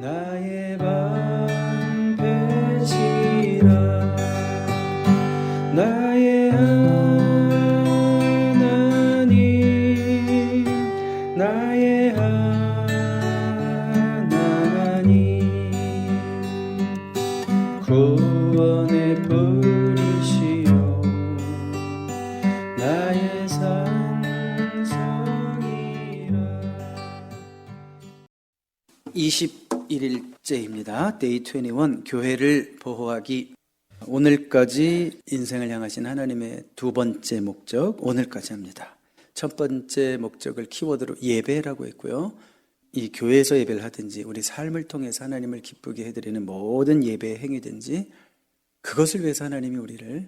나의 방패시라 나의 하나님 나의 하나님 구원의 뿌리시요 나의 산성이라. 21일째입니다. 데이 21 교회를 보호하기. 오늘까지 인생을 향하신 하나님의 두 번째 목적, 오늘까지 합니다. 첫 번째 목적을 키워드로 예배라고 했고요. 이 교회에서 예배를 하든지 우리 삶을 통해서 하나님을 기쁘게 해드리는 모든 예배의 행위든지 그것을 위해서 하나님이 우리를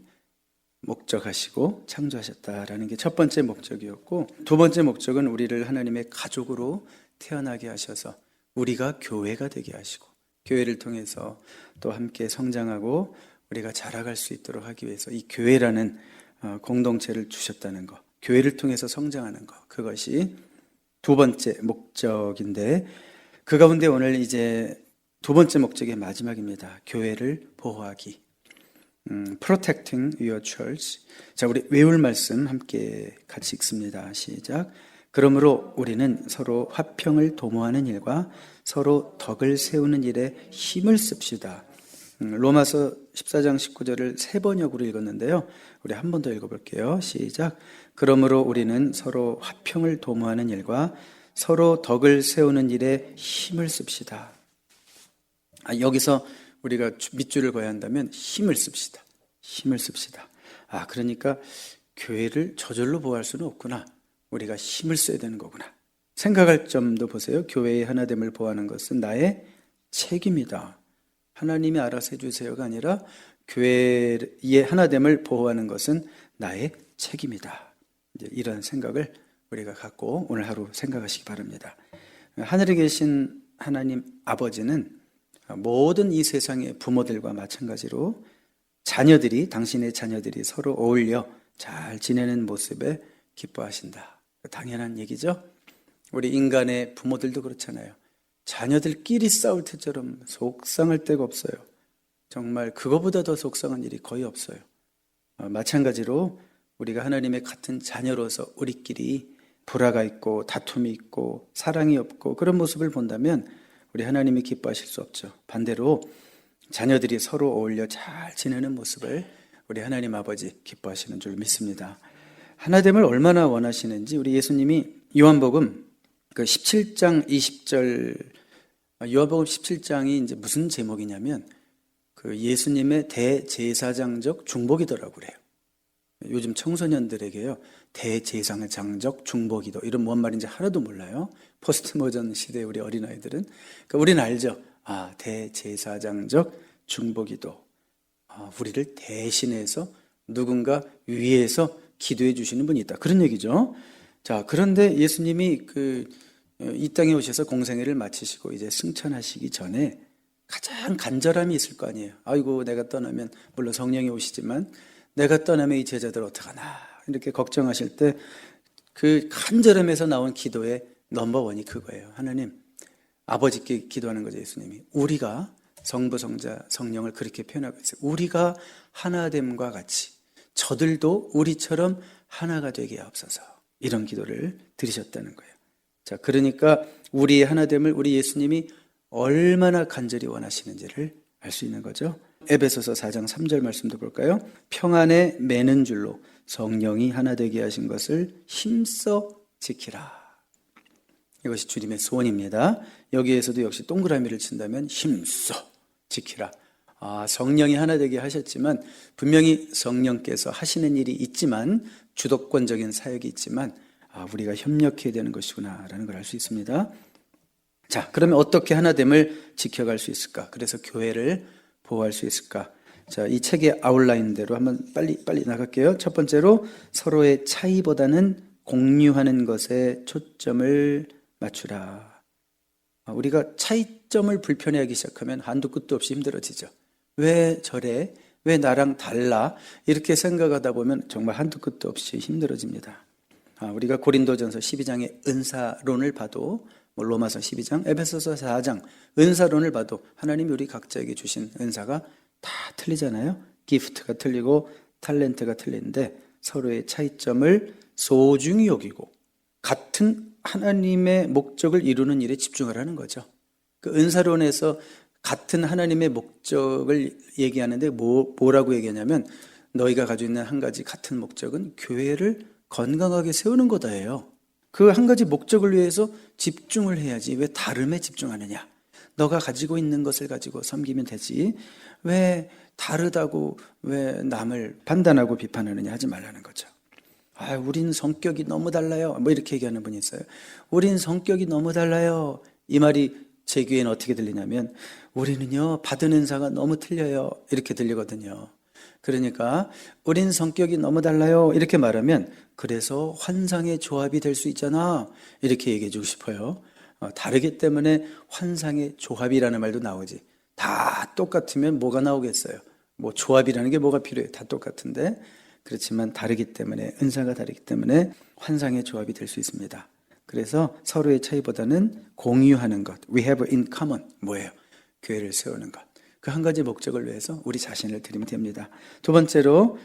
목적하시고 창조하셨다라는 게 첫 번째 목적이었고, 두 번째 목적은 우리를 하나님의 가족으로 태어나게 하셔서 우리가 교회가 되게 하시고 교회를 통해서 또 함께 성장하고 우리가 자라갈 수 있도록 하기 위해서 이 교회라는 공동체를 주셨다는 것, 교회를 통해서 성장하는 것, 그것이 두 번째 목적인데, 그 가운데 오늘 이제 두 번째 목적의 마지막입니다. 교회를 보호하기. Protecting your church. 자, 우리 외울 말씀 함께 같이 읽습니다. 시작. 그러므로 우리는 서로 화평을 도모하는 일과 서로 덕을 세우는 일에 힘을 씁시다. 로마서 14장 19절을 세 번역으로 읽었는데요. 우리 한 번 더 읽어볼게요. 시작. 그러므로 우리는 서로 화평을 도모하는 일과 서로 덕을 세우는 일에 힘을 씁시다. 여기서 우리가 밑줄을 그어야 한다면 힘을 씁시다. 힘을 씁시다. 그러니까 교회를 저절로 보호할 수는 없구나. 우리가 힘을 써야 되는 거구나. 생각할 점도 보세요. 교회의 하나됨을 보호하는 것은 나의 책임이다. 하나님이 알아서 해주세요가 아니라 교회의 하나됨을 보호하는 것은 나의 책임이다. 이제 이런 생각을 우리가 갖고 오늘 하루 생각하시기 바랍니다. 하늘에 계신 하나님 아버지는 모든 이 세상의 부모들과 마찬가지로 당신의 자녀들이 서로 어울려 잘 지내는 모습에 기뻐하신다. 당연한 얘기죠. 우리 인간의 부모들도 그렇잖아요. 자녀들끼리 싸울 때처럼 속상할 데가 없어요. 정말 그거보다 더 속상한 일이 거의 없어요. 마찬가지로 우리가 하나님의 같은 자녀로서 우리끼리 불화가 있고 다툼이 있고 사랑이 없고 그런 모습을 본다면 우리 하나님이 기뻐하실 수 없죠. 반대로 자녀들이 서로 어울려 잘 지내는 모습을 우리 하나님 아버지 기뻐하시는 줄 믿습니다. 하나됨을 얼마나 원하시는지 우리 예수님이 요한복음 17장 20절, 요한복음 17장이 이제 무슨 제목이냐면 그 예수님의 대제사장적 중보기도라고 그래요. 요즘 청소년들에게요, 대제사장적 중보기도, 이런 뭔 말인지 하나도 몰라요. 포스트 모던 시대 우리 어린아이들은. 그러니까 우리는 알죠. 대제사장적 중보기도. 우리를 대신해서 누군가 위에서 기도해 주시는 분이 있다. 그런 얘기죠. 자, 그런데 예수님이 이 땅에 오셔서 공생애를 마치시고 이제 승천하시기 전에 가장 간절함이 있을 거 아니에요. 아이고, 내가 떠나면, 물론 성령이 오시지만 내가 떠나면 이 제자들 어떡하나 이렇게 걱정하실 때 그 간절함에서 나온 기도의 넘버원이 그거예요. 하나님, 아버지께 기도하는 거죠. 예수님이 우리가 성부, 성자, 성령을 그렇게 표현하고 있어요. 우리가 하나됨과 같이 저들도 우리처럼 하나가 되게 하옵소서. 이런 기도를 드리셨다는 거예요. 자, 그러니까 우리의 하나됨을 우리 예수님이 얼마나 간절히 원하시는지를 알 수 있는 거죠. 에베소서 4장 3절 말씀도 볼까요? 평안에 매는 줄로 성령이 하나 되게 하신 것을 힘써 지키라. 이것이 주님의 소원입니다. 여기에서도 역시 동그라미를 친다면 힘써 지키라. 성령이 하나 되게 하셨지만 분명히 성령께서 하시는 일이 있지만, 주도권적인 사역이 있지만 우리가 협력해야 되는 것이구나라는 걸 알 수 있습니다. 자, 그러면 어떻게 하나됨을 지켜갈 수 있을까? 그래서 교회를 보호할 수 있을까? 자, 이 책의 아웃라인대로 한번 빨리 나갈게요. 첫 번째로 서로의 차이보다는 공유하는 것에 초점을 맞추라. 우리가 차이점을 불편해하기 시작하면 한도 끝도 없이 힘들어지죠. 왜 저래? 왜 나랑 달라? 이렇게 생각하다 보면 정말 한도 끝도 없이 힘들어집니다. 우리가 고린도전서 12장의 은사론을 봐도 뭐 로마서 12장, 에베소서 4장 은사론을 봐도 하나님이 우리 각자에게 주신 은사가 다 틀리잖아요. 기프트가 틀리고 탤런트가 틀린데 서로의 차이점을 소중히 여기고 같은 하나님의 목적을 이루는 일에 집중하라는 거죠. 그 은사론에서 같은 하나님의 목적을 얘기하는데 뭐라고 얘기하냐면 너희가 가지고 있는 한 가지 같은 목적은 교회를 건강하게 세우는 거다예요. 그 한 가지 목적을 위해서 집중을 해야지 왜 다름에 집중하느냐. 너가 가지고 있는 것을 가지고 섬기면 되지 왜 다르다고 왜 남을 판단하고 비판하느냐 하지 말라는 거죠. 우린 성격이 너무 달라요. 뭐 이렇게 얘기하는 분이 있어요. 우린 성격이 너무 달라요. 이 말이 제 귀에는 어떻게 들리냐면 우리는요 받은 은사가 너무 틀려요. 이렇게 들리거든요. 그러니까 우린 성격이 너무 달라요. 이렇게 말하면 그래서 환상의 조합이 될 수 있잖아. 이렇게 얘기해 주고 싶어요. 다르기 때문에 환상의 조합이라는 말도 나오지. 다 똑같으면 뭐가 나오겠어요. 뭐 조합이라는 게 뭐가 필요해. 다 똑같은데 그렇지만 다르기 때문에 은사가 다르기 때문에 환상의 조합이 될 수 있습니다. 그래서 서로의 차이보다는 공유하는 것. We have in common. 뭐예요? 교회를 세우는 것. 그 한 가지 목적을 위해서 우리 자신을 드리면 됩니다. 두 번째로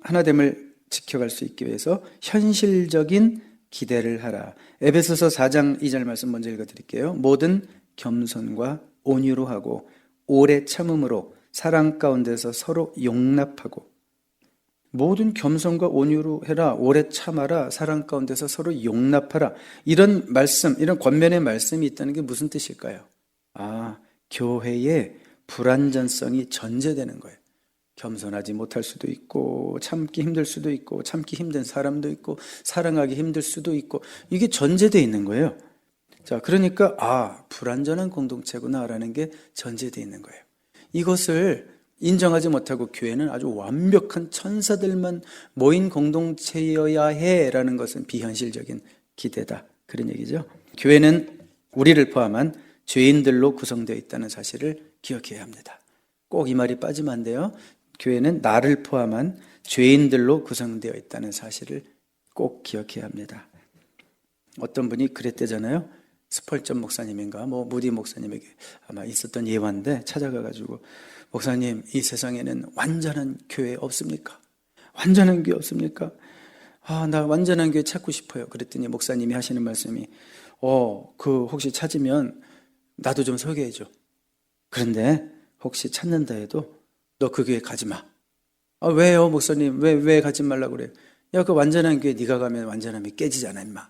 하나됨을 지켜갈 수 있기 위해서 현실적인 기대를 하라. 에베소서 4장 2절 말씀 먼저 읽어드릴게요. 모든 겸손과 온유로 하고 오래 참음으로 사랑 가운데서 서로 용납하고 모든 겸손과 온유로 해라. 오래 참아라. 사랑 가운데서 서로 용납하라. 이런 말씀, 이런 권면의 말씀이 있다는 게 무슨 뜻일까요? 교회의 불완전성이 전제되는 거예요. 겸손하지 못할 수도 있고 참기 힘들 수도 있고 참기 힘든 사람도 있고 사랑하기 힘들 수도 있고 이게 전제되어 있는 거예요. 자, 그러니까 불완전한 공동체구나라는 게 전제되어 있는 거예요. 이것을 인정하지 못하고 교회는 아주 완벽한 천사들만 모인 공동체여야 해라는 것은 비현실적인 기대다. 그런 얘기죠. 교회는 우리를 포함한 죄인들로 구성되어 있다는 사실을 기억해야 합니다. 꼭 이 말이 빠지면 안 돼요. 교회는 나를 포함한 죄인들로 구성되어 있다는 사실을 꼭 기억해야 합니다. 어떤 분이 그랬대잖아요. 스펄전 목사님인가 무디 목사님에게 아마 있었던 예화인데 찾아가가지고 목사님 이 세상에는 완전한 교회 없습니까? 완전한 교회 없습니까? 나 완전한 교회 찾고 싶어요. 그랬더니 목사님이 하시는 말씀이 혹시 찾으면 나도 좀 소개해줘. 그런데 혹시 찾는다 해도 너 그 교회 가지 마. 왜요 목사님? 왜 가지 말라고 그래요? 야, 그 완전한 교회 네가 가면 완전함이 깨지잖아 임마.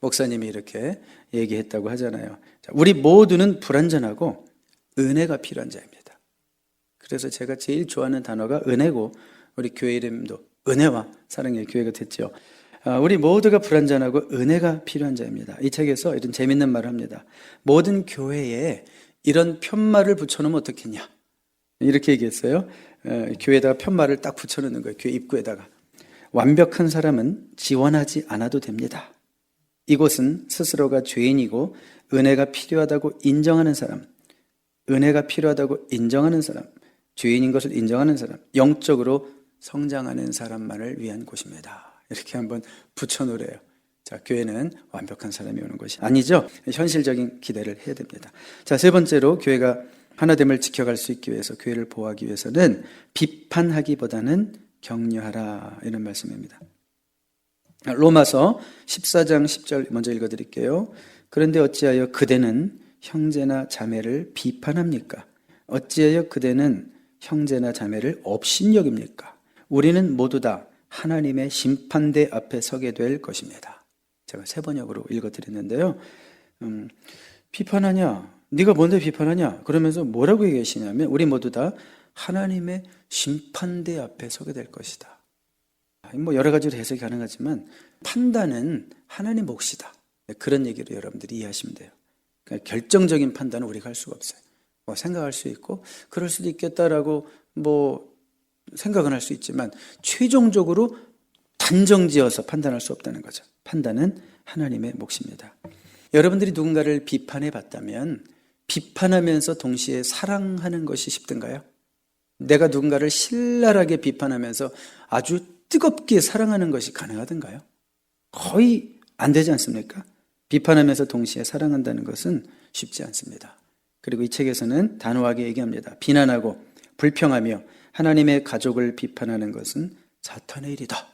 목사님이 이렇게 얘기했다고 하잖아요. 자, 우리 모두는 불완전하고 은혜가 필요한 자입니다. 그래서 제가 제일 좋아하는 단어가 은혜고 우리 교회 이름도 은혜와 사랑의 교회가 됐죠. 우리 모두가 불완전하고 은혜가 필요한 자입니다. 이 책에서 이런 재밌는 말을 합니다. 모든 교회에 이런 편말을 붙여놓으면 어떻겠냐 이렇게 얘기했어요. 교회에다가 편말을 딱 붙여놓는 거예요. 교회 입구에다가. 완벽한 사람은 지원하지 않아도 됩니다. 이곳은 스스로가 죄인이고 은혜가 필요하다고 인정하는 사람, 은혜가 필요하다고 인정하는 사람, 죄인인 것을 인정하는 사람, 영적으로 성장하는 사람만을 위한 곳입니다. 이렇게 한번 붙여놓으래요. 자, 교회는 완벽한 사람이 오는 것이 아니죠. 현실적인 기대를 해야 됩니다. 자, 세 번째로 교회가 하나됨을 지켜갈 수 있기 위해서 교회를 보호하기 위해서는 비판하기보다는 격려하라 이런 말씀입니다. 로마서 14장 10절 먼저 읽어드릴게요. 그런데 어찌하여 그대는 형제나 자매를 비판합니까? 어찌하여 그대는 형제나 자매를 업신여깁니까? 우리는 모두 다 하나님의 심판대 앞에 서게 될 것입니다. 제가 세 번역으로 읽어드렸는데요. 비판하냐? 네가 뭔데 비판하냐? 그러면서 뭐라고 얘기하시냐면 우리 모두 다 하나님의 심판대 앞에 서게 될 것이다. 여러 가지로 해석이 가능하지만 판단은 하나님 몫이다. 그런 얘기로 여러분들이 이해하시면 돼요. 그러니까 결정적인 판단은 우리가 할 수가 없어요. 생각할 수 있고 그럴 수도 있겠다라고 생각은 할 수 있지만 최종적으로 단정지어서 판단할 수 없다는 거죠. 판단은 하나님의 몫입니다. 여러분들이 누군가를 비판해 봤다면 비판하면서 동시에 사랑하는 것이 쉽던가요? 내가 누군가를 신랄하게 비판하면서 아주 뜨겁게 사랑하는 것이 가능하던가요? 거의 안 되지 않습니까? 비판하면서 동시에 사랑한다는 것은 쉽지 않습니다. 그리고 이 책에서는 단호하게 얘기합니다. 비난하고 불평하며 하나님의 가족을 비판하는 것은 사탄의 일이다.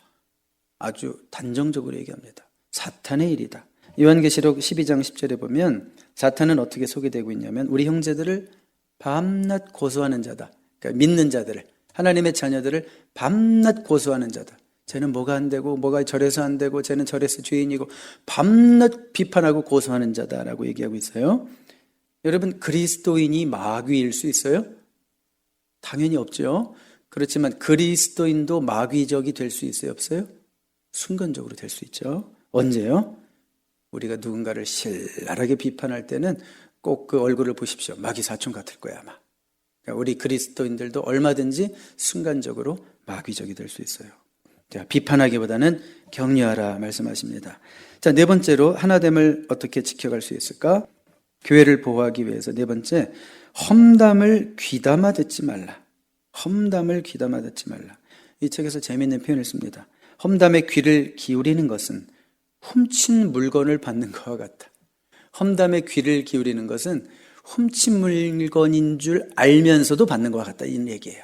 아주 단정적으로 얘기합니다. 사탄의 일이다. 요한계시록 12장 10절에 보면 사탄은 어떻게 소개되고 있냐면 우리 형제들을 밤낮 고소하는 자다. 그러니까 믿는 자들을, 하나님의 자녀들을 밤낮 고소하는 자다. 쟤는 뭐가 안 되고 뭐가 저래서 안 되고 쟤는 저래서 죄인이고 밤낮 비판하고 고소하는 자다라고 얘기하고 있어요. 여러분, 그리스도인이 마귀일 수 있어요? 당연히 없죠. 그렇지만 그리스도인도 마귀적이 될 수 있어요? 없어요? 순간적으로 될 수 있죠. 언제요? 우리가 누군가를 신랄하게 비판할 때는 꼭 그 얼굴을 보십시오. 마귀 사촌 같을 거야 아마. 그러니까 우리 그리스도인들도 얼마든지 순간적으로 마귀적이 될 수 있어요. 자, 비판하기보다는 격려하라 말씀하십니다. 자, 네 번째로 하나됨을 어떻게 지켜갈 수 있을까? 교회를 보호하기 위해서 네 번째, 험담을 귀담아 듣지 말라. 험담을 귀담아 듣지 말라. 이 책에서 재미있는 표현을 씁니다. 험담에 귀를 기울이는 것은 훔친 물건을 받는 것과 같다. 험담에 귀를 기울이는 것은 훔친 물건인 줄 알면서도 받는 것과 같다. 이런 얘기예요.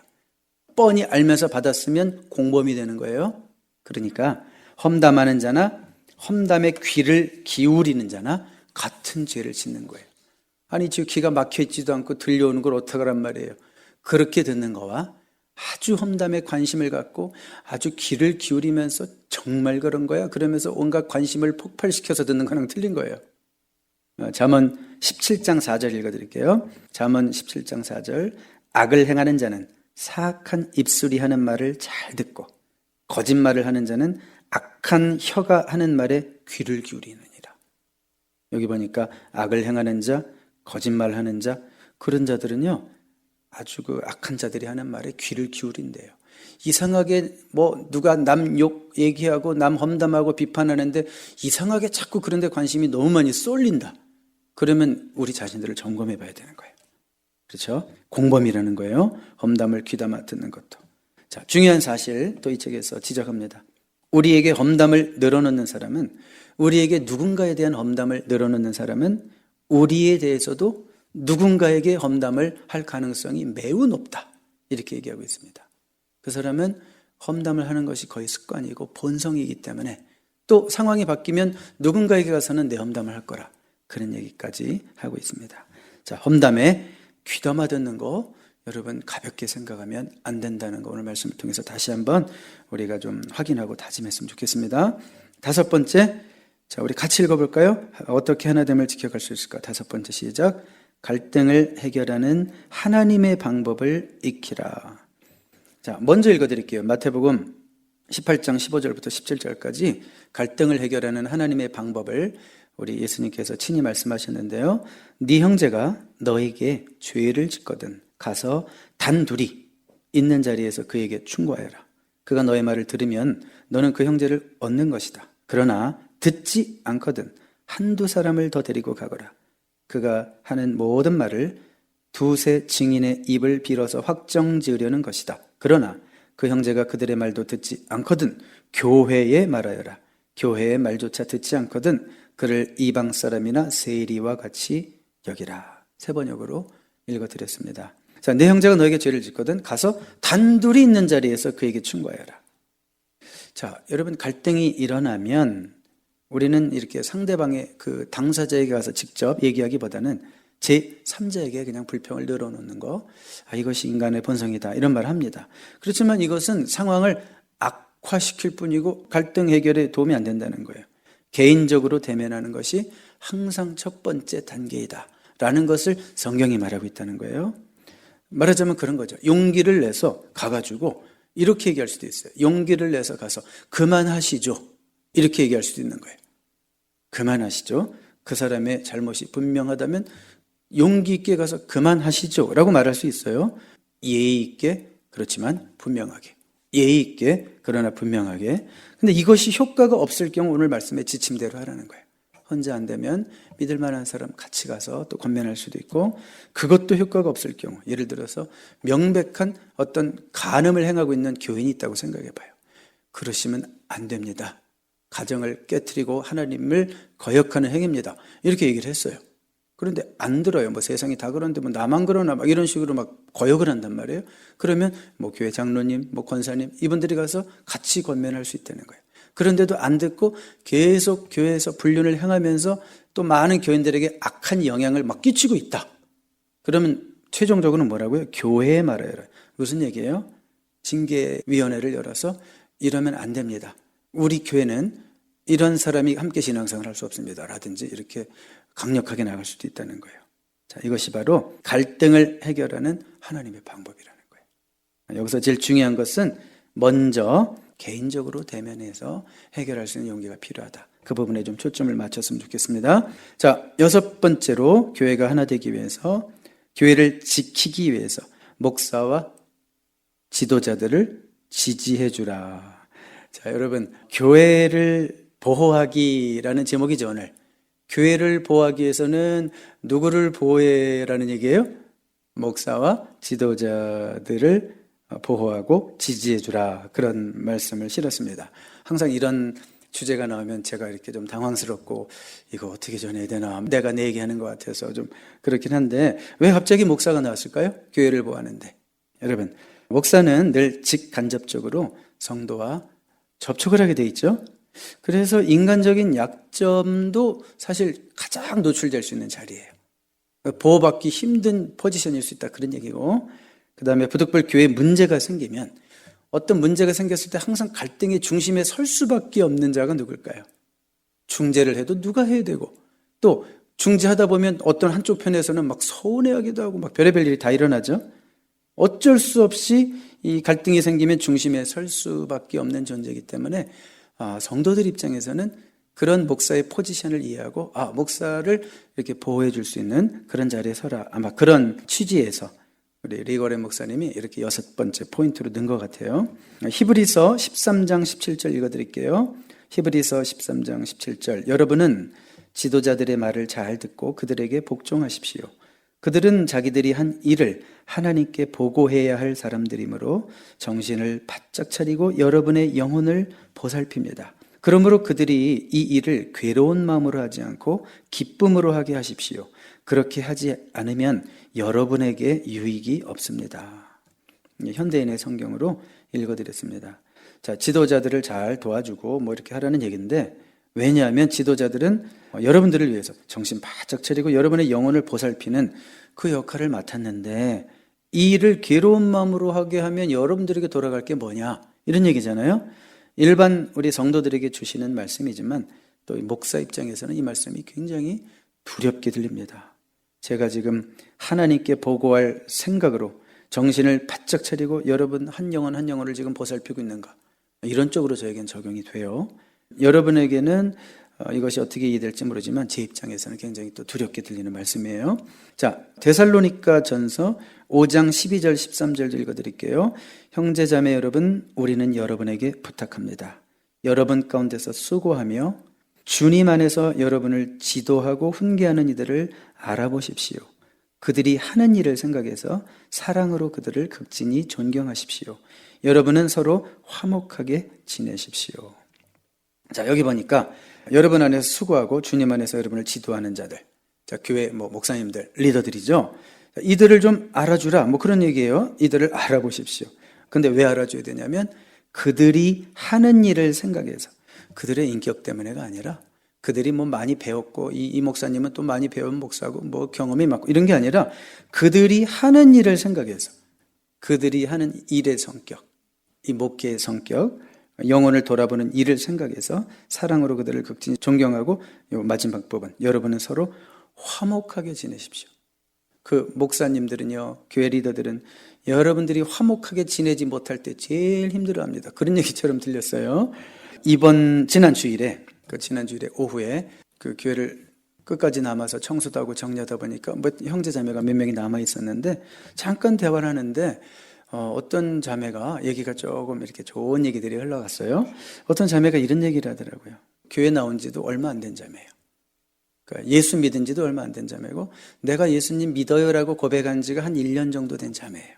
뻔히 알면서 받았으면 공범이 되는 거예요. 그러니까 험담하는 자나 험담에 귀를 기울이는 자나 같은 죄를 짓는 거예요. 아니, 지금 귀가 막혀있지도 않고 들려오는 걸 어떡하란 말이에요. 그렇게 듣는 거와 아주 험담에 관심을 갖고 아주 귀를 기울이면서 정말 그런 거야? 그러면서 온갖 관심을 폭발시켜서 듣는 거랑 틀린 거예요. 잠언 17장 4절 읽어드릴게요. 잠언 17장 4절. 악을 행하는 자는 사악한 입술이 하는 말을 잘 듣고 거짓말을 하는 자는 악한 혀가 하는 말에 귀를 기울이느니라. 여기 보니까 악을 행하는 자, 거짓말하는 자, 그런 자들은요 아주 그 악한 자들이 하는 말에 귀를 기울인대요. 이상하게 뭐 누가 남 욕 얘기하고 남 험담하고 비판하는데 이상하게 자꾸 그런 데 관심이 너무 많이 쏠린다. 그러면 우리 자신들을 점검해 봐야 되는 거예요. 그렇죠? 공범이라는 거예요. 험담을 귀담아 듣는 것도. 자, 중요한 사실 또 이 책에서 지적합니다. 우리에게 험담을 늘어놓는 사람은, 우리에게 누군가에 대한 험담을 늘어놓는 사람은 우리에 대해서도 누군가에게 험담을 할 가능성이 매우 높다. 이렇게 얘기하고 있습니다. 그 사람은 험담을 하는 것이 거의 습관이고 본성이기 때문에 또 상황이 바뀌면 누군가에게 가서는 내 험담을 할 거라. 그런 얘기까지 하고 있습니다. 자, 험담에 귀담아 듣는 거 여러분 가볍게 생각하면 안 된다는 거 오늘 말씀을 통해서 다시 한번 우리가 좀 확인하고 다짐했으면 좋겠습니다. 다섯 번째, 자, 우리 같이 읽어볼까요? 어떻게 하나됨을 지켜갈 수 있을까? 다섯 번째 시작. 갈등을 해결하는 하나님의 방법을 익히라. 자, 먼저 읽어드릴게요. 마태복음 18장 15절부터 17절까지 갈등을 해결하는 하나님의 방법을 우리 예수님께서 친히 말씀하셨는데요. 네 형제가 너에게 죄를 짓거든 가서 단둘이 있는 자리에서 그에게 충고하여라. 그가 너의 말을 들으면 너는 그 형제를 얻는 것이다. 그러나 듣지 않거든 한두 사람을 더 데리고 가거라. 그가 하는 모든 말을 두세 증인의 입을 빌어서 확정지으려는 것이다. 그러나 그 형제가 그들의 말도 듣지 않거든 교회에 말하여라. 교회의 말조차 듣지 않거든 그를 이방 사람이나 세리와 같이 여기라. 세 번역으로 읽어드렸습니다. 자, 내 형제가 너에게 죄를 짓거든 가서 단둘이 있는 자리에서 그에게 충고하여라. 자, 여러분 갈등이 일어나면 우리는 이렇게 상대방의 그 당사자에게 가서 직접 얘기하기보다는 제3자에게 그냥 불평을 늘어놓는 거, 이것이 인간의 본성이다 이런 말을 합니다. 그렇지만 이것은 상황을 악화시킬 뿐이고 갈등 해결에 도움이 안 된다는 거예요. 개인적으로 대면하는 것이 항상 첫 번째 단계이다 라는 것을 성경이 말하고 있다는 거예요. 말하자면 그런 거죠. 용기를 내서 가가지고 이렇게 얘기할 수도 있어요. 용기를 내서 가서 그만하시죠 이렇게 얘기할 수도 있는 거예요. 그만하시죠. 그 사람의 잘못이 분명하다면 용기 있게 가서 그만하시죠 라고 말할 수 있어요. 예의 있게, 그렇지만 분명하게. 예의 있게, 그러나 분명하게. 근데 이것이 효과가 없을 경우 오늘 말씀의 지침대로 하라는 거예요. 혼자 안 되면 믿을 만한 사람 같이 가서 또 권면할 수도 있고, 그것도 효과가 없을 경우, 예를 들어서 명백한 어떤 간음을 행하고 있는 교인이 있다고 생각해 봐요. 그러시면 안 됩니다. 가정을 깨트리고 하나님을 거역하는 행위입니다. 이렇게 얘기를 했어요. 그런데 안 들어요. 뭐 세상이 다 그런데 뭐 나만 그러나 막 이런 식으로 막 거역을 한단 말이에요. 그러면 뭐 교회 장로님, 뭐 권사님 이분들이 가서 같이 권면할 수 있다는 거예요. 그런데도 안 듣고 계속 교회에서 불륜을 행하면서 또 많은 교인들에게 악한 영향을 막 끼치고 있다. 그러면 최종적으로는 뭐라고요? 교회에 말해요. 무슨 얘기예요? 징계위원회를 열어서 이러면 안 됩니다. 우리 교회는 이런 사람이 함께 신앙생활을 할 수 없습니다. 라든지 이렇게 강력하게 나갈 수도 있다는 거예요. 자, 이것이 바로 갈등을 해결하는 하나님의 방법이라는 거예요. 여기서 제일 중요한 것은 먼저 개인적으로 대면해서 해결할 수 있는 용기가 필요하다. 그 부분에 좀 초점을 맞췄으면 좋겠습니다. 자, 6번째로 교회가 하나 되기 위해서, 교회를 지키기 위해서 목사와 지도자들을 지지해 주라. 자, 여러분, 교회를 보호하기라는 제목이죠, 오늘. 교회를 보호하기 위해서는 누구를 보호해라는 얘기예요? 목사와 지도자들을 보호하고 지지해 주라. 그런 말씀을 실었습니다. 항상 이런 주제가 나오면 제가 이렇게 좀 당황스럽고 이거 어떻게 전해야 되나, 내가 내 얘기하는 것 같아서 좀 그렇긴 한데, 왜 갑자기 목사가 나왔을까요? 교회를 보호하는데. 여러분, 목사는 늘 직간접적으로 성도와 접촉을 하게 돼 있죠. 그래서 인간적인 약점도 사실 가장 노출될 수 있는 자리예요. 보호받기 힘든 포지션일 수 있다, 그런 얘기고, 그 다음에 부득불 교회에 문제가 생기면, 어떤 문제가 생겼을 때 항상 갈등의 중심에 설 수밖에 없는 자가 누굴까요? 중재를 해도 누가 해야 되고, 또 중재하다 보면 어떤 한쪽 편에서는 막 서운해하기도 하고 막 별의별 일이 다 일어나죠. 어쩔 수 없이 이 갈등이 생기면 중심에 설 수밖에 없는 존재이기 때문에 성도들 입장에서는 그런 목사의 포지션을 이해하고 목사를 이렇게 보호해 줄 수 있는 그런 자리에 서라. 아마 그런 취지에서 우리 리거레 목사님이 이렇게 6번째 포인트로 넣은 것 같아요. 히브리서 13장 17절 읽어드릴게요. 히브리서 13장 17절. 여러분은 지도자들의 말을 잘 듣고 그들에게 복종하십시오. 그들은 자기들이 한 일을 하나님께 보고해야 할 사람들이므로 정신을 바짝 차리고 여러분의 영혼을 보살핍니다. 그러므로 그들이 이 일을 괴로운 마음으로 하지 않고 기쁨으로 하게 하십시오. 그렇게 하지 않으면 여러분에게 유익이 없습니다. 현대인의 성경으로 읽어드렸습니다. 자, 지도자들을 잘 도와주고 뭐 이렇게 하라는 얘기인데, 왜냐하면 지도자들은 여러분들을 위해서 정신 바짝 차리고 여러분의 영혼을 보살피는 그 역할을 맡았는데, 이 일을 괴로운 마음으로 하게 하면 여러분들에게 돌아갈 게 뭐냐, 이런 얘기잖아요. 일반 우리 성도들에게 주시는 말씀이지만 또 목사 입장에서는 이 말씀이 굉장히 두렵게 들립니다. 제가 지금 하나님께 보고할 생각으로 정신을 바짝 차리고 여러분 한 영혼 한 영혼을 지금 보살피고 있는가, 이런 쪽으로 저에겐 적용이 돼요. 여러분에게는 이것이 어떻게 이해될지 모르지만 제 입장에서는 굉장히 또 두렵게 들리는 말씀이에요. 자, 데살로니가 전서 5장 12절 13절 읽어드릴게요. 형제자매 여러분, 우리는 여러분에게 부탁합니다. 여러분 가운데서 수고하며 주님 안에서 여러분을 지도하고 훈계하는 이들을 알아보십시오. 그들이 하는 일을 생각해서 사랑으로 그들을 극진히 존경하십시오. 여러분은 서로 화목하게 지내십시오. 자, 여기 보니까 여러분 안에서 수고하고 주님 안에서 여러분을 지도하는 자들, 자, 교회 목사님들, 리더들이죠. 자, 이들을 좀 알아주라, 뭐 그런 얘기예요. 이들을 알아보십시오. 근데 왜 알아줘야 되냐면 그들이 하는 일을 생각해서, 그들의 인격 때문에가 아니라 그들이 뭐 많이 배웠고 이 목사님은 또 많이 배운 목사고 뭐 경험이 많고 이런 게 아니라 그들이 하는 일을 생각해서, 그들이 하는 일의 성격, 이 목회의 성격, 영혼을 돌아보는 일을 생각해서 사랑으로 그들을 극진히 존경하고, 마지막 부분, 여러분은 서로 화목하게 지내십시오. 그 목사님들은요, 교회 리더들은 여러분들이 화목하게 지내지 못할 때 제일 힘들어합니다. 그런 얘기처럼 들렸어요. 지난 주일에 오후에 그 교회를 끝까지 남아서 청소도 하고 정리하다 보니까 뭐 형제자매가 몇 명이 남아 있었는데, 잠깐 대화를 하는데 어떤 자매가 얘기가 조금 이렇게 좋은 얘기들이 흘러갔어요. 어떤 자매가 이런 얘기를 하더라고요. 교회 나온 지도 얼마 안 된 자매예요. 그러니까 예수 믿은 지도 얼마 안 된 자매고, 내가 예수님 믿어요라고 고백한 지가 한 1년 정도 된 자매예요.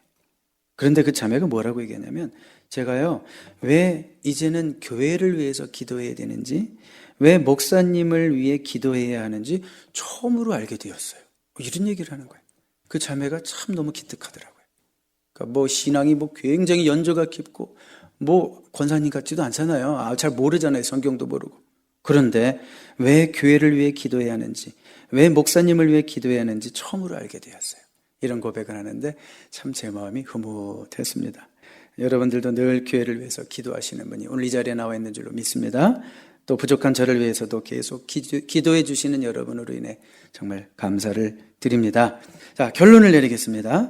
그런데 그 자매가 뭐라고 얘기하냐면, 제가요, 왜 이제는 교회를 위해서 기도해야 되는지, 왜 목사님을 위해 기도해야 하는지 처음으로 알게 되었어요. 이런 얘기를 하는 거예요. 그 자매가 참 너무 기특하더라고요. 그러니까 뭐 신앙이 뭐 굉장히 연조가 깊고 뭐 권사님 같지도 않잖아요. 잘 모르잖아요. 성경도 모르고. 그런데 왜 교회를 위해 기도해야 하는지, 왜 목사님을 위해 기도해야 하는지 처음으로 알게 되었어요. 이런 고백을 하는데 참 제 마음이 흐뭇했습니다. 여러분들도 늘 교회를 위해서 기도하시는 분이 오늘 이 자리에 나와 있는 줄로 믿습니다. 또 부족한 저를 위해서도 계속 기도해 주시는 여러분으로 인해 정말 감사를 드립니다. 자, 결론을 내리겠습니다.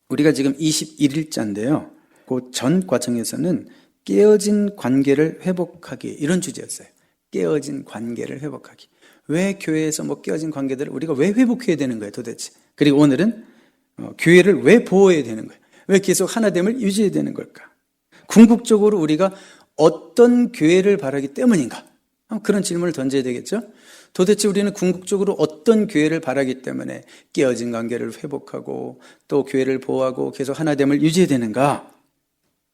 우리가 지금 21일자인데요. 그 전 과정에서는 깨어진 관계를 회복하기, 이런 주제였어요. 깨어진 관계를 회복하기. 왜 교회에서 뭐 깨어진 관계들을 우리가 왜 회복해야 되는 거예요, 도대체? 그리고 오늘은 교회를 왜 보호해야 되는 거예요? 왜 계속 하나됨을 유지해야 되는 걸까? 궁극적으로 우리가 어떤 교회를 바라기 때문인가? 그런 질문을 던져야 되겠죠? 도대체 우리는 궁극적으로 어떤 교회를 바라기 때문에 깨어진 관계를 회복하고 또 교회를 보호하고 계속 하나됨을 유지해야 되는가?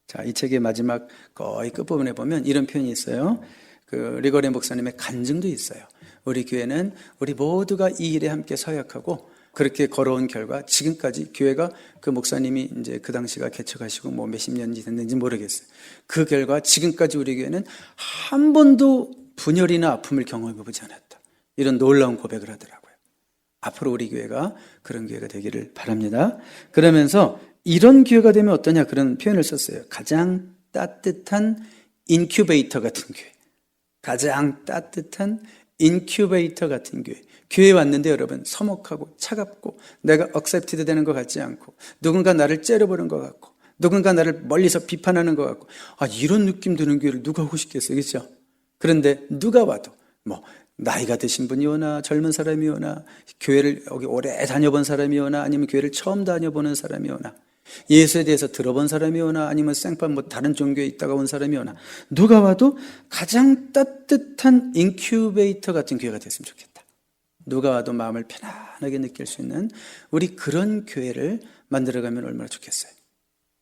자, 이 책의 마지막 거의 끝부분에 보면 이런 표현이 있어요. 그 리거레 목사님의 간증도 있어요. 우리 교회는 우리 모두가 이 일에 함께 서약하고 그렇게 걸어온 결과 지금까지 교회가 그 목사님이 이제 그 당시가 개척하시고 뭐 몇십 년이 됐는지 모르겠어요. 그 결과 지금까지 우리 교회는 한 번도 분열이나 아픔을 경험해 보지 않았다. 이런 놀라운 고백을 하더라고요. 앞으로 우리 교회가 그런 교회가 되기를 바랍니다. 그러면서 이런 교회가 되면 어떠냐, 그런 표현을 썼어요. 가장 따뜻한 인큐베이터 같은 교회. 가장 따뜻한 인큐베이터 같은 교회. 교회에 왔는데 여러분 서먹하고 차갑고 내가 억셉티드 되는 것 같지 않고 누군가 나를 째려보는 것 같고 누군가 나를 멀리서 비판하는 것 같고, 이런 느낌 드는 교회를 누가 오고 싶겠어요, 그렇죠? 그런데 누가 와도 뭐 나이가 드신 분이 오나 젊은 사람이 오나 교회를 여기 오래 다녀본 사람이 오나 아니면 교회를 처음 다녀보는 사람이 오나 예수에 대해서 들어본 사람이 오나 아니면 생판 뭐 다른 종교에 있다가 온 사람이 오나 누가 와도 가장 따뜻한 인큐베이터 같은 교회가 됐으면 좋겠다. 누가 와도 마음을 편안하게 느낄 수 있는 우리 그런 교회를 만들어가면 얼마나 좋겠어요.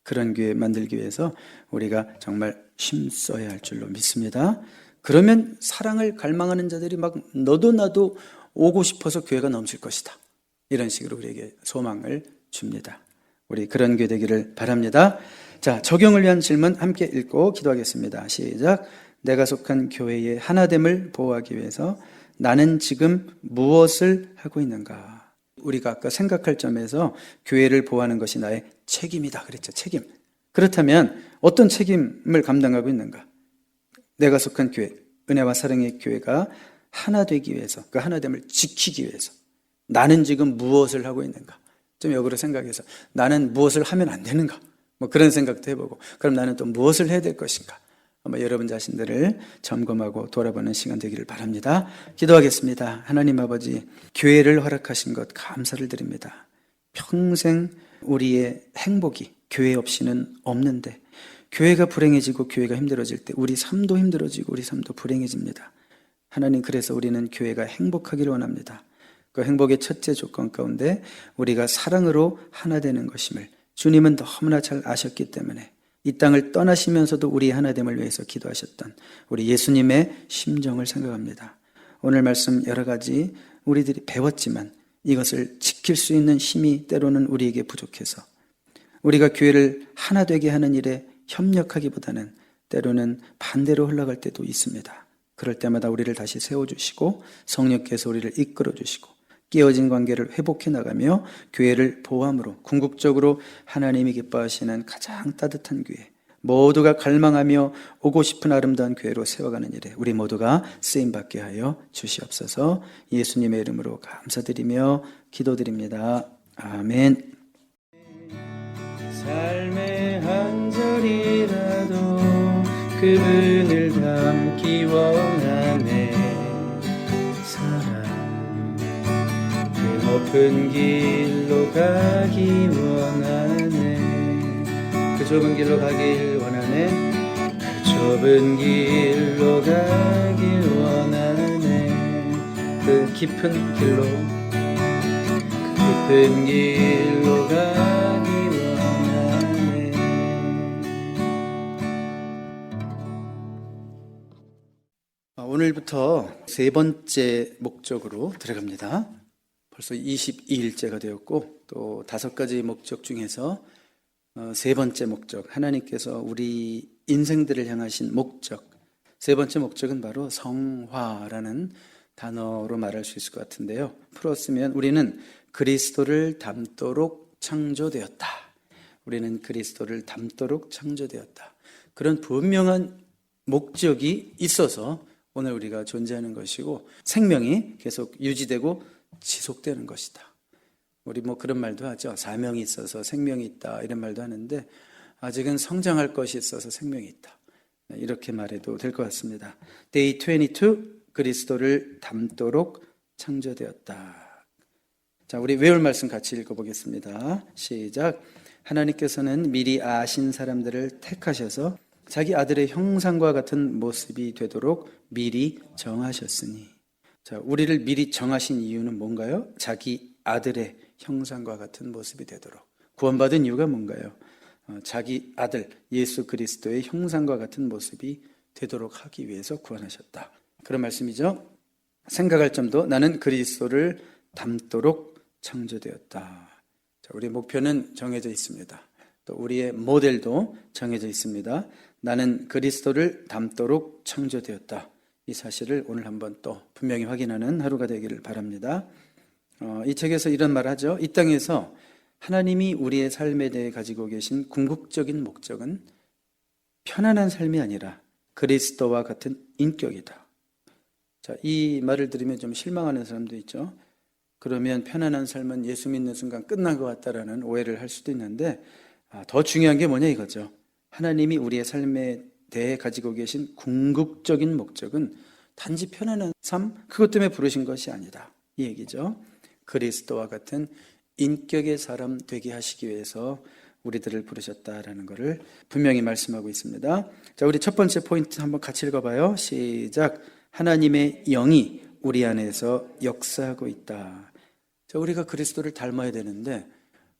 그런 교회 만들기 위해서 우리가 정말 힘써야 할 줄로 믿습니다. 그러면 사랑을 갈망하는 자들이 막 너도 나도 오고 싶어서 교회가 넘칠 것이다. 이런 식으로 우리에게 소망을 줍니다. 우리 그런 교회 되기를 바랍니다. 자, 적용을 위한 질문 함께 읽고 기도하겠습니다. 시작. 내가 속한 교회의 하나됨을 보호하기 위해서 나는 지금 무엇을 하고 있는가? 우리가 아까 생각할 점에서 교회를 보호하는 것이 나의 책임이다 그랬죠. 책임. 그렇다면 어떤 책임을 감당하고 있는가? 내가 속한 교회, 은혜와 사랑의 교회가 하나 되기 위해서, 그 하나됨을 지키기 위해서 나는 지금 무엇을 하고 있는가? 좀 역으로 생각해서 나는 무엇을 하면 안 되는가? 뭐 그런 생각도 해보고, 그럼 나는 또 무엇을 해야 될 것인가? 한번 여러분 자신들을 점검하고 돌아보는 시간 되기를 바랍니다. 기도하겠습니다. 하나님 아버지, 교회를 허락하신 것 감사를 드립니다. 평생 우리의 행복이 교회 없이는 없는데 교회가 불행해지고 교회가 힘들어질 때 우리 삶도 힘들어지고 우리 삶도 불행해집니다. 하나님, 그래서 우리는 교회가 행복하기를 원합니다. 그 행복의 첫째 조건 가운데 우리가 사랑으로 하나 되는 것임을 주님은 너무나 잘 아셨기 때문에 이 땅을 떠나시면서도 우리의 하나됨을 위해서 기도하셨던 우리 예수님의 심정을 생각합니다. 오늘 말씀 여러 가지 우리들이 배웠지만 이것을 지킬 수 있는 힘이 때로는 우리에게 부족해서 우리가 교회를 하나 되게 하는 일에 협력하기보다는 때로는 반대로 흘러갈 때도 있습니다. 그럴 때마다 우리를 다시 세워주시고 성령께서 우리를 이끌어주시고 깨어진 관계를 회복해 나가며 교회를 보호함으로 궁극적으로 하나님이 기뻐하시는 가장 따뜻한 교회, 모두가 갈망하며 오고 싶은 아름다운 교회로 세워가는 일에 우리 모두가 쓰임받게 하여 주시옵소서. 예수님의 이름으로 감사드리며 기도드립니다. 아멘. 삶의 한 절이라도 그분을 닮기 원하네. 사랑 그 높은 길로 가기 원하네. 그 좁은 길로 가길 원하네. 그 좁은 길로 가길 원하네. 그 깊은 길로, 그 깊은 길로 가길 원하네. 오늘부터 세 번째 목적으로 들어갑니다. 벌써 22일째가 되었고 또 5가지 목적 중에서 세 번째 목적, 하나님께서 우리 인생들을 향하신 목적, 세 번째 목적은 바로 성화라는 단어로 말할 수 있을 것 같은데요. 풀었으면 우리는 그리스도를 닮도록 창조되었다. 우리는 그리스도를 닮도록 창조되었다. 그런 분명한 목적이 있어서 오늘 우리가 존재하는 것이고 생명이 계속 유지되고 지속되는 것이다. 우리 그런 말도 하죠. 사명이 있어서 생명이 있다 이런 말도 하는데 아직은 성장할 것이 있어서 생명이 있다. 이렇게 말해도 될 것 같습니다. Day 22 그리스도를 닮도록 창조되었다. 자, 우리 외울 말씀 같이 읽어보겠습니다. 시작. 하나님께서는 미리 아신 사람들을 택하셔서 자기 아들의 형상과 같은 모습이 되도록 미리 정하셨으니. 자, 우리를 미리 정하신 이유는 뭔가요? 자기 아들의 형상과 같은 모습이 되도록. 구원받은 이유가 뭔가요? 자기 아들 예수 그리스도의 형상과 같은 모습이 되도록 하기 위해서 구원하셨다. 그런 말씀이죠. 생각할 점도 나는 그리스도를 닮도록 창조되었다. 자, 우리의 목표는 정해져 있습니다. 또 우리의 모델도 정해져 있습니다. 나는 그리스도를 닮도록 창조되었다. 이 사실을 오늘 한번 또 분명히 확인하는 하루가 되기를 바랍니다. 이 책에서 이런 말을 하죠. 이 땅에서 하나님이 우리의 삶에 대해 가지고 계신 궁극적인 목적은 편안한 삶이 아니라 그리스도와 같은 인격이다. 자, 이 말을 들으면 좀 실망하는 사람도 있죠. 그러면 편안한 삶은 예수 믿는 순간 끝난 것 같다라는 오해를 할 수도 있는데 더 중요한 게 뭐냐 이거죠. 하나님이 우리의 삶에 대해 가지고 계신 궁극적인 목적은 단지 편안한 삶, 그것 때문에 부르신 것이 아니다. 이 얘기죠. 그리스도와 같은 인격의 사람 되게 하시기 위해서 우리들을 부르셨다라는 것을 분명히 말씀하고 있습니다. 자, 우리 첫 번째 포인트 한번 같이 읽어봐요. 시작. 하나님의 영이 우리 안에서 역사하고 있다. 자, 우리가 그리스도를 닮아야 되는데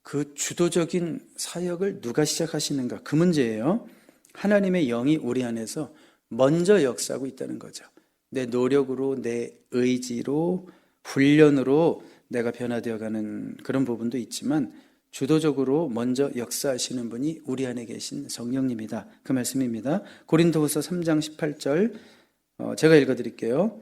그 주도적인 사역을 누가 시작하시는가? 그 문제예요. 하나님의 영이 우리 안에서 먼저 역사하고 있다는 거죠. 내 노력으로, 내 의지로, 훈련으로 내가 변화되어가는 그런 부분도 있지만 주도적으로 먼저 역사하시는 분이 우리 안에 계신 성령님이다. 그 말씀입니다. 고린도후서 3장 18절 제가 읽어드릴게요.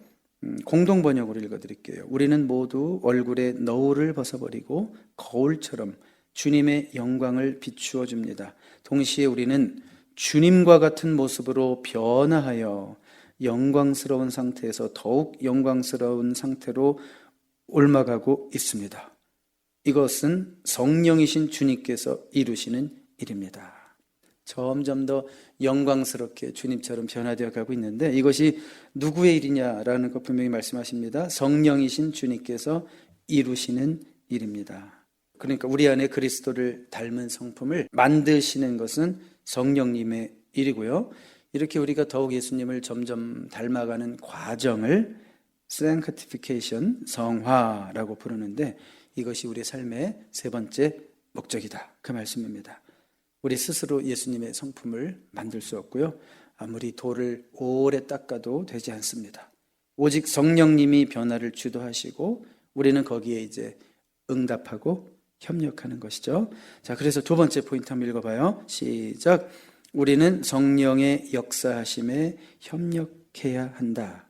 공동 번역으로 읽어드릴게요. 우리는 모두 얼굴에 너울을 벗어버리고 거울처럼 주님의 영광을 비추어 줍니다. 동시에 우리는 주님과 같은 모습으로 변화하여 영광스러운 상태에서 더욱 영광스러운 상태로 옮아가고 있습니다. 이것은 성령이신 주님께서 이루시는 일입니다. 점점 더 영광스럽게 주님처럼 변화되어 가고 있는데 이것이 누구의 일이냐라는 것 분명히 말씀하십니다. 성령이신 주님께서 이루시는 일입니다. 그러니까 우리 안에 그리스도를 닮은 성품을 만드시는 것은 성령님의 일이고요. 이렇게 우리가 더욱 예수님을 점점 닮아가는 과정을 sanctification, 성화라고 부르는데 이것이 우리의 삶의 세 번째 목적이다. 그 말씀입니다. 우리 스스로 예수님의 성품을 만들 수 없고요. 아무리 돌을 오래 닦아도 되지 않습니다. 오직 성령님이 변화를 주도하시고 우리는 거기에 이제 응답하고 협력하는 것이죠. 자, 그래서 두 번째 포인트 한번 읽어봐요. 시작. 우리는 성령의 역사하심에 협력해야 한다.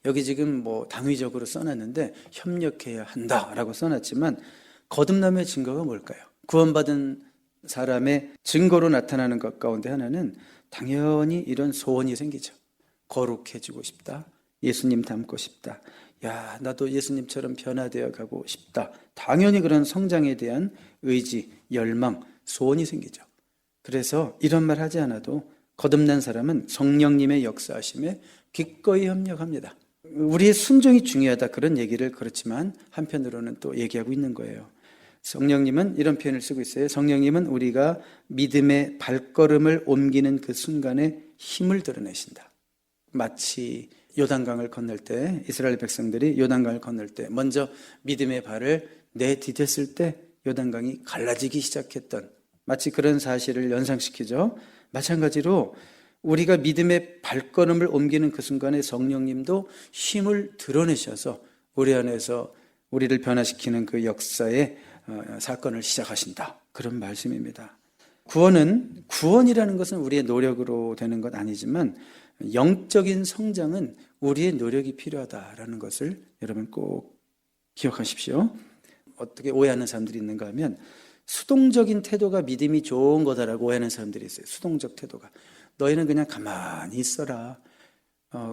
여기 지금 당위적으로 써놨는데 협력해야 한다라고 써놨지만 거듭남의 증거가 뭘까요? 구원받은 사람의 증거로 나타나는 것 가운데 하나는 당연히 이런 소원이 생기죠. 거룩해지고 싶다. 예수님 닮고 싶다. 야, 나도 예수님처럼 변화되어 가고 싶다. 당연히 그런 성장에 대한 의지, 열망, 소원이 생기죠. 그래서 이런 말 하지 않아도 거듭난 사람은 성령님의 역사하심에 기꺼이 협력합니다. 우리의 순종이 중요하다 그런 얘기를 그렇지만 한편으로는 또 얘기하고 있는 거예요. 성령님은 이런 표현을 쓰고 있어요. 성령님은 우리가 믿음의 발걸음을 옮기는 그 순간에 힘을 드러내신다. 마치 요단강을 건널 때 이스라엘 백성들이 요단강을 건널 때 먼저 믿음의 발을 내디뎠을 때 요단강이 갈라지기 시작했던 마치 그런 사실을 연상시키죠. 마찬가지로 우리가 믿음의 발걸음을 옮기는 그 순간에 성령님도 힘을 드러내셔서 우리 안에서 우리를 변화시키는 그 역사의 사건을 시작하신다. 그런 말씀입니다. 구원이라는 것은 우리의 노력으로 되는 것 아니지만 영적인 성장은 우리의 노력이 필요하다라는 것을 여러분 꼭 기억하십시오. 어떻게 오해하는 사람들이 있는가 하면 수동적인 태도가 믿음이 좋은 거다라고 오해하는 사람들이 있어요. 수동적 태도가. 너희는 그냥 가만히 있어라.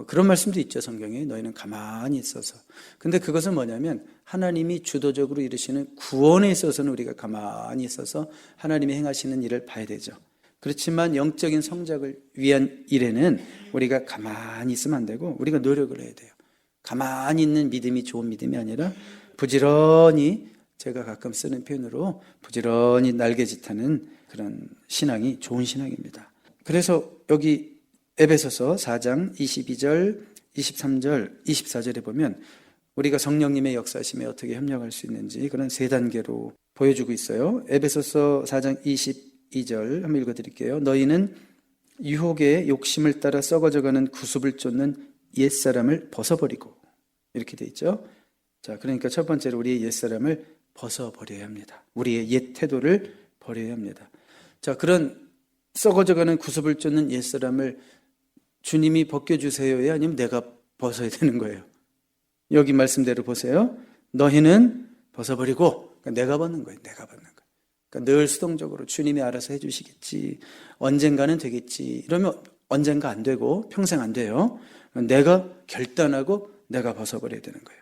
그런 말씀도 있죠, 성경에. 너희는 가만히 있어서. 근데 그것은 뭐냐면 하나님이 주도적으로 이루시는 구원에 있어서는 우리가 가만히 있어서 하나님이 행하시는 일을 봐야 되죠. 그렇지만 영적인 성장을 위한 일에는 우리가 가만히 있으면 안 되고 우리가 노력을 해야 돼요. 가만히 있는 믿음이 좋은 믿음이 아니라 부지런히, 제가 가끔 쓰는 표현으로 부지런히 날개짓하는 그런 신앙이 좋은 신앙입니다. 그래서 여기 에베소서 4장 22절, 23절, 24절에 보면 우리가 성령님의 역사심에 어떻게 협력할 수 있는지 그런 세 단계로 보여주고 있어요. 에베소서 4장 22절 한번 읽어드릴게요. 너희는 유혹의 욕심을 따라 썩어져가는 구습을 쫓는 옛사람을 벗어버리고, 이렇게 돼 있죠. 자, 그러니까 첫 번째로 우리의 옛사람을 벗어버려야 합니다. 우리의 옛 태도를 버려야 합니다. 자, 그런 썩어져가는 구습을 쫓는 옛사람을 주님이 벗겨주세요에 아니면 내가 벗어야 되는 거예요. 여기 말씀대로 보세요. 너희는 벗어버리고, 그러니까 내가 벗는 거예요. 내가 벗는 거예요. 그러니까 늘 수동적으로 주님이 알아서 해주시겠지, 언젠가는 되겠지, 이러면 언젠가 안 되고 평생 안 돼요. 내가 결단하고 내가 벗어버려야 되는 거예요.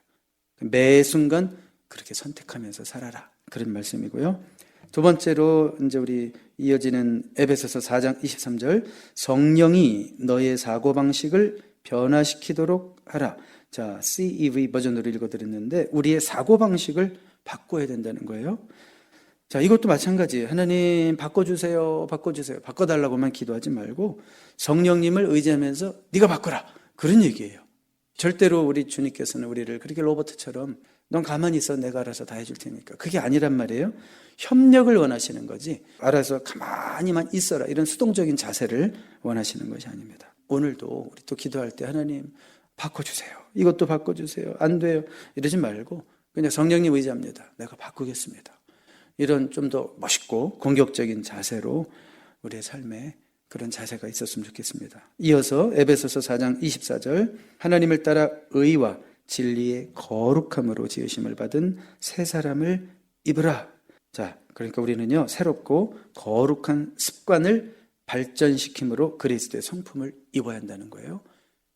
매 순간 그렇게 선택하면서 살아라, 그런 말씀이고요. 두 번째로 이제 우리 이어지는 에베소서 4장 23절, 성령이 너의 사고방식을 변화시키도록 하라. 자, CEV 버전으로 읽어드렸는데 우리의 사고방식을 바꿔야 된다는 거예요. 자, 이것도 마찬가지예요. 하나님 바꿔주세요, 바꿔주세요. 바꿔달라고만 기도하지 말고 성령님을 의지하면서 네가 바꿔라, 그런 얘기예요. 절대로 우리 주님께서는 우리를 그렇게 로봇처럼 넌 가만히 있어, 내가 알아서 다 해줄 테니까, 그게 아니란 말이에요. 협력을 원하시는 거지 알아서 가만히만 있어라, 이런 수동적인 자세를 원하시는 것이 아닙니다. 오늘도 우리 또 기도할 때 하나님 바꿔주세요, 이것도 바꿔주세요, 안 돼요, 이러지 말고 그냥 성령님 의지합니다, 내가 바꾸겠습니다, 이런 좀 더 멋있고 공격적인 자세로 우리의 삶에 그런 자세가 있었으면 좋겠습니다. 이어서 에베소서 4장 24절, 하나님을 따라 의와 진리의 거룩함으로 지으심을 받은 새 사람을 입으라. 자, 그러니까 우리는요, 새롭고 거룩한 습관을 발전시킴으로 그리스도의 성품을 입어야 한다는 거예요.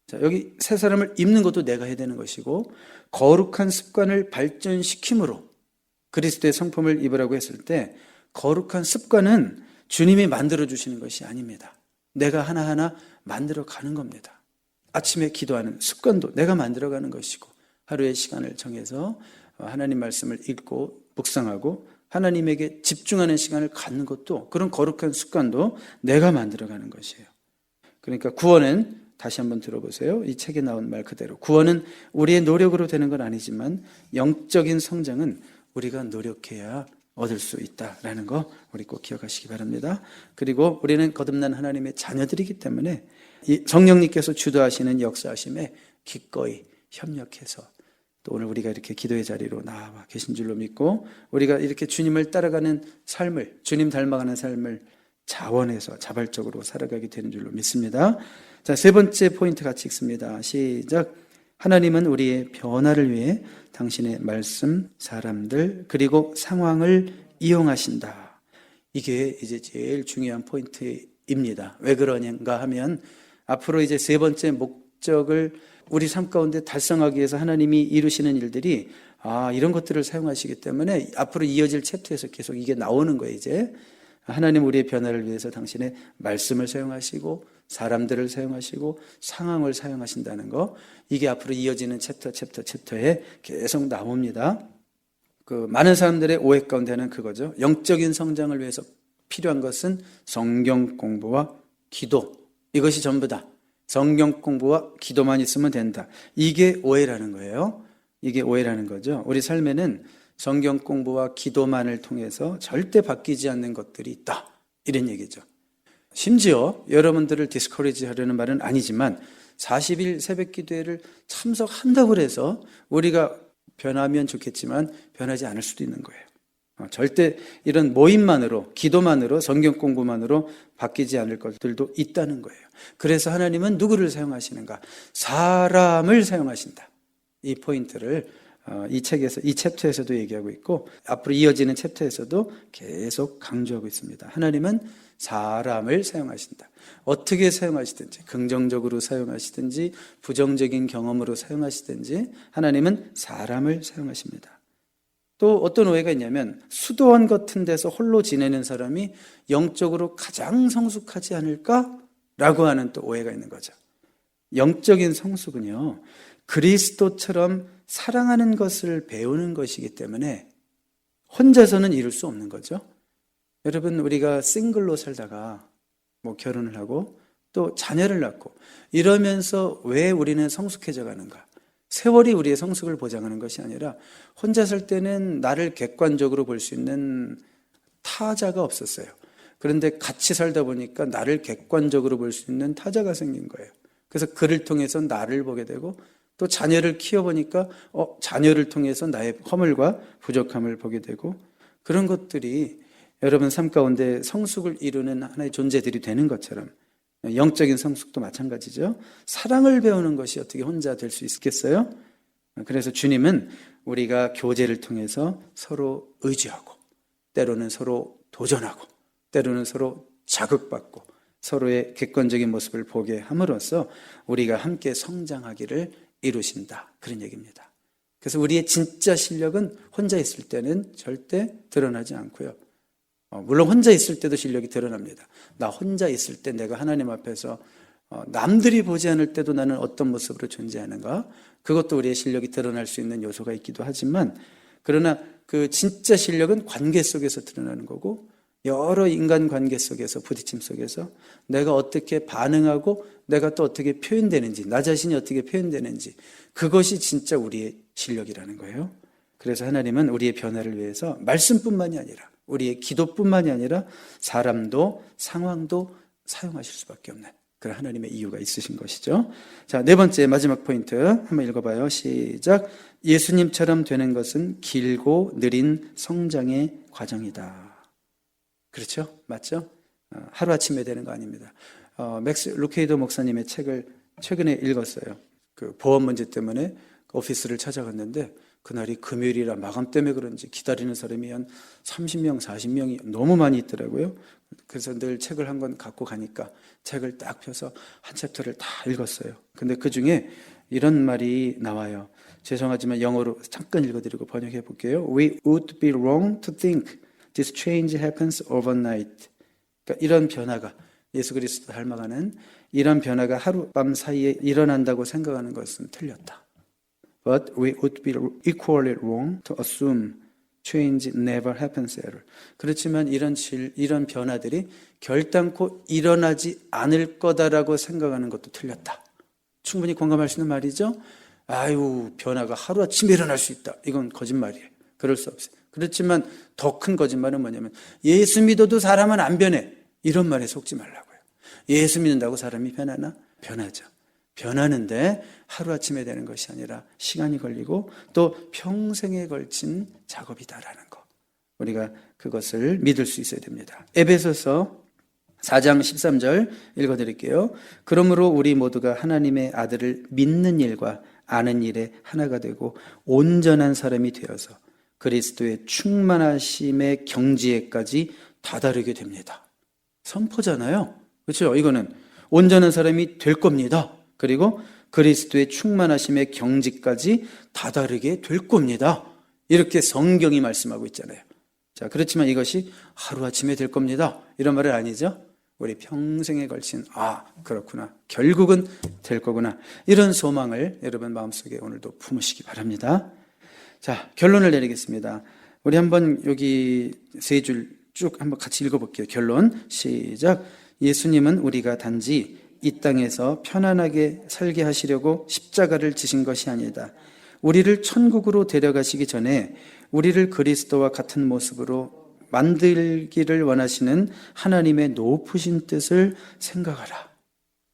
자, 여기 새 사람을 입는 것도 내가 해야 되는 것이고, 거룩한 습관을 발전시킴으로 그리스도의 성품을 입으라고 했을 때, 거룩한 습관은 주님이 만들어주시는 것이 아닙니다. 내가 하나하나 만들어가는 겁니다. 아침에 기도하는 습관도 내가 만들어가는 것이고, 하루의 시간을 정해서 하나님 말씀을 읽고 묵상하고 하나님에게 집중하는 시간을 갖는 것도, 그런 거룩한 습관도 내가 만들어가는 것이에요. 그러니까 구원은, 다시 한번 들어보세요. 이 책에 나온 말 그대로 구원은 우리의 노력으로 되는 건 아니지만 영적인 성장은 우리가 노력해야 얻을 수 있다라는 거 우리 꼭 기억하시기 바랍니다. 그리고 우리는 거듭난 하나님의 자녀들이기 때문에 이 성령님께서 주도하시는 역사하심에 기꺼이 협력해서, 또 오늘 우리가 이렇게 기도의 자리로 나와 계신 줄로 믿고, 우리가 이렇게 주님을 따라가는 삶을, 주님 닮아가는 삶을 자원해서 자발적으로 살아가게 되는 줄로 믿습니다. 자, 세 번째 포인트 같이 읽습니다. 시작. 하나님은 우리의 변화를 위해 당신의 말씀, 사람들, 그리고 상황을 이용하신다. 이게 이제 제일 중요한 포인트입니다. 왜 그러는가 하면, 앞으로 이제 세 번째 목적을 우리 삶 가운데 달성하기 위해서 하나님이 이루시는 일들이, 이런 것들을 사용하시기 때문에 앞으로 이어질 챕터에서 계속 이게 나오는 거예요. 이제 하나님 우리의 변화를 위해서 당신의 말씀을 사용하시고 사람들을 사용하시고 상황을 사용하신다는 거, 이게 앞으로 이어지는 챕터에 계속 나옵니다. 그 많은 사람들의 오해 가운데는 그거죠. 영적인 성장을 위해서 필요한 것은 성경 공부와 기도, 이것이 전부다. 성경 공부와 기도만 있으면 된다. 이게 오해라는 거예요. 이게 오해라는 거죠. 우리 삶에는 성경 공부와 기도만을 통해서 절대 바뀌지 않는 것들이 있다, 이런 얘기죠. 심지어 여러분들을 디스커리지 하려는 말은 아니지만 40일 새벽 기도회를 참석한다고 해서 우리가 변하면 좋겠지만 변하지 않을 수도 있는 거예요. 절대 이런 모임만으로, 기도만으로, 성경 공부만으로 바뀌지 않을 것들도 있다는 거예요. 그래서 하나님은 누구를 사용하시는가? 사람을 사용하신다. 이 포인트를 이 책에서, 이 챕터에서도 얘기하고 있고 앞으로 이어지는 챕터에서도 계속 강조하고 있습니다. 하나님은 사람을 사용하신다. 어떻게 사용하시든지, 긍정적으로 사용하시든지 부정적인 경험으로 사용하시든지 하나님은 사람을 사용하십니다. 또 어떤 오해가 있냐면 수도원 같은 데서 홀로 지내는 사람이 영적으로 가장 성숙하지 않을까라고 하는 또 오해가 있는 거죠. 영적인 성숙은요, 그리스도처럼 사랑하는 것을 배우는 것이기 때문에 혼자서는 이룰 수 없는 거죠. 여러분, 우리가 싱글로 살다가 결혼을 하고 또 자녀를 낳고 이러면서 왜 우리는 성숙해져 가는가? 세월이 우리의 성숙을 보장하는 것이 아니라 혼자 살 때는 나를 객관적으로 볼 수 있는 타자가 없었어요. 그런데 같이 살다 보니까 나를 객관적으로 볼 수 있는 타자가 생긴 거예요. 그래서 그를 통해서 나를 보게 되고 또 자녀를 키워보니까 자녀를 통해서 나의 허물과 부족함을 보게 되고 그런 것들이 여러분 삶 가운데 성숙을 이루는 하나의 존재들이 되는 것처럼 영적인 성숙도 마찬가지죠. 사랑을 배우는 것이 어떻게 혼자 될 수 있겠어요? 그래서 주님은 우리가 교제를 통해서 서로 의지하고 때로는 서로 도전하고 때로는 서로 자극받고 서로의 객관적인 모습을 보게 함으로써 우리가 함께 성장하기를 이루신다. 그런 얘기입니다. 그래서 우리의 진짜 실력은 혼자 있을 때는 절대 드러나지 않고요. 물론 혼자 있을 때도 실력이 드러납니다. 나 혼자 있을 때 내가 하나님 앞에서 남들이 보지 않을 때도 나는 어떤 모습으로 존재하는가? 그것도 우리의 실력이 드러날 수 있는 요소가 있기도 하지만 그러나 그 진짜 실력은 관계 속에서 드러나는 거고 여러 인간 관계 속에서 부딪힘 속에서 내가 어떻게 반응하고 내가 또 어떻게 표현되는지 나 자신이 어떻게 표현되는지 그것이 진짜 우리의 실력이라는 거예요. 그래서 하나님은 우리의 변화를 위해서 말씀뿐만이 아니라 우리의 기도뿐만이 아니라 사람도 상황도 사용하실 수밖에 없는 그런 하나님의 이유가 있으신 것이죠. 자, 네 번째 마지막 포인트 한번 읽어봐요. 시작. 예수님처럼 되는 것은 길고 느린 성장의 과정이다. 그렇죠? 맞죠? 하루아침에 되는 거 아닙니다. 맥스 루케이더 목사님의 책을 최근에 읽었어요. 그 보험 문제 때문에 오피스를 찾아갔는데 그날이 금요일이라 마감 때문에 그런지 기다리는 사람이 한 30명, 40명이 너무 많이 있더라고요. 그래서 늘 책을 한 권 갖고 가니까 책을 딱 펴서 한 챕터를 다 읽었어요. 근데 그 중에 이런 말이 나와요. 죄송하지만 영어로 잠깐 읽어드리고 번역해 볼게요. We would be wrong to think this change happens overnight. 그러니까 이런 변화가 예수 그리스도 닮아가는 이런 변화가 하룻밤 사이에 일어난다고 생각하는 것은 틀렸다. But we would be equally wrong to assume change never happens ever. 그렇지만 이런 변화들이 결단코 일어나지 않을 거다라고 생각하는 것도 틀렸다. 충분히 공감할 수 있는 말이죠. 아유, 변화가 하루아침에 일어날 수 있다. 이건 거짓말이에요. 그럴 수 없어요. 그렇지만 더 큰 거짓말은 뭐냐면 예수 믿어도 사람은 안 변해. 이런 말에 속지 말라고요. 예수 믿는다고 사람이 변하나? 변하죠. 변하는데 하루아침에 되는 것이 아니라 시간이 걸리고 또 평생에 걸친 작업이다라는 거. 우리가 그것을 믿을 수 있어야 됩니다. 에베소서 4장 13절 읽어드릴게요. 그러므로 우리 모두가 하나님의 아들을 믿는 일과 아는 일에 하나가 되고 온전한 사람이 되어서 그리스도의 충만하심의 경지에까지 다다르게 됩니다. 선포잖아요. 그렇죠? 이거는 온전한 사람이 될 겁니다. 그리고 그리스도의 충만하심의 경지까지 다다르게 될 겁니다. 이렇게 성경이 말씀하고 있잖아요. 자, 그렇지만 이것이 하루아침에 될 겁니다. 이런 말은 아니죠. 우리 평생에 걸친 그렇구나. 결국은 될 거구나. 이런 소망을 여러분 마음속에 오늘도 품으시기 바랍니다. 자, 결론을 내리겠습니다. 우리 한번 여기 세 줄 쭉 한번 같이 읽어볼게요. 결론 시작. 예수님은 우리가 단지 이 땅에서 편안하게 살게 하시려고 십자가를 지신 것이 아니다. 우리를 천국으로 데려가시기 전에 우리를 그리스도와 같은 모습으로 만들기를 원하시는 하나님의 높으신 뜻을 생각하라.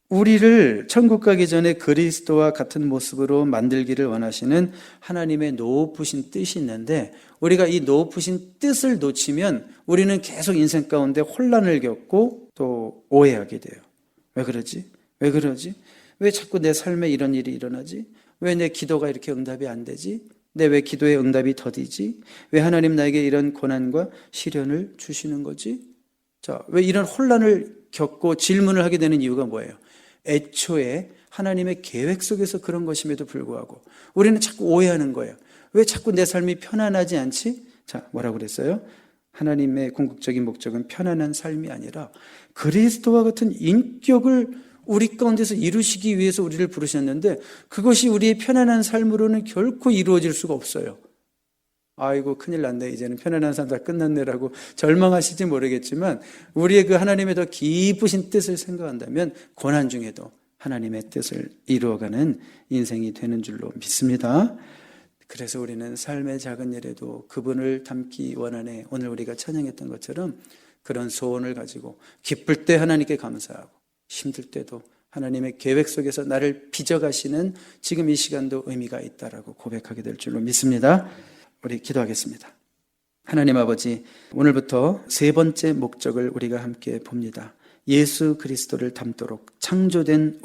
우리를 천국 가기 전에 그리스도와 같은 모습으로 만들기를 원하시는 하나님의 높으신 뜻이 있는데, 우리가 이 높으신 뜻을 놓치면 우리는 계속 인생 가운데 혼란을 겪고 또 오해하게 돼요. 왜 그러지? 왜 그러지? 왜 자꾸 내 삶에 이런 일이 일어나지? 왜 내 기도가 이렇게 응답이 안 되지? 왜 기도의 응답이 더디지? 왜 하나님 나에게 이런 고난과 시련을 주시는 거지? 자, 왜 이런 혼란을 겪고 질문을 하게 되는 이유가 뭐예요? 애초에 하나님의 계획 속에서 그런 것임에도 불구하고 우리는 자꾸 오해하는 거예요. 왜 자꾸 내 삶이 편안하지 않지? 자, 뭐라고 그랬어요? 하나님의 궁극적인 목적은 편안한 삶이 아니라 그리스도와 같은 인격을 우리 가운데서 이루시기 위해서 우리를 부르셨는데, 그것이 우리의 편안한 삶으로는 결코 이루어질 수가 없어요. 아이고 큰일 났네, 이제는 편안한 삶 다 끝났네라고 절망하실지 모르겠지만, 우리의 그 하나님의 더 깊으신 뜻을 생각한다면 고난 중에도 하나님의 뜻을 이루어가는 인생이 되는 줄로 믿습니다. 그래서 우리는 삶의 작은 일에도 그분을 닮기 원하네. 오늘 우리가 찬양했던 것처럼 그런 소원을 가지고 기쁠 때 하나님께 감사하고 힘들 때도 하나님의 계획 속에서 나를 빚어가시는 지금 이 시간도 의미가 있다라고 고백하게 될 줄로 믿습니다. 우리 기도하겠습니다. 하나님 아버지, 오늘부터 세 번째 목적을 우리가 함께 봅니다. 예수 그리스도를 닮도록 창조된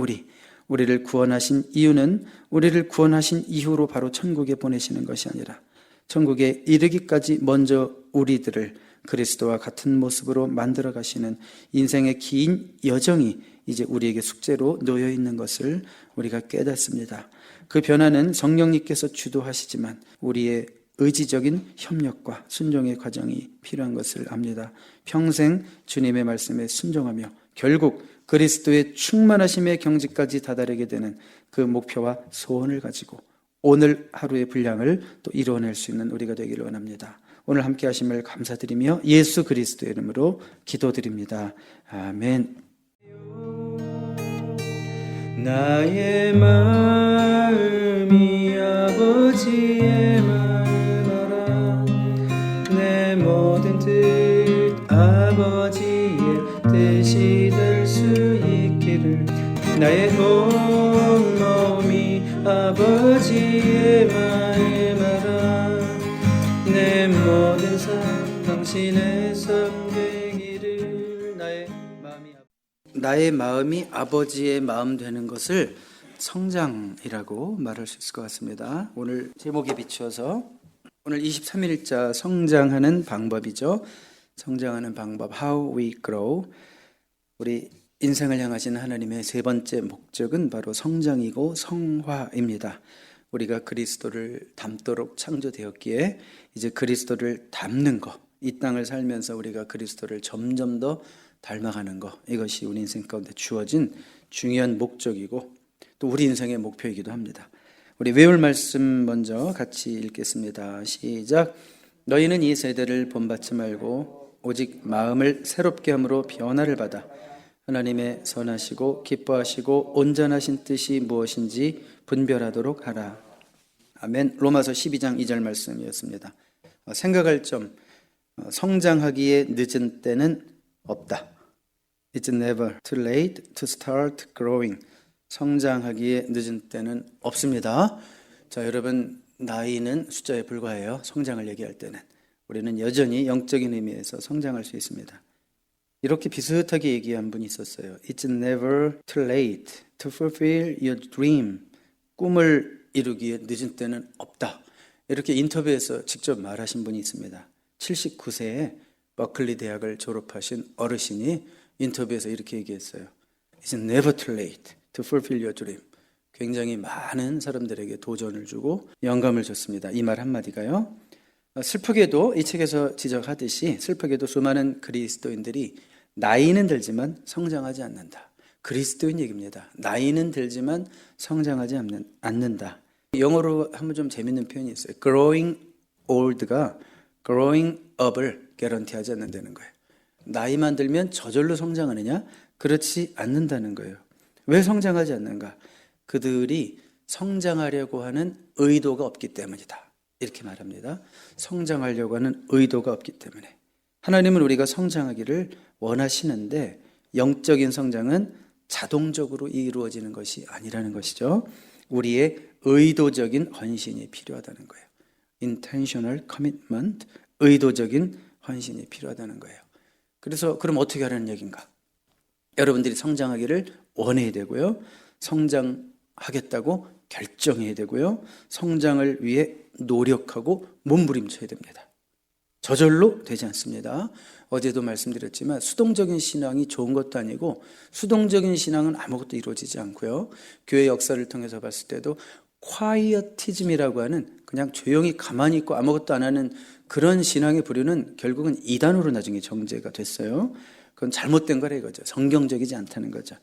우리를 구원하신 이유는 우리를 구원하신 이후로 바로 천국에 보내시는 것이 아니라 천국에 이르기까지 먼저 우리들을 그리스도와 같은 모습으로 만들어 가시는 인생의 긴 여정이 이제 우리에게 숙제로 놓여 있는 것을 우리가 깨닫습니다. 그 변화는 성령님께서 주도하시지만 우리의 의지적인 협력과 순종의 과정이 필요한 것을 압니다. 평생 주님의 말씀에 순종하며 결국 그리스도의 충만하심의 경지까지 다다르게 되는 그 목표와 소원을 가지고 오늘 하루의 분량을 또 이루어낼 수 있는 우리가 되기를 원합니다. 오늘 함께 하심을 감사드리며 예수 그리스도의 이름으로 기도드립니다. 아멘. 나의 마음이 아버지의 마음 알아. 내 모든 뜻 아버지의 뜻이 될 수 있기를. 나의 온 몸이 아버지의 마음 알아. 내 모든 삶 당신의 삶 되기를. 나의 마음이 아버지의 마음 되는 것을 성장이라고 말할 수 있을 것 같습니다. 오늘 제목에 비추어서 오늘 23일자 성장하는 방법이죠. 성장하는 방법, How we grow. 우리 인생을 향하신 하나님의 세 번째 목적은 바로 성장이고 성화입니다. 우리가 그리스도를 닮도록 창조되었기에 이제 그리스도를 닮는 것, 이 땅을 살면서 우리가 그리스도를 점점 더 닮아가는 것, 이것이 우리 인생 가운데 주어진 중요한 목적이고 또 우리 인생의 목표이기도 합니다. 우리 외울 말씀 먼저 같이 읽겠습니다. 시작. 너희는 이 세대를 본받지 말고 오직 마음을 새롭게 함으로 변화를 받아 하나님의 선하시고 기뻐하시고 온전하신 뜻이 무엇인지 분별하도록 하라. 아멘. 로마서 12장 2절 말씀이었습니다. 생각할 점, 성장하기에 늦은 때는 없다. It's never too late to start growing. 성장하기에 늦은 때는 없습니다. 자, 여러분, 나이는 숫자에 불과해요. 성장을 얘기할 때는. 우리는 여전히 영적인 의미에서 성장할 수 있습니다. 이렇게 비슷하게 얘기한 분이 있었어요. It's never too late to fulfill your dream. 꿈을 이루기에 늦은 때는 없다. 이렇게 인터뷰에서 직접 말하신 분이 있습니다. 79세에 버클리 대학을 졸업하신 어르신이 인터뷰에서 이렇게 얘기했어요. It's never too late to fulfill your dream. 굉장히 많은 사람들에게 도전을 주고 영감을 줬습니다. 이 말 한마디가요. 슬프게도 이 책에서 지적하듯이 슬프게도 수많은 그리스도인들이 나이는 들지만 성장하지 않는다. 그리스도인 얘기입니다. 나이는 들지만 성장하지 않는다. 영어로 한번 좀 재밌는 표현이 있어요. Growing old가 growing up을 개런티하지 않는다는 거예요. 나이만 들면 저절로 성장하느냐? 그렇지 않는다는 거예요. 왜 성장하지 않는가? 그들이 성장하려고 하는 의도가 없기 때문이다. 이렇게 말합니다. 성장하려고 하는 의도가 없기 때문에. 하나님은 우리가 성장하기를 원하시는데 영적인 성장은 자동적으로 이루어지는 것이 아니라는 것이죠. 우리의 의도적인 헌신이 필요하다는 거예요. intentional commitment, 의도적인 헌신이 필요하다는 거예요. 그래서 그럼 어떻게 하라는 얘기인가? 여러분들이 성장하기를 원해야 되고요. 성장하겠다고 결정해야 되고요. 성장을 위해 노력하고 몸부림쳐야 됩니다. 저절로 되지 않습니다. 어제도 말씀드렸지만 수동적인 신앙이 좋은 것도 아니고 수동적인 신앙은 아무것도 이루어지지 않고요. 교회 역사를 통해서 봤을 때도 콰이어티즘이라고 하는 그냥 조용히 가만히 있고 아무것도 안 하는 그런 신앙의 부류는 결국은 이단으로 나중에 정죄가 됐어요. 그건 잘못된 거라 이거죠. 성경적이지 않다는 거죠.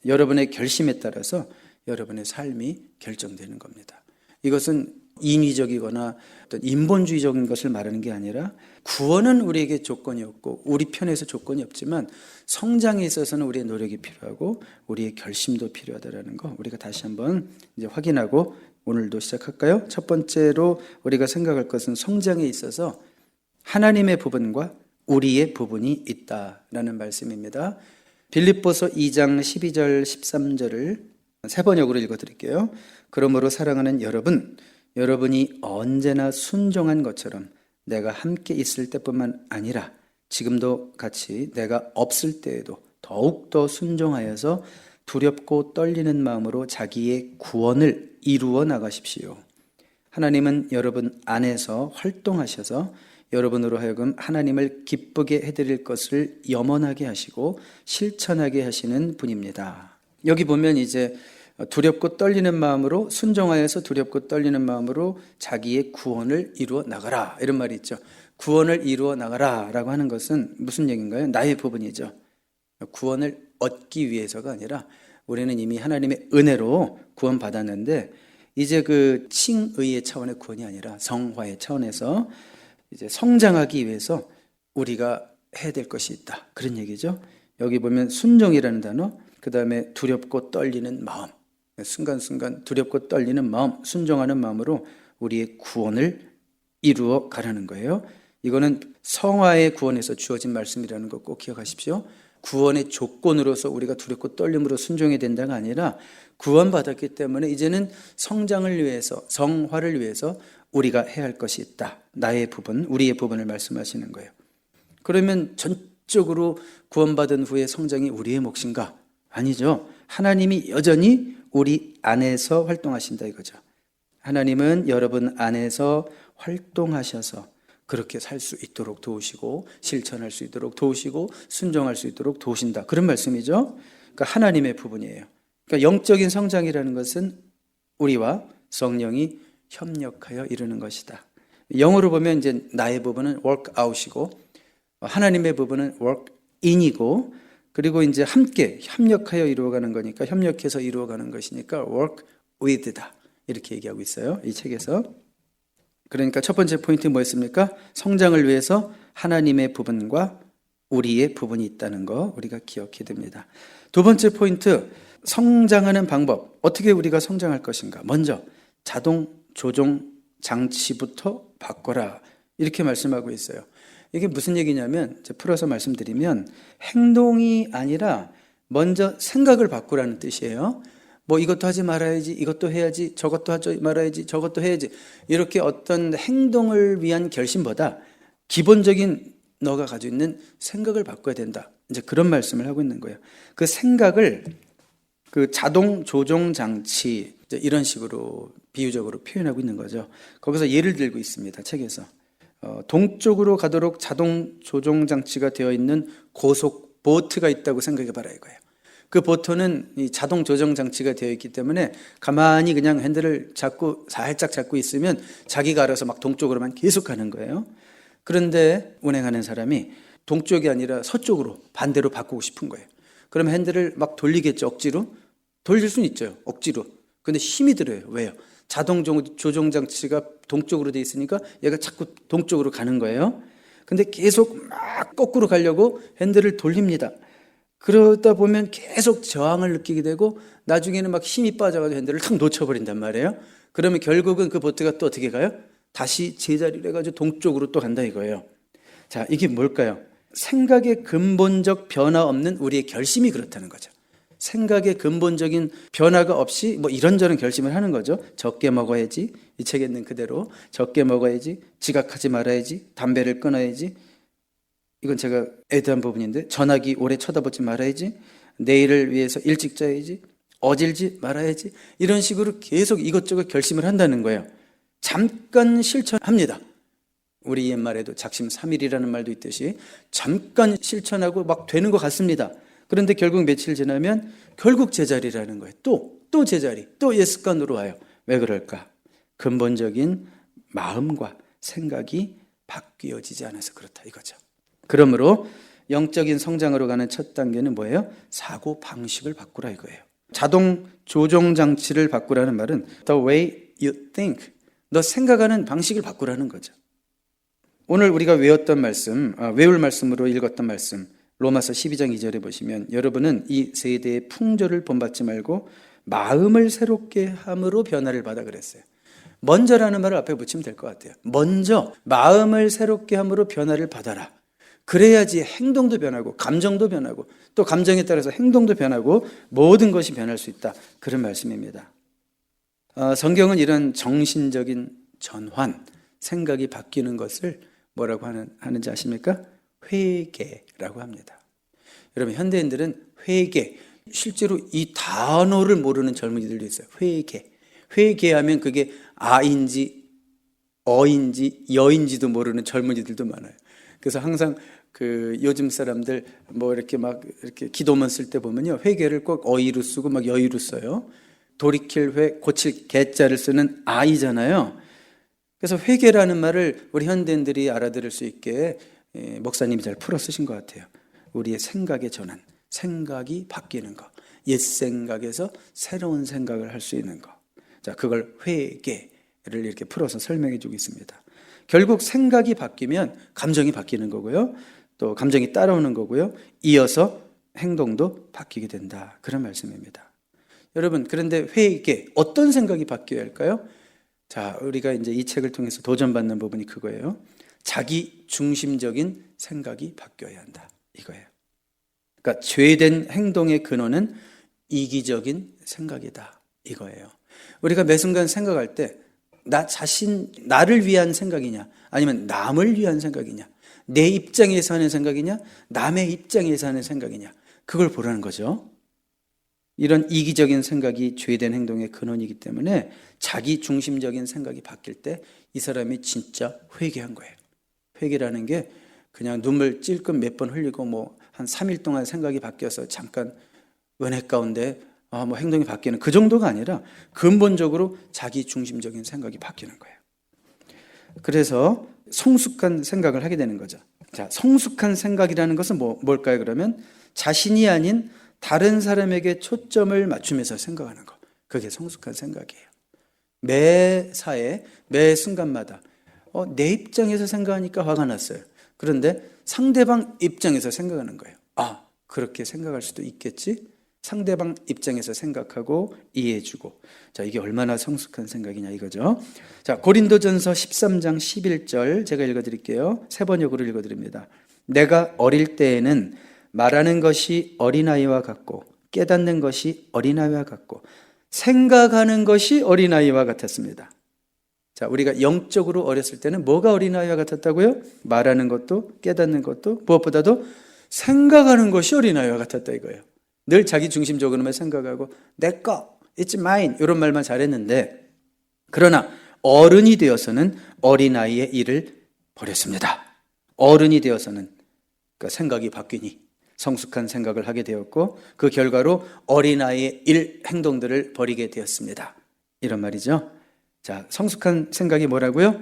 여러분의 결심에 따라서 여러분의 삶이 결정되는 겁니다. 이것은 인위적이거나 어떤 인본주의적인 것을 말하는 게 아니라 구원은 우리에게 조건이 없고 우리 편에서 조건이 없지만 성장에 있어서는 우리의 노력이 필요하고 우리의 결심도 필요하다는 거 우리가 다시 한번 이제 확인하고 오늘도 시작할까요? 첫 번째로 우리가 생각할 것은 성장에 있어서 하나님의 부분과 우리의 부분이 있다라는 말씀입니다. 빌립보서 2장 12절 13절을 세 번역으로 읽어드릴게요. 그러므로 사랑하는 여러분, 여러분이 언제나 순종한 것처럼 내가 함께 있을 때뿐만 아니라 지금도 같이 내가 없을 때에도 더욱더 순종하여서 두렵고 떨리는 마음으로 자기의 구원을 이루어 나가십시오. 하나님은 여러분 안에서 활동하셔서 여러분으로 하여금 하나님을 기쁘게 해드릴 것을 염원하게 하시고 실천하게 하시는 분입니다. 여기 보면 이제 두렵고 떨리는 마음으로 순종하여서 두렵고 떨리는 마음으로 자기의 구원을 이루어 나가라 이런 말이 있죠. 구원을 이루어 나가라 라고 하는 것은 무슨 얘기인가요? 나의 부분이죠. 구원을 얻기 위해서가 아니라 우리는 이미 하나님의 은혜로 구원받았는데 이제 그 칭의의 차원의 구원이 아니라 성화의 차원에서 이제 성장하기 위해서 우리가 해야 될 것이 있다. 그런 얘기죠. 여기 보면 순종이라는 단어, 그 다음에 두렵고 떨리는 마음, 순간순간 두렵고 떨리는 마음, 순종하는 마음으로 우리의 구원을 이루어 가라는 거예요. 이거는 성화의 구원에서 주어진 말씀이라는 거 꼭 기억하십시오. 구원의 조건으로서 우리가 두렵고 떨림으로 순종해야 된다가 아니라 구원받았기 때문에 이제는 성장을 위해서, 성화를 위해서 우리가 해야 할 것이 있다. 나의 부분, 우리의 부분을 말씀하시는 거예요. 그러면 전적으로 구원받은 후에 성장이 우리의 몫인가? 아니죠. 하나님이 여전히 우리 안에서 활동하신다 이거죠. 하나님은 여러분 안에서 활동하셔서 그렇게 살 수 있도록 도우시고 실천할 수 있도록 도우시고 순종할 수 있도록 도우신다. 그런 말씀이죠. 그러니까 하나님의 부분이에요. 그러니까 영적인 성장이라는 것은 우리와 성령이 협력하여 이루는 것이다. 영어로 보면 이제 나의 부분은 work out이고 하나님의 부분은 work in이고 그리고 이제 함께 협력하여 이루어가는 거니까 협력해서 이루어가는 것이니까 work with다. 이렇게 얘기하고 있어요. 이 책에서. 그러니까 첫 번째 포인트 뭐였습니까? 성장을 위해서 하나님의 부분과 우리의 부분이 있다는 거 우리가 기억해야 됩니다. 두 번째 포인트, 성장하는 방법. 어떻게 우리가 성장할 것인가? 먼저 자동 조종 장치부터 바꿔라. 이렇게 말씀하고 있어요. 이게 무슨 얘기냐면 풀어서 말씀드리면 행동이 아니라 먼저 생각을 바꾸라는 뜻이에요. 뭐 이것도 하지 말아야지, 이것도 해야지, 저것도 하지 말아야지, 저것도 해야지. 이렇게 어떤 행동을 위한 결심보다 기본적인 너가 가지고 있는 생각을 바꿔야 된다. 이제 그런 말씀을 하고 있는 거예요. 그 생각을 그 자동 조종 장치 이런 식으로 비유적으로 표현하고 있는 거죠. 거기서 예를 들고 있습니다. 책에서. 동쪽으로 가도록 자동 조종 장치가 되어 있는 고속 보트가 있다고 생각해 봐라 이거예요. 그 보트는 이 자동 조정 장치가 되어 있기 때문에 가만히 그냥 핸들을 살짝 잡고 있으면 자기가 알아서 막 동쪽으로만 계속 가는 거예요. 그런데 운행하는 사람이 동쪽이 아니라 서쪽으로 반대로 바꾸고 싶은 거예요. 그러면 핸들을 막 돌리겠죠. 억지로. 돌릴 수는 있죠. 억지로. 근데 힘이 들어요. 왜요? 자동 조종 장치가 동쪽으로 돼 있으니까 얘가 자꾸 동쪽으로 가는 거예요. 근데 계속 막 거꾸로 가려고 핸들을 돌립니다. 그러다 보면 계속 저항을 느끼게 되고 나중에는 막 힘이 빠져가지고 핸들을 탁 놓쳐버린단 말이에요. 그러면 결국은 그 보트가 또 어떻게 가요? 다시 제자리로 해가지고 동쪽으로 또 간다 이거예요. 자, 이게 뭘까요? 생각의 근본적 변화 없는 우리의 결심이 그렇다는 거죠. 생각의 근본적인 변화가 없이 뭐 이런저런 결심을 하는 거죠. 적게 먹어야지, 이 책에 있는 그대로 적게 먹어야지, 지각하지 말아야지, 담배를 끊어야지, 이건 제가 애드한 부분인데 전화기 오래 쳐다보지 말아야지, 내일을 위해서 일찍 자야지, 어질지 말아야지, 이런 식으로 계속 이것저것 결심을 한다는 거예요. 잠깐 실천합니다. 우리 옛말에도 작심삼일이라는 말도 있듯이 잠깐 실천하고 막 되는 것 같습니다. 그런데 결국 며칠 지나면 결국 제자리라는 거예요. 또 제자리, 또 옛 습관으로 와요. 왜 그럴까? 근본적인 마음과 생각이 바뀌어지지 않아서 그렇다 이거죠. 그러므로 영적인 성장으로 가는 첫 단계는 뭐예요? 사고 방식을 바꾸라 이거예요. 자동 조종 장치를 바꾸라는 말은 the way you think, 너 생각하는 방식을 바꾸라는 거죠. 오늘 우리가 외웠던 말씀, 외울 말씀으로 읽었던 말씀, 로마서 12장 2절에 보시면 여러분은 이 세대의 풍조를 본받지 말고 마음을 새롭게 함으로 변화를 받아 그랬어요. 먼저라는 말을 앞에 붙이면 될 것 같아요. 먼저 마음을 새롭게 함으로 변화를 받아라. 그래야지 행동도 변하고 감정도 변하고 또 감정에 따라서 행동도 변하고 모든 것이 변할 수 있다. 그런 말씀입니다. 성경은 이런 정신적인 전환, 생각이 바뀌는 것을 뭐라고 하는지 아십니까? 회개라고 합니다. 여러분, 현대인들은 회개, 실제로 이 단어를 모르는 젊은이들도 있어요. 회개하면 그게 아인지 어인지 여인지도 모르는 젊은이들도 많아요. 그래서 항상 요즘 사람들 뭐 이렇게 막 이렇게 기도문 쓸 때 보면요, 회개를 꼭 어이로 쓰고 막 여이로 써요. 돌이킬 회, 고칠 개자를 쓰는 아이잖아요. 그래서 회개라는 말을 우리 현대인들이 알아들을 수 있게 목사님이 잘 풀어 쓰신 것 같아요. 우리의 생각의 전환, 생각이 바뀌는 거, 옛 생각에서 새로운 생각을 할 수 있는 거. 자, 그걸 회개를 이렇게 풀어서 설명해 주고 있습니다. 결국 생각이 바뀌면 감정이 바뀌는 거고요. 또 감정이 따라오는 거고요. 이어서 행동도 바뀌게 된다. 그런 말씀입니다. 여러분, 그런데 회개, 어떤 생각이 바뀌어야 할까요? 자, 우리가 이제 이 책을 통해서 도전받는 부분이 그거예요. 자기 중심적인 생각이 바뀌어야 한다. 이거예요. 그러니까 죄된 행동의 근원은 이기적인 생각이다. 이거예요. 우리가 매 순간 생각할 때 나 자신, 나를 위한 생각이냐, 아니면 남을 위한 생각이냐, 내 입장에서 하는 생각이냐, 남의 입장에서 하는 생각이냐, 그걸 보라는 거죠. 이런 이기적인 생각이 죄된 행동의 근원이기 때문에 자기 중심적인 생각이 바뀔 때 이 사람이 진짜 회개한 거예요. 회개라는 게 그냥 눈물 찔끔 몇 번 흘리고 뭐 한 3일 동안 생각이 바뀌어서 잠깐 은혜 가운데 뭐 행동이 바뀌는 그 정도가 아니라 근본적으로 자기 중심적인 생각이 바뀌는 거예요. 그래서 성숙한 생각을 하게 되는 거죠. 자, 성숙한 생각이라는 것은 뭘까요? 그러면 자신이 아닌 다른 사람에게 초점을 맞추면서 생각하는 거. 그게 성숙한 생각이에요. 매 사에, 매 순간마다 내 입장에서 생각하니까 화가 났어요. 그런데 상대방 입장에서 생각하는 거예요. 아, 그렇게 생각할 수도 있겠지? 상대방 입장에서 생각하고 이해해주고. 자, 이게 얼마나 성숙한 생각이냐 이거죠. 자, 고린도전서 13장 11절 제가 읽어드릴게요. 세 번역으로 읽어드립니다. 내가 어릴 때에는 말하는 것이 어린아이와 같고 깨닫는 것이 어린아이와 같고 생각하는 것이 어린아이와 같았습니다. 자, 우리가 영적으로 어렸을 때는 뭐가 어린아이와 같았다고요? 말하는 것도 깨닫는 것도 무엇보다도 생각하는 것이 어린아이와 같았다 이거예요. 늘 자기 중심적으로만 생각하고 내 거, it's mine 이런 말만 잘했는데, 그러나 어른이 되어서는 어린아이의 일을 버렸습니다. 어른이 되어서는 그러니까 생각이 바뀌니 성숙한 생각을 하게 되었고 그 결과로 어린아이의 일, 행동들을 버리게 되었습니다. 이런 말이죠. 자, 성숙한 생각이 뭐라고요?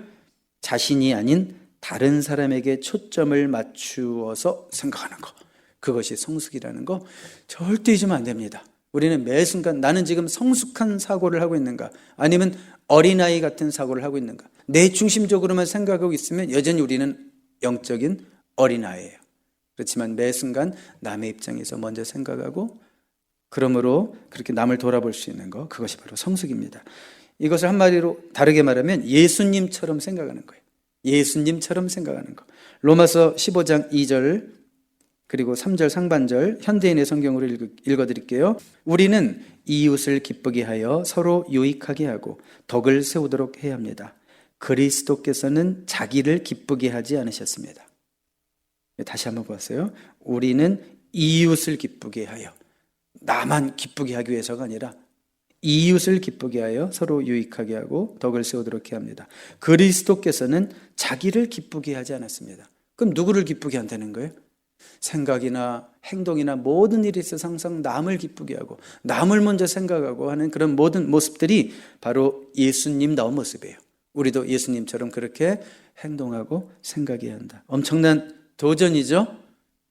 자신이 아닌 다른 사람에게 초점을 맞추어서 생각하는 거. 그것이 성숙이라는 거 절대 잊으면 안 됩니다. 우리는 매 순간 나는 지금 성숙한 사고를 하고 있는가, 아니면 어린아이 같은 사고를 하고 있는가. 내 중심적으로만 생각하고 있으면 여전히 우리는 영적인 어린아이예요. 그렇지만 매 순간 남의 입장에서 먼저 생각하고 그러므로 그렇게 남을 돌아볼 수 있는 것, 그것이 바로 성숙입니다. 이것을 한마디로 다르게 말하면 예수님처럼 생각하는 거예요. 예수님처럼 생각하는 것. 로마서 15장 2절 그리고 3절 상반절 현대인의 성경으로 읽어드릴게요. 우리는 이웃을 기쁘게 하여 서로 유익하게 하고 덕을 세우도록 해야 합니다. 그리스도께서는 자기를 기쁘게 하지 않으셨습니다. 다시 한번 보세요. 우리는 이웃을 기쁘게 하여, 나만 기쁘게 하기 위해서가 아니라 이웃을 기쁘게 하여 서로 유익하게 하고 덕을 세우도록 해야 합니다. 그리스도께서는 자기를 기쁘게 하지 않았습니다. 그럼 누구를 기쁘게 한다는 거예요? 생각이나 행동이나 모든 일에 있어서 항상 남을 기쁘게 하고 남을 먼저 생각하고 하는 그런 모든 모습들이 바로 예수님다운 모습이에요. 우리도 예수님처럼 그렇게 행동하고 생각해야 한다. 엄청난 도전이죠.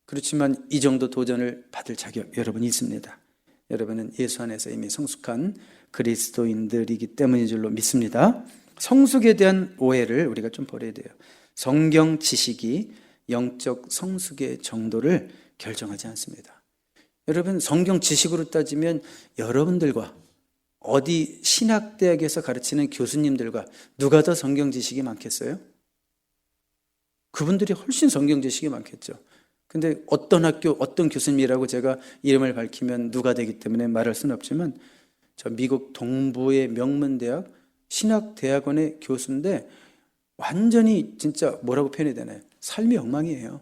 그렇지만 이 정도 도전을 받을 자격 여러분이 있습니다. 여러분은 예수 안에서 이미 성숙한 그리스도인들이기 때문인 줄로 믿습니다. 성숙에 대한 오해를 우리가 좀 버려야 돼요. 성경 지식이 영적 성숙의 정도를 결정하지 않습니다. 여러분, 성경 지식으로 따지면 여러분들과 어디 신학대학에서 가르치는 교수님들과 누가 더 성경 지식이 많겠어요? 그분들이 훨씬 성경 지식이 많겠죠. 근데 어떤 학교, 어떤 교수님이라고 제가 이름을 밝히면 누가 되기 때문에 말할 수는 없지만 저 미국 동부의 명문대학 신학대학원의 교수인데 완전히 진짜 뭐라고 표현해야 되나요? 삶이 엉망이에요.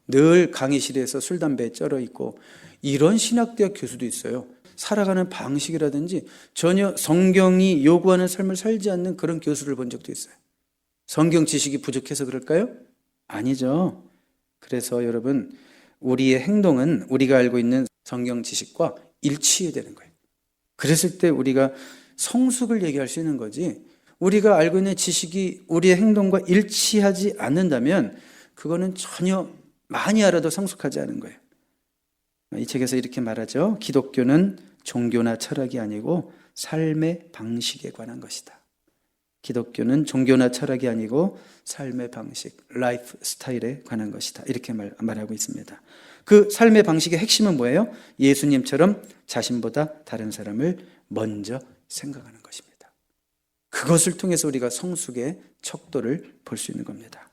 늘 강의실에서 술, 담배에 쩔어 있고 이런 신학대학 교수도 있어요. 살아가는 방식이라든지 전혀 성경이 요구하는 삶을 살지 않는 그런 교수를 본 적도 있어요. 성경 지식이 부족해서 그럴까요? 아니죠. 그래서 여러분, 우리의 행동은 우리가 알고 있는 성경 지식과 일치해야 되는 거예요. 그랬을 때 우리가 성숙을 얘기할 수 있는 거지, 우리가 알고 있는 지식이 우리의 행동과 일치하지 않는다면 그거는 전혀 많이 알아도 성숙하지 않은 거예요. 이 책에서 이렇게 말하죠. 기독교는 종교나 철학이 아니고 삶의 방식에 관한 것이다. 기독교는 종교나 철학이 아니고 삶의 방식, 라이프 스타일에 관한 것이다. 이렇게 말하고 있습니다. 그 삶의 방식의 핵심은 뭐예요? 예수님처럼 자신보다 다른 사람을 먼저 생각하는 것입니다. 그것을 통해서 우리가 성숙의 척도를 볼 수 있는 겁니다.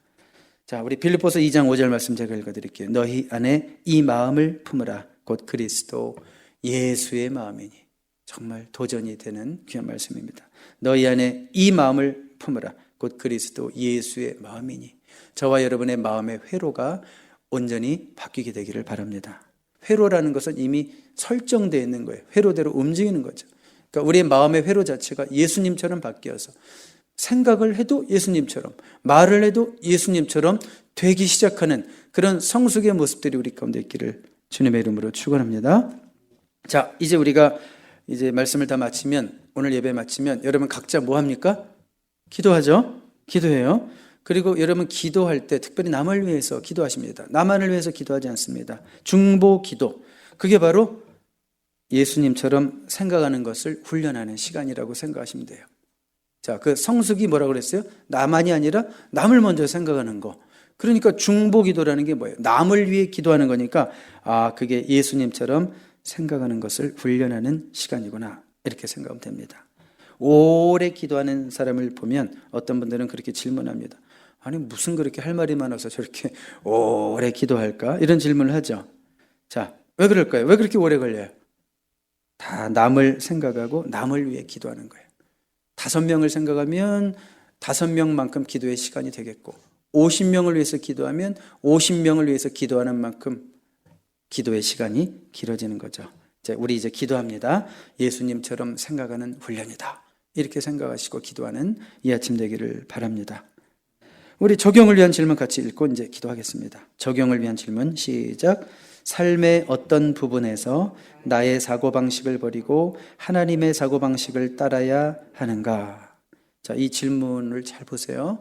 자, 우리 빌립보서 2장 5절 말씀 제가 읽어드릴게요. 너희 안에 이 마음을 품으라. 곧 그리스도 예수의 마음이니. 정말 도전이 되는 귀한 말씀입니다. 너희 안에 이 마음을 품으라. 곧 그리스도 예수의 마음이니. 저와 여러분의 마음의 회로가 온전히 바뀌게 되기를 바랍니다. 회로라는 것은 이미 설정되어 있는 거예요. 회로대로 움직이는 거죠. 그러니까 우리의 마음의 회로 자체가 예수님처럼 바뀌어서 생각을 해도 예수님처럼, 말을 해도 예수님처럼 되기 시작하는 그런 성숙의 모습들이 우리 가운데 있기를 주님의 이름으로 축원합니다. 자, 이제 우리가 말씀을 다 마치면, 오늘 예배 마치면 여러분 각자 뭐 합니까? 기도하죠? 기도해요. 그리고 여러분 기도할 때 특별히 남을 위해서 기도하십니다. 나만을 위해서 기도하지 않습니다. 중보 기도. 그게 바로 예수님처럼 생각하는 것을 훈련하는 시간이라고 생각하시면 돼요. 자, 그 성숙이 뭐라고 그랬어요? 나만이 아니라 남을 먼저 생각하는 거. 그러니까 중보 기도라는 게 뭐예요? 남을 위해 기도하는 거니까 그게 예수님처럼 생각하는 것을 훈련하는 시간이구나. 이렇게 생각하면 됩니다. 오래 기도하는 사람을 보면 어떤 분들은 그렇게 질문합니다. 아니, 무슨 그렇게 할 말이 많아서 저렇게 오래 기도할까? 이런 질문을 하죠. 자, 왜 그럴까요? 왜 그렇게 오래 걸려요? 다 남을 생각하고 남을 위해 기도하는 거예요. 5명을 생각하면 5명만큼 기도의 시간이 되겠고, 50명을 위해서 기도하면 50명을 위해서 기도하는 만큼 기도의 시간이 길어지는 거죠. 우리 이제 기도합니다. 예수님처럼 생각하는 훈련이다. 이렇게 생각하시고 기도하는 이 아침 되기를 바랍니다. 우리 적용을 위한 질문 같이 읽고 이제 기도하겠습니다. 적용을 위한 질문 시작. 삶의 어떤 부분에서 나의 사고방식을 버리고 하나님의 사고방식을 따라야 하는가? 자, 이 질문을 잘 보세요.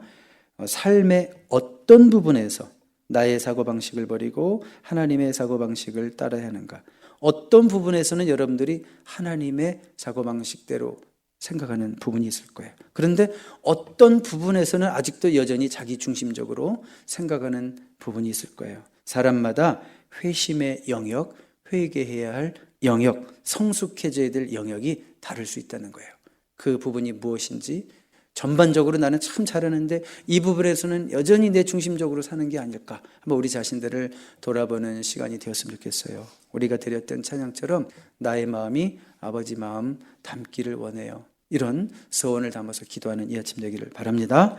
삶의 어떤 부분에서 나의 사고방식을 버리고 하나님의 사고방식을 따라야 하는가? 어떤 부분에서는 여러분들이 하나님의 사고방식대로 생각하는 부분이 있을 거예요. 그런데 어떤 부분에서는 아직도 여전히 자기 중심적으로 생각하는 부분이 있을 거예요. 사람마다 회심의 영역, 회개해야 할 영역, 성숙해져야 될 영역이 다를 수 있다는 거예요. 그 부분이 무엇인지 전반적으로 나는 참 잘하는데 이 부분에서는 여전히 내 중심적으로 사는 게 아닐까? 한번 우리 자신들을 돌아보는 시간이 되었으면 좋겠어요. 우리가 드렸던 찬양처럼 나의 마음이 아버지 마음 닮기를 원해요. 이런 소원을 담아서 기도하는 이 아침 되기를 바랍니다.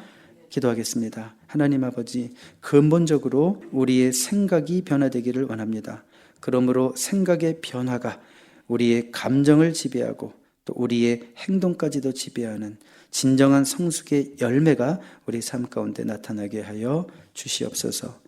기도하겠습니다. 하나님 아버지, 근본적으로 우리의 생각이 변화되기를 원합니다. 그러므로 생각의 변화가 우리의 감정을 지배하고 또 우리의 행동까지도 지배하는 진정한 성숙의 열매가 우리 삶 가운데 나타나게 하여 주시옵소서.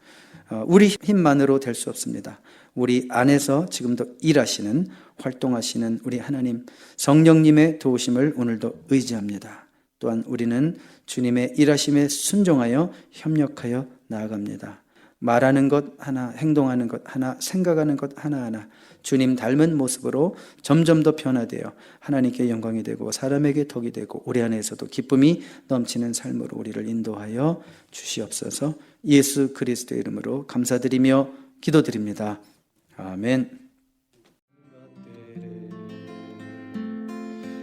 우리 힘만으로 될 수 없습니다. 우리 안에서 지금도 일하시는, 활동하시는 우리 하나님 성령님의 도우심을 오늘도 의지합니다. 또한 우리는 주님의 일하심에 순종하여 협력하여 나아갑니다. 말하는 것 하나, 행동하는 것 하나, 생각하는 것 하나하나 주님 닮은 모습으로 점점 더 변화되어 하나님께 영광이 되고 사람에게 덕이 되고 우리 안에서도 기쁨이 넘치는 삶으로 우리를 인도하여 주시옵소서. 예수 그리스도의 이름으로 감사드리며 기도드립니다. 아멘.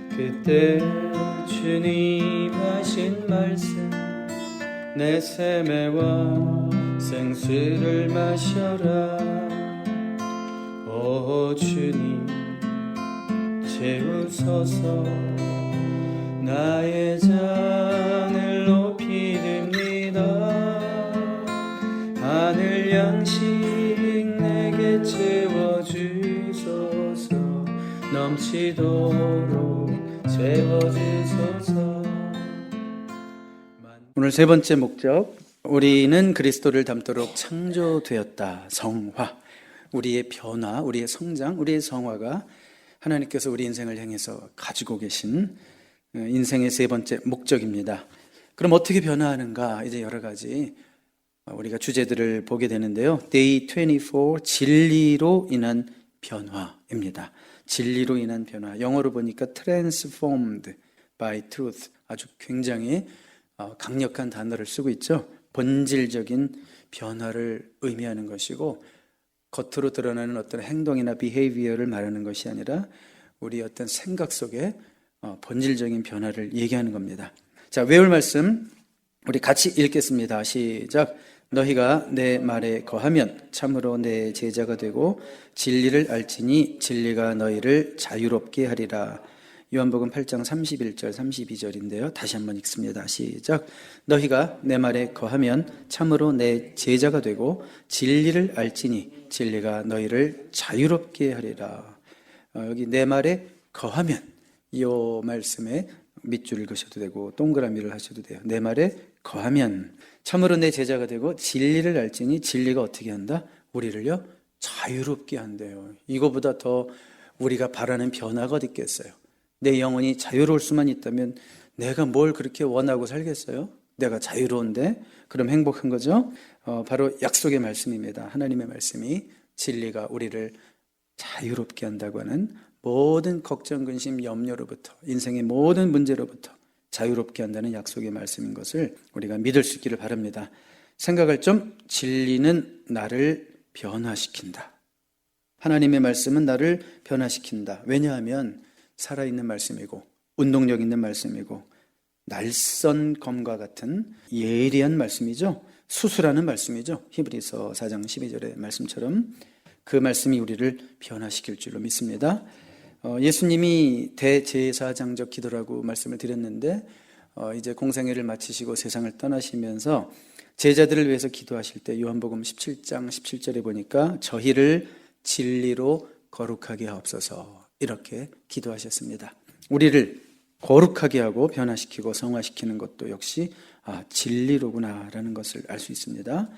그때 주님 하신 말씀 내 샘에와 생수를 마셔라. 오 주님 채우소서. 나의 잔을 높이 듭니다. 하늘 양식 내게 채워주소서. 넘치도록 채워주소서. 오늘 세 번째 목적, 우리는 그리스도를 닮도록 창조되었다. 성화, 우리의 변화, 우리의 성장, 우리의 성화가 하나님께서 우리 인생을 향해서 가지고 계신 인생의 세 번째 목적입니다. 그럼 어떻게 변화하는가? 이제 여러 가지 우리가 주제들을 보게 되는데요. Day 24, 진리로 인한 변화입니다. 진리로 인한 변화. 영어로 보니까 transformed by truth. 아주 굉장히 강력한 단어를 쓰고 있죠. 본질적인 변화를 의미하는 것이고 겉으로 드러나는 어떤 행동이나 behavior를 말하는 것이 아니라 우리 어떤 생각 속에 본질적인 변화를 얘기하는 겁니다. 자, 외울 말씀 우리 같이 읽겠습니다. 시작. 너희가 내 말에 거하면 참으로 내 제자가 되고 진리를 알지니 진리가 너희를 자유롭게 하리라. 요한복음 8장 31절 32절인데요. 다시 한번 읽습니다. 시작. 너희가 내 말에 거하면 참으로 내 제자가 되고 진리를 알지니 진리가 너희를 자유롭게 하리라. 여기 내 말에 거하면 이 말씀에 밑줄 읽으셔도 되고 동그라미를 하셔도 돼요. 내 말에 거하면 참으로 내 제자가 되고 진리를 알지니 진리가 어떻게 한다? 우리를요 자유롭게 한대요. 이거보다 더 우리가 바라는 변화가 어디 있겠어요? 내 영혼이 자유로울 수만 있다면 내가 뭘 그렇게 원하고 살겠어요? 내가 자유로운데 그럼 행복한 거죠? 바로 약속의 말씀입니다. 하나님의 말씀이 진리가 우리를 자유롭게 한다고 하는 모든 걱정, 근심, 염려로부터 인생의 모든 문제로부터 자유롭게 한다는 약속의 말씀인 것을 우리가 믿을 수 있기를 바랍니다. 생각할 점, 진리는 나를 변화시킨다. 하나님의 말씀은 나를 변화시킨다. 왜냐하면 살아있는 말씀이고 운동력 있는 말씀이고 날선 검과 같은 예리한 말씀이죠. 수술하는 말씀이죠. 히브리서 4장 12절의 말씀처럼 그 말씀이 우리를 변화시킬 줄로 믿습니다. 예수님이 대제사장적 기도라고 말씀을 드렸는데 이제 공생애를 마치시고 세상을 떠나시면서 제자들을 위해서 기도하실 때 요한복음 17장 17절에 보니까 저희를 진리로 거룩하게 하옵소서 이렇게 기도하셨습니다. 우리를 거룩하게 하고 변화시키고 성화시키는 것도 역시 진리로구나라는 것을 알 수 있습니다.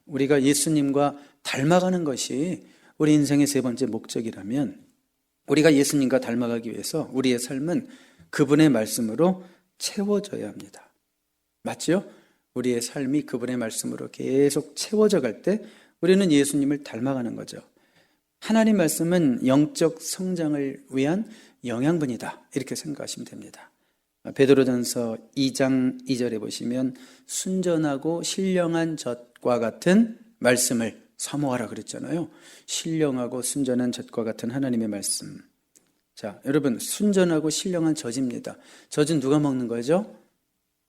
우리가 예수님과 닮아가는 것이 우리 인생의 세 번째 목적이라면 우리가 예수님과 닮아가기 위해서 우리의 삶은 그분의 말씀으로 채워져야 합니다. 맞죠? 우리의 삶이 그분의 말씀으로 계속 채워져 갈 때 우리는 예수님을 닮아가는 거죠. 하나님 말씀은 영적 성장을 위한 영양분이다 이렇게 생각하시면 됩니다. 베드로전서 2장 2절에 보시면 순전하고 신령한 젖과 같은 말씀을 사모하라 그랬잖아요. 신령하고 순전한 젖과 같은 하나님의 말씀. 자, 여러분 순전하고 신령한 젖입니다. 젖은 누가 먹는 거죠?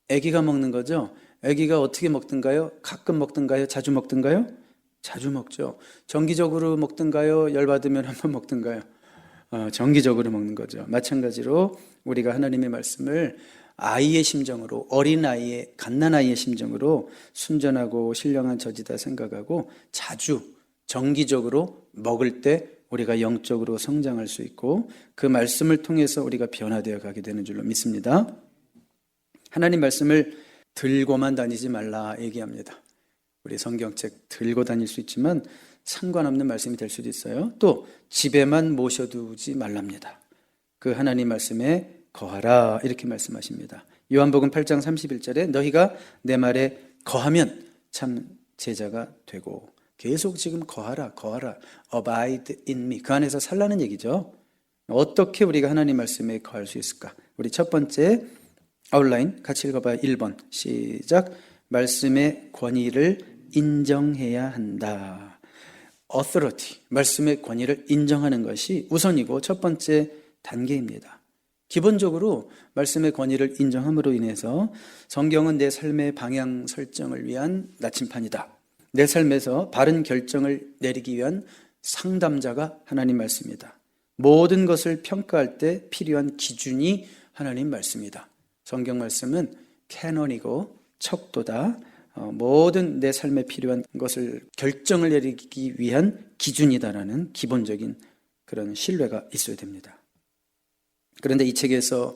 아기가 먹는 거죠. 아기가 어떻게 먹든가요? 가끔 먹든가요? 자주 먹든가요? 자주 먹죠. 정기적으로 먹든가요? 열받으면 한번 먹든가요? 정기적으로 먹는 거죠. 마찬가지로 우리가 하나님의 말씀을 아이의 심정으로, 어린아이의, 갓난아이의 심정으로 순전하고 신령한 저지다 생각하고 자주 정기적으로 먹을 때 우리가 영적으로 성장할 수 있고 그 말씀을 통해서 우리가 변화되어 가게 되는 줄로 믿습니다. 하나님 말씀을 들고만 다니지 말라 얘기합니다. 우리 성경책 들고 다닐 수 있지만 상관없는 말씀이 될 수도 있어요. 또 집에만 모셔두지 말랍니다. 그 하나님 말씀에 거하라 이렇게 말씀하십니다. 요한복음 8장 31절에 너희가 내 말에 거하면 참 제자가 되고, 계속 지금 거하라 abide in me, 그 안에서 살라는 얘기죠. 어떻게 우리가 하나님 말씀에 거할 수 있을까? 우리 첫 번째 아웃라인 같이 읽어봐요. 1번 시작. 말씀의 권위를 인정해야 한다. authority, 말씀의 권위를 인정하는 것이 우선이고 첫 번째 단계입니다. 기본적으로 말씀의 권위를 인정함으로 인해서 성경은 내 삶의 방향 설정을 위한 나침판이다. 내 삶에서 바른 결정을 내리기 위한 상담자가 하나님 말씀이다. 모든 것을 평가할 때 필요한 기준이 하나님 말씀이다. 성경 말씀은 캐논이고 척도다. 모든 내 삶에 필요한 것을 결정을 내리기 위한 기준이다라는 기본적인 그런 신뢰가 있어야 됩니다. 그런데 이 책에서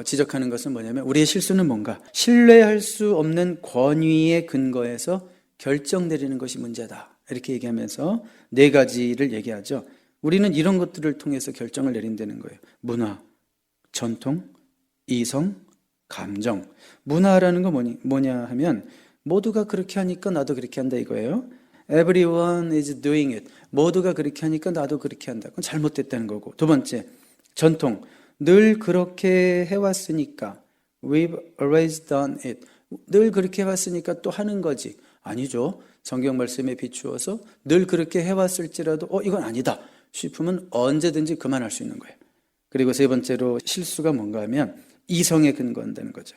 지적하는 것은 뭐냐면 우리의 실수는 뭔가? 신뢰할 수 없는 권위의 근거에서 결정 내리는 것이 문제다. 이렇게 얘기하면서 네 가지를 얘기하죠. 우리는 이런 것들을 통해서 결정을 내린다는 거예요. 문화, 전통, 이성, 감정. 문화라는 건 뭐냐 하면 모두가 그렇게 하니까 나도 그렇게 한다 이거예요. Everyone is doing it. 모두가 그렇게 하니까 나도 그렇게 한다. 그건 잘못됐다는 거고. 두 번째, 전통. 늘 그렇게 해왔으니까 We've always done it. 늘 그렇게 해왔으니까 또 하는 거지. 아니죠. 성경 말씀에 비추어서 늘 그렇게 해왔을지라도 이건 아니다 싶으면 언제든지 그만할 수 있는 거예요. 그리고 세 번째로 실수가 뭔가 하면 이성에 근거한다는 거죠.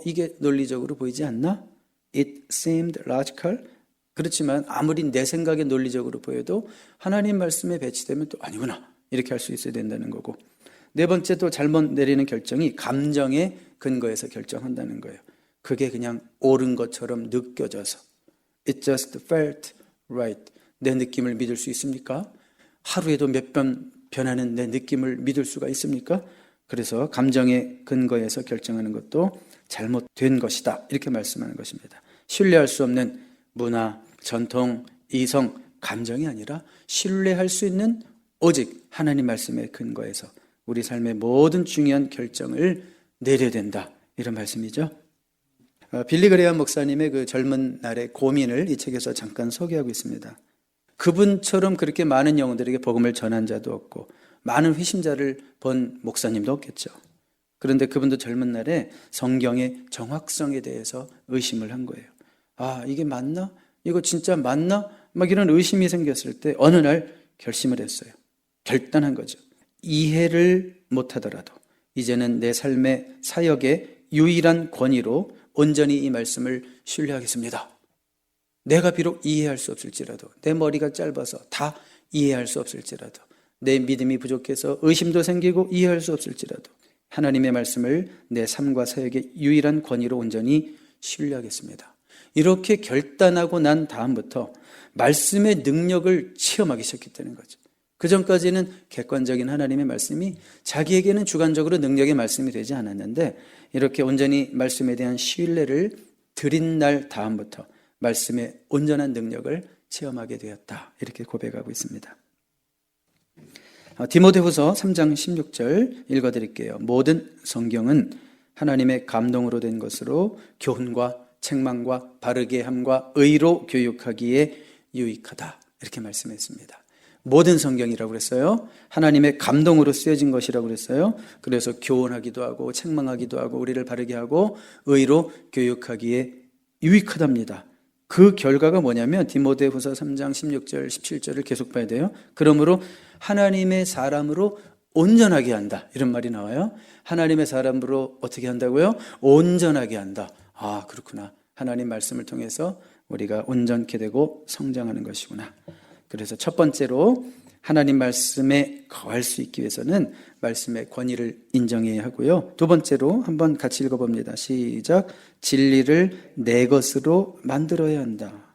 이게 논리적으로 보이지 않나? It seemed logical. 그렇지만 아무리 내 생각에 논리적으로 보여도 하나님 말씀에 배치되면 또 아니구나 이렇게 할 수 있어야 된다는 거고, 네 번째 또 잘못 내리는 결정이 감정에 근거해서 결정한다는 거예요. 그게 그냥 옳은 것처럼 느껴져서 It just felt right. 내 느낌을 믿을 수 있습니까? 하루에도 몇 번 변하는 내 느낌을 믿을 수가 있습니까? 그래서 감정에 근거해서 결정하는 것도 잘못된 것이다 이렇게 말씀하는 것입니다. 신뢰할 수 없는 문화, 전통, 이성, 감정이 아니라 신뢰할 수 있는 오직 하나님 말씀에 근거해서 우리 삶의 모든 중요한 결정을 내려야 된다 이런 말씀이죠. 빌리 그레이엄 목사님의 그 젊은 날의 고민을 이 책에서 잠깐 소개하고 있습니다. 그분처럼 그렇게 많은 영혼들에게 복음을 전한 자도 없고 많은 회심자를 본 목사님도 없겠죠. 그런데 그분도 젊은 날에 성경의 정확성에 대해서 의심을 한 거예요. 이게 맞나? 이거 진짜 맞나? 막 이런 의심이 생겼을 때 어느 날 결심을 했어요. 결단한 거죠. 이해를 못하더라도 이제는 내 삶의 사역의 유일한 권위로 온전히 이 말씀을 신뢰하겠습니다. 내가 비록 이해할 수 없을지라도, 내 머리가 짧아서 다 이해할 수 없을지라도, 내 믿음이 부족해서 의심도 생기고 이해할 수 없을지라도 하나님의 말씀을 내 삶과 사역의 유일한 권위로 온전히 신뢰하겠습니다. 이렇게 결단하고 난 다음부터 말씀의 능력을 체험하기 시작했다는 거죠. 그 전까지는 객관적인 하나님의 말씀이 자기에게는 주관적으로 능력의 말씀이 되지 않았는데 이렇게 온전히 말씀에 대한 신뢰를 드린 날 다음부터 말씀의 온전한 능력을 체험하게 되었다 이렇게 고백하고 있습니다. 디모데후서 3장 16절 읽어드릴게요. 모든 성경은 하나님의 감동으로 된 것으로 교훈과 책망과 바르게 함과 의로 교육하기에 유익하다 이렇게 말씀했습니다. 모든 성경이라고 그랬어요. 하나님의 감동으로 쓰여진 것이라고 그랬어요. 그래서 교훈하기도 하고 책망하기도 하고 우리를 바르게 하고 의로 교육하기에 유익하답니다. 그 결과가 뭐냐면 디모데후서 3장 16절 17절을 계속 봐야 돼요. 그러므로 하나님의 사람으로 온전하게 한다. 이런 말이 나와요. 하나님의 사람으로 어떻게 한다고요? 온전하게 한다. 아, 그렇구나. 하나님 말씀을 통해서 우리가 온전케 되고 성장하는 것이구나. 그래서 첫 번째로 하나님 말씀에 거할 수 있기 위해서는 말씀의 권위를 인정해야 하고요. 두 번째로 한번 같이 읽어봅니다. 시작. 진리를 내 것으로 만들어야 한다.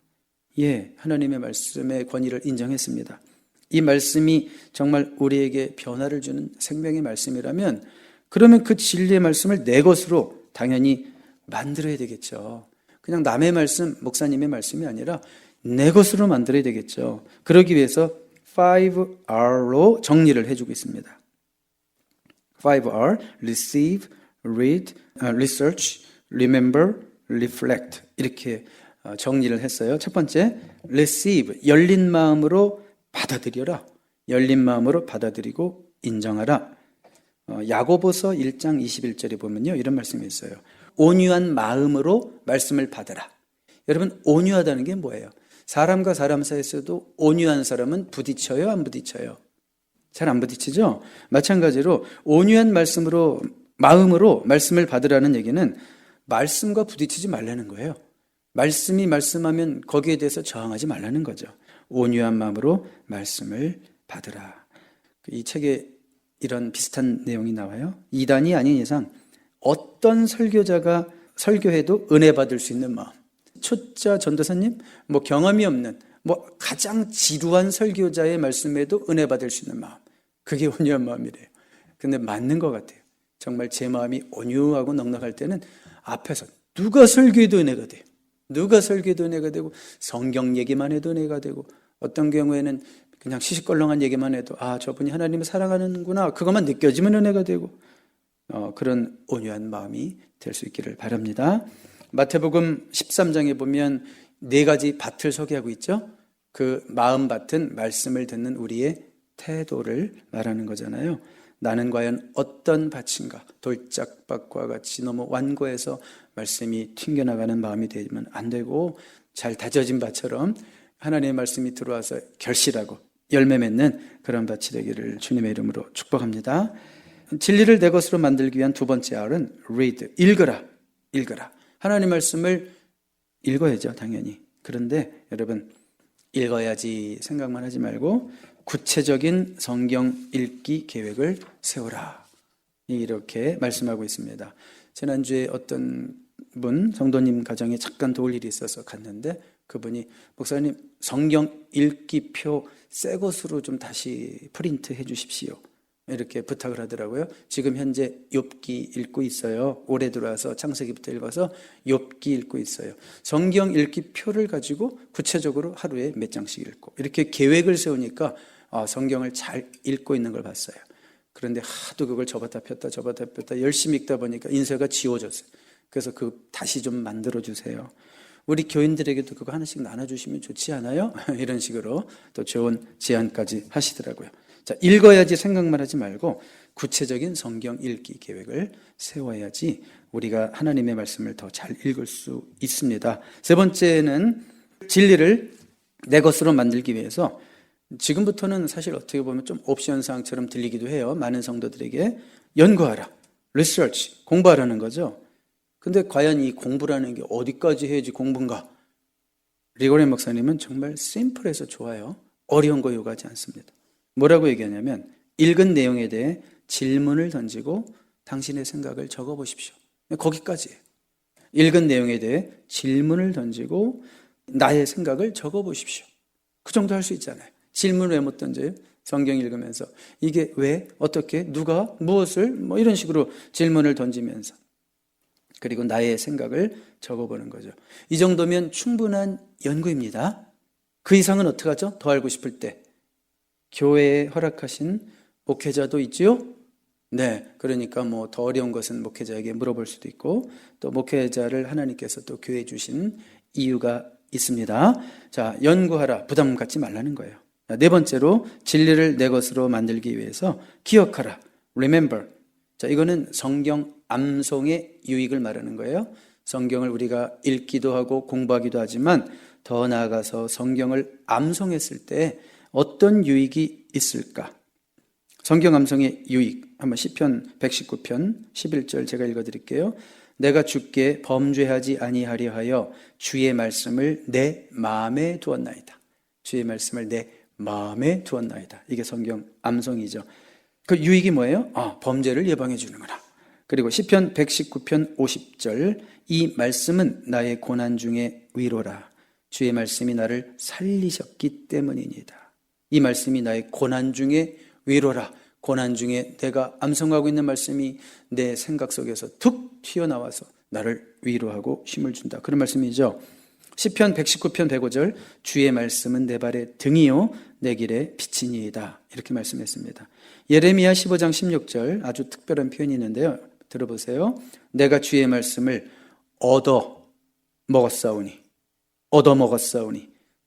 예, 하나님의 말씀의 권위를 인정했습니다. 이 말씀이 정말 우리에게 변화를 주는 생명의 말씀이라면 그러면 그 진리의 말씀을 내 것으로 당연히 만들어야 되겠죠. 그냥 남의 말씀, 목사님의 말씀이 아니라 내 것으로 만들어야 되겠죠. 그러기 위해서 5R로 정리를 해주고 있습니다. 5R, receive, read, research, remember, reflect 이렇게 정리를 했어요. 첫 번째, receive, 열린 마음으로 받아들여라. 열린 마음으로 받아들이고 인정하라. 야고보서 1장 21절에 보면요, 이런 말씀이 있어요. 온유한 마음으로 말씀을 받아라. 여러분, 온유하다는 게 뭐예요? 사람과 사람 사이에서도 온유한 사람은 부딪혀요, 안 부딪혀요? 잘 안 부딪히죠? 마찬가지로 온유한 마음으로 말씀을 받으라는 얘기는 말씀과 부딪히지 말라는 거예요. 말씀이 말씀하면 거기에 대해서 저항하지 말라는 거죠. 온유한 마음으로 말씀을 받으라. 이 책에 이런 비슷한 내용이 나와요. 이단이 아닌 이상 어떤 설교자가 설교해도 은혜 받을 수 있는 마음. 초짜 전도사님, 경험이 없는, 가장 지루한 설교자의 말씀에도 은혜 받을 수 있는 마음. 그게 온유한 마음이래요. 근데 맞는 것 같아요. 정말 제 마음이 온유하고 넉넉할 때는 앞에서 누가 설교해도 은혜가 돼요. 누가 설교해도 은혜가 되고, 성경 얘기만 해도 은혜가 되고, 어떤 경우에는 그냥 시시껄렁한 얘기만 해도 저분이 하나님을 사랑하는구나, 그것만 느껴지면 은혜가 되고, 그런 온유한 마음이 될 수 있기를 바랍니다. 마태복음 13장에 보면 4가지 밭을 소개하고 있죠. 그 마음밭은 말씀을 듣는 우리의 태도를 말하는 거잖아요. 나는 과연 어떤 밭인가? 돌짝밭과 같이 너무 완고해서 말씀이 튕겨나가는 마음이 되면 안 되고, 잘 다져진 밭처럼 하나님의 말씀이 들어와서 결실하고 열매 맺는 그런 밭이 되기를 주님의 이름으로 축복합니다. 진리를 내 것으로 만들기 위한 두 번째 R은 read, 읽어라. 하나님 말씀을 읽어야죠, 당연히. 그런데 여러분, 읽어야지 생각만 하지 말고 구체적인 성경 읽기 계획을 세우라. 이렇게 말씀하고 있습니다. 지난주에 어떤 분, 성도님 가정에 잠깐 도울 일이 있어서 갔는데 그분이 목사님 성경 읽기표 새 것으로 좀 다시 프린트 해 주십시오. 이렇게 부탁을 하더라고요. 지금 현재 욥기 읽고 있어요. 올해 들어와서 창세기부터 읽어서 욥기 읽고 있어요. 성경 읽기 표를 가지고 구체적으로 하루에 몇 장씩 읽고 이렇게 계획을 세우니까 성경을 잘 읽고 있는 걸 봤어요. 그런데 하도 그걸 접었다 폈다 열심히 읽다 보니까 인쇄가 지워졌어요. 그래서 다시 좀 만들어 주세요. 우리 교인들에게도 그거 하나씩 나눠주시면 좋지 않아요? 이런 식으로 또 좋은 제안까지 하시더라고요. 자, 읽어야지 생각만 하지 말고 구체적인 성경 읽기 계획을 세워야지 우리가 하나님의 말씀을 더 잘 읽을 수 있습니다. 세 번째는 진리를 내 것으로 만들기 위해서 지금부터는 사실 어떻게 보면 좀 옵션 사항처럼 들리기도 해요. 많은 성도들에게 연구하라, 리서치, 공부하라는 거죠. 근데 과연 이 공부라는 게 어디까지 해야지 공부인가? 리고렌 목사님은 정말 심플해서 좋아요. 어려운 거 요구하지 않습니다. 뭐라고 얘기하냐면 읽은 내용에 대해 질문을 던지고 당신의 생각을 적어보십시오. 거기까지예요. 읽은 내용에 대해 질문을 던지고 나의 생각을 적어보십시오. 그 정도 할 수 있잖아요. 질문을 왜 못 던져요? 성경 읽으면서 이게 왜, 어떻게, 누가, 무엇을 이런 식으로 질문을 던지면서 그리고 나의 생각을 적어보는 거죠. 이 정도면 충분한 연구입니다. 그 이상은 어떻게 하죠? 더 알고 싶을 때 교회에 허락하신 목회자도 있지요? 네, 그러니까 더 어려운 것은 목회자에게 물어볼 수도 있고 또 목회자를 하나님께서 또 교회에 주신 이유가 있습니다. 자, 연구하라, 부담 갖지 말라는 거예요. 네 번째로 진리를 내 것으로 만들기 위해서 기억하라, remember. 자, 이거는 성경 암송의 유익을 말하는 거예요. 성경을 우리가 읽기도 하고 공부하기도 하지만 더 나아가서 성경을 암송했을 때 어떤 유익이 있을까? 성경 암송의 유익, 한번 시편 119편 11절 제가 읽어드릴게요. 내가 주께 범죄하지 아니하려 하여 주의 말씀을 내 마음에 두었나이다. 주의 말씀을 내 마음에 두었나이다. 이게 성경 암송이죠. 그 유익이 뭐예요? 범죄를 예방해 주는구나. 그리고 시편 119편 50절, 이 말씀은 나의 고난 중에 위로라. 주의 말씀이 나를 살리셨기 때문이니다. 이 말씀이 나의 고난 중에 위로라. 고난 중에 내가 암송하고 있는 말씀이 내 생각 속에서 툭 튀어나와서 나를 위로하고 힘을 준다. 그런 말씀이죠. 시편 119편 105절, 주의 말씀은 내 발의 등이요 내 길의 빛이니이다. 이렇게 말씀했습니다. 예레미야 15장 16절, 아주 특별한 표현이 있는데요. 들어보세요. 내가 주의 말씀을 얻어 먹었사오니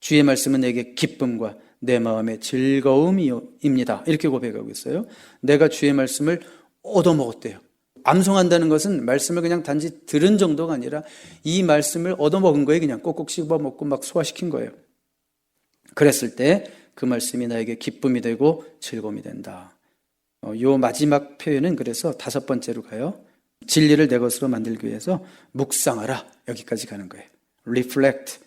주의 말씀은 내게 기쁨과 내 마음의 즐거움입니다. 이렇게 고백하고 있어요. 내가 주의 말씀을 얻어먹었대요. 암송한다는 것은 말씀을 그냥 단지 들은 정도가 아니라 이 말씀을 얻어먹은 거예요. 그냥 꼭꼭 씹어먹고 막 소화시킨 거예요. 그랬을 때 그 말씀이 나에게 기쁨이 되고 즐거움이 된다. 요 마지막 표현은 그래서 5번째로 가요. 진리를 내 것으로 만들기 위해서 묵상하라. 여기까지 가는 거예요. reflect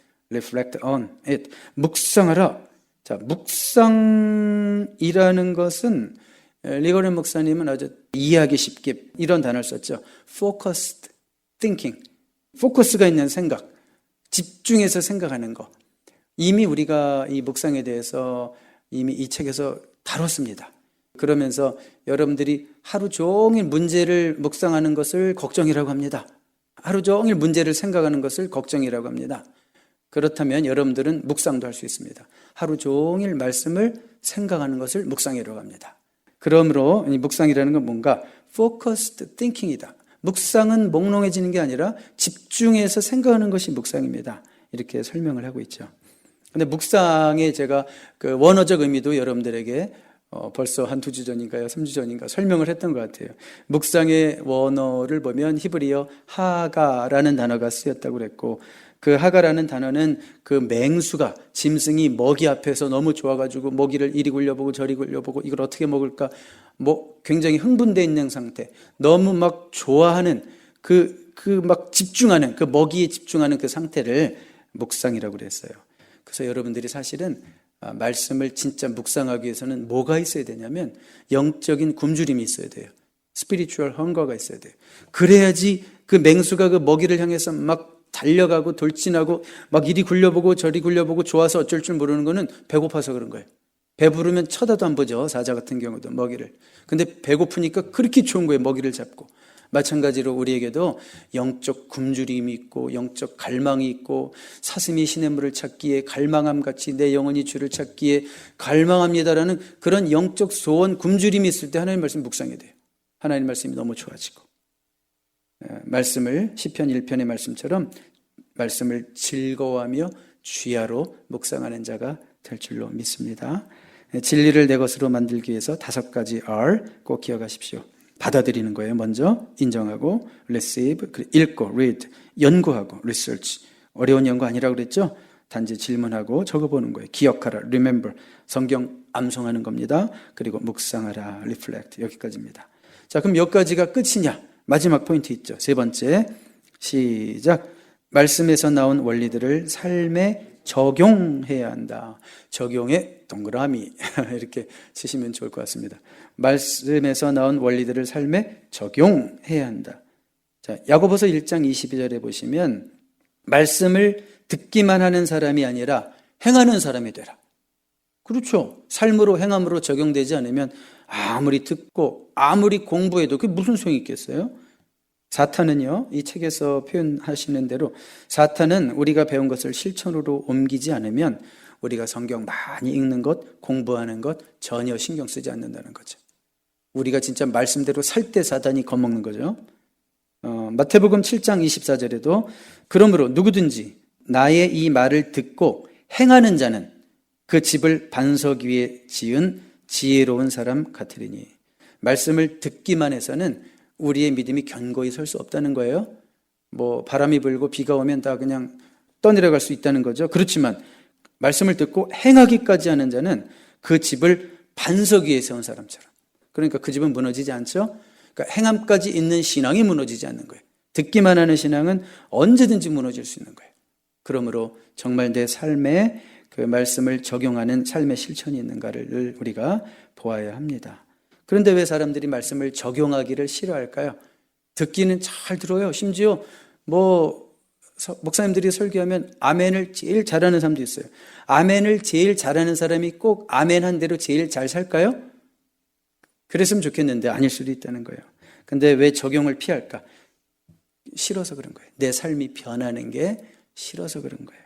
on it. 묵상하라. 자, 묵상이라는 것은 리거렌 목사님은 아주 이해하기 쉽게 이런 단어를 썼죠. focused thinking. 포커스가 있는 생각. 집중해서 생각하는 거. 이미 우리가 이 묵상에 대해서 이미 이 책에서 다뤘습니다. 그러면서 여러분들이 하루 종일 문제를 묵상하는 것을 걱정이라고 합니다. 하루 종일 문제를 생각하는 것을 걱정이라고 합니다. 그렇다면 여러분들은 묵상도 할 수 있습니다. 하루 종일 말씀을 생각하는 것을 묵상이라고 합니다. 그러므로 이 묵상이라는 건 뭔가 focused thinking이다. 묵상은 몽롱해지는 게 아니라 집중해서 생각하는 것이 묵상입니다. 이렇게 설명을 하고 있죠. 근데 묵상의 제가 그 원어적 의미도 여러분들에게 벌써 한 2주 전인가요? 3주 전인가 설명을 했던 것 같아요. 묵상의 원어를 보면 히브리어 하가라는 단어가 쓰였다고 그랬고, 그 하가라는 단어는 그 맹수가, 짐승이 먹이 앞에서 너무 좋아가지고 먹이를 이리 굴려보고 저리 굴려보고 이걸 어떻게 먹을까 굉장히 흥분되어 있는 상태, 너무 막 좋아하는 그 막 집중하는, 그 먹이에 집중하는 그 상태를 묵상이라고 그랬어요. 그래서 여러분들이 사실은 말씀을 진짜 묵상하기 위해서는 뭐가 있어야 되냐면 영적인 굶주림이 있어야 돼요. 스피리추얼 헝거가 있어야 돼요. 그래야지 그 맹수가 그 먹이를 향해서 막 달려가고 돌진하고 막 이리 굴려보고 저리 굴려보고 좋아서 어쩔 줄 모르는 거는 배고파서 그런 거예요. 배부르면 쳐다도 안 보죠. 사자 같은 경우도 먹이를. 근데 배고프니까 그렇게 좋은 거예요. 먹이를 잡고. 마찬가지로 우리에게도 영적 굶주림이 있고 영적 갈망이 있고 사슴이 시냇물을 찾기에 갈망함 같이 내 영혼이 주를 찾기에 갈망합니다라는 그런 영적 소원 굶주림이 있을 때 하나님 말씀 묵상해야 돼요. 하나님 말씀이 너무 좋아지고 말씀을 시편 1편의 말씀처럼 말씀을 즐거워하며 주야로 묵상하는 자가 될 줄로 믿습니다. 진리를 내 것으로 만들기 위해서 5가지 R 꼭 기억하십시오. 받아들이는 거예요. 먼저 인정하고 receive, 읽고 read, 연구하고 research. 어려운 연구 아니라고 그랬죠? 단지 질문하고 적어보는 거예요. 기억하라, remember. 성경 암송하는 겁니다. 그리고 묵상하라, reflect. 여기까지입니다. 자, 그럼 몇 가지가 끝이냐? 마지막 포인트 있죠. 3번째. 시작. 말씀에서 나온 원리들을 삶에 적용해야 한다. 적용에 동그라미 이렇게 치시면 좋을 것 같습니다. 말씀에서 나온 원리들을 삶에 적용해야 한다. 자, 야고보서 1장 22절에 보시면 말씀을 듣기만 하는 사람이 아니라 행하는 사람이 되라. 그렇죠. 삶으로 행함으로 적용되지 않으면 아무리 듣고 아무리 공부해도 그게 무슨 소용이 있겠어요? 사탄은요, 이 책에서 표현하시는 대로 사탄은 우리가 배운 것을 실천으로 옮기지 않으면 우리가 성경 많이 읽는 것, 공부하는 것 전혀 신경 쓰지 않는다는 거죠. 우리가 진짜 말씀대로 살 때 사탄이 겁먹는 거죠. 마태복음 7장 24절에도 그러므로 누구든지 나의 이 말을 듣고 행하는 자는 그 집을 반석 위에 지은 지혜로운 사람 같으리니. 말씀을 듣기만 해서는 우리의 믿음이 견고히 설 수 없다는 거예요. 바람이 불고 비가 오면 다 그냥 떠내려갈 수 있다는 거죠. 그렇지만 말씀을 듣고 행하기까지 하는 자는 그 집을 반석 위에 세운 사람처럼, 그러니까 그 집은 무너지지 않죠. 그러니까 행함까지 있는 신앙이 무너지지 않는 거예요. 듣기만 하는 신앙은 언제든지 무너질 수 있는 거예요. 그러므로 정말 내 삶에 그 말씀을 적용하는 삶의 실천이 있는가를 우리가 보아야 합니다. 그런데 왜 사람들이 말씀을 적용하기를 싫어할까요? 듣기는 잘 들어요. 심지어 목사님들이 설교하면 아멘을 제일 잘하는 사람도 있어요. 아멘을 제일 잘하는 사람이 꼭 아멘한 대로 제일 잘 살까요? 그랬으면 좋겠는데 아닐 수도 있다는 거예요. 근데 왜 적용을 피할까? 싫어서 그런 거예요. 내 삶이 변하는 게 싫어서 그런 거예요.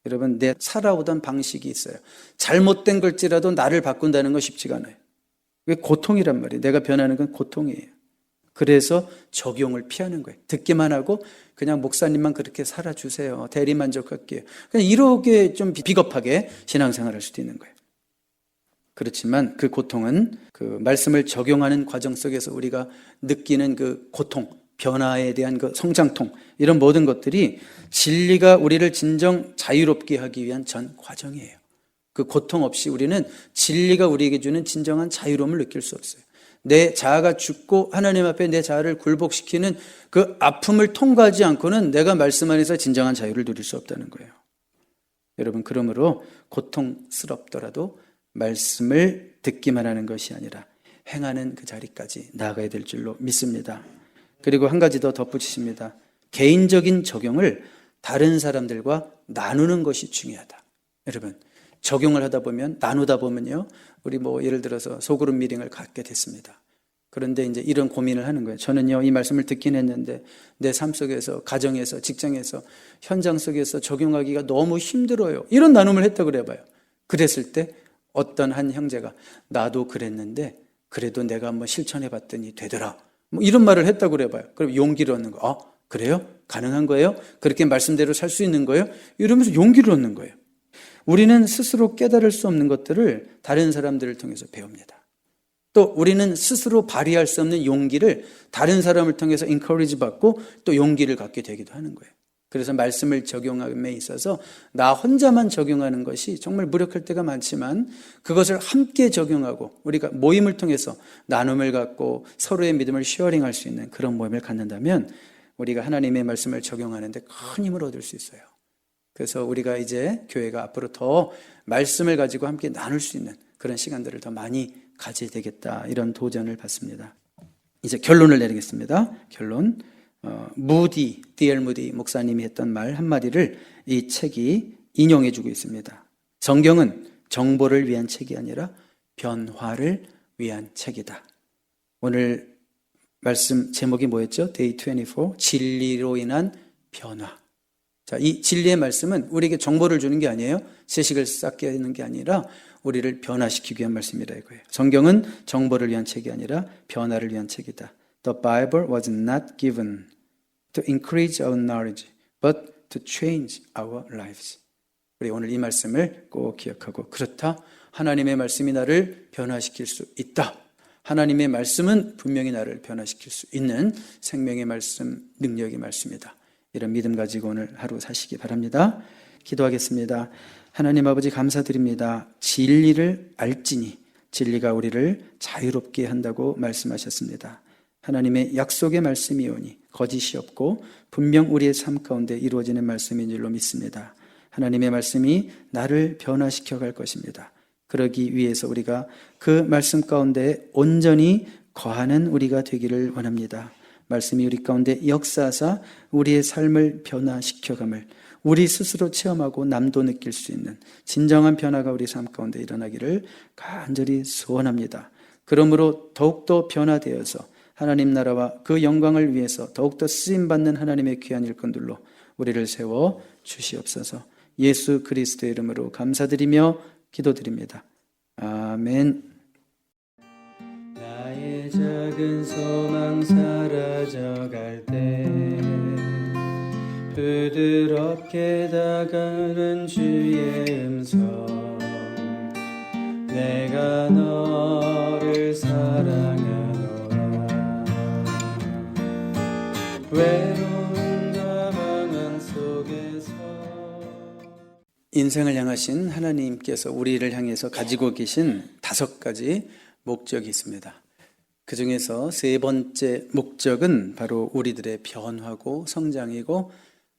여러분, 내 살아오던 방식이 있어요. 잘못된 걸지라도 나를 바꾼다는 건 쉽지가 않아요. 그게 고통이란 말이에요. 내가 변하는 건 고통이에요. 그래서 적용을 피하는 거예요. 듣기만 하고 그냥 목사님만 그렇게 살아주세요. 대리만족할게요. 그냥 이렇게 좀 비겁하게 신앙생활을 할 수도 있는 거예요. 그렇지만 그 고통은 그 말씀을 적용하는 과정 속에서 우리가 느끼는 그 고통, 변화에 대한 그 성장통, 이런 모든 것들이 진리가 우리를 진정 자유롭게 하기 위한 전 과정이에요. 그 고통 없이 우리는 진리가 우리에게 주는 진정한 자유로움을 느낄 수 없어요. 내 자아가 죽고 하나님 앞에 내 자아를 굴복시키는 그 아픔을 통과하지 않고는 내가 말씀 안에서 진정한 자유를 누릴 수 없다는 거예요. 여러분, 그러므로 고통스럽더라도 말씀을 듣기만 하는 것이 아니라 행하는 그 자리까지 나아가야 될 줄로 믿습니다. 그리고 한 가지 더 덧붙이십니다. 개인적인 적용을 다른 사람들과 나누는 것이 중요하다. 여러분, 적용을 하다 보면, 나누다 보면요, 우리 예를 들어서 소그룹 미팅을 갖게 됐습니다. 그런데 이제 이런 고민을 하는 거예요. 저는요, 이 말씀을 듣긴 했는데 내 삶 속에서, 가정에서, 직장에서, 현장 속에서 적용하기가 너무 힘들어요. 이런 나눔을 했다 그래 봐요. 그랬을 때 어떤 한 형제가 나도 그랬는데 그래도 내가 한번 실천해 봤더니 되더라. 이런 말을 했다고 그래 봐요. 그럼 용기를 얻는 거. 그래요? 가능한 거예요? 그렇게 말씀대로 살 수 있는 거예요? 이러면서 용기를 얻는 거예요. 우리는 스스로 깨달을 수 없는 것들을 다른 사람들을 통해서 배웁니다. 또 우리는 스스로 발휘할 수 없는 용기를 다른 사람을 통해서 encourage 받고 또 용기를 갖게 되기도 하는 거예요. 그래서 말씀을 적용함에 있어서 나 혼자만 적용하는 것이 정말 무력할 때가 많지만 그것을 함께 적용하고 우리가 모임을 통해서 나눔을 갖고 서로의 믿음을 쉐어링할 수 있는 그런 모임을 갖는다면 우리가 하나님의 말씀을 적용하는데 큰 힘을 얻을 수 있어요. 그래서 우리가 이제 교회가 앞으로 더 말씀을 가지고 함께 나눌 수 있는 그런 시간들을 더 많이 가져야 되겠다, 이런 도전을 받습니다. 이제 결론을 내리겠습니다. 결론. D.L. 무디 목사님이 했던 말 한마디를 이 책이 인용해주고 있습니다. 성경은 정보를 위한 책이 아니라 변화를 위한 책이다. 오늘 말씀 제목이 뭐였죠? Day 24, 진리로 인한 변화. 자, 이 진리의 말씀은 우리에게 정보를 주는 게 아니에요. 지식을 쌓게 하는 게 아니라 우리를 변화시키기 위한 말씀이라 이거예요. 성경은 정보를 위한 책이 아니라 변화를 위한 책이다. The Bible was not given to increase our knowledge, but to change our lives. 우리 오늘 이 말씀을 꼭 기억하고, 그렇다, 하나님의 말씀이 나를 변화시킬 수 있다. 하나님의 말씀은 분명히 나를 변화시킬 수 있는 생명의 말씀, 능력의 말씀이다. 이런 믿음 가지고 오늘 하루 사시기 바랍니다. 기도하겠습니다. 하나님 아버지, 감사드립니다. 진리를 알지니 진리가 우리를 자유롭게 한다고 말씀하셨습니다. 하나님의 약속의 말씀이오니 거짓이 없고 분명 우리의 삶 가운데 이루어지는 말씀인 줄로 믿습니다. 하나님의 말씀이 나를 변화시켜 갈 것입니다. 그러기 위해서 우리가 그 말씀 가운데 온전히 거하는 우리가 되기를 원합니다. 말씀이 우리 가운데 역사하사 우리의 삶을 변화시켜감을 우리 스스로 체험하고 남도 느낄 수 있는 진정한 변화가 우리 삶 가운데 일어나기를 간절히 소원합니다. 그러므로 더욱더 변화되어서 하나님 나라와 그 영광을 위해서 더욱더 쓰임받는 하나님의 귀한 일꾼들로 우리를 세워 주시옵소서. 예수 그리스도의 이름으로 감사드리며 기도드립니다. 아멘. 나의 작은 소망 사라져갈 때 부드럽게 다가는 주의 음성, 내가 너를 사랑하노라. 외로움과 방황 속에서 인생을 향하신 하나님께서 우리를 향해서 가지고 계신 5가지 목적이 있습니다. 그 중에서 세 번째 목적은 바로 우리들의 변화고 성장이고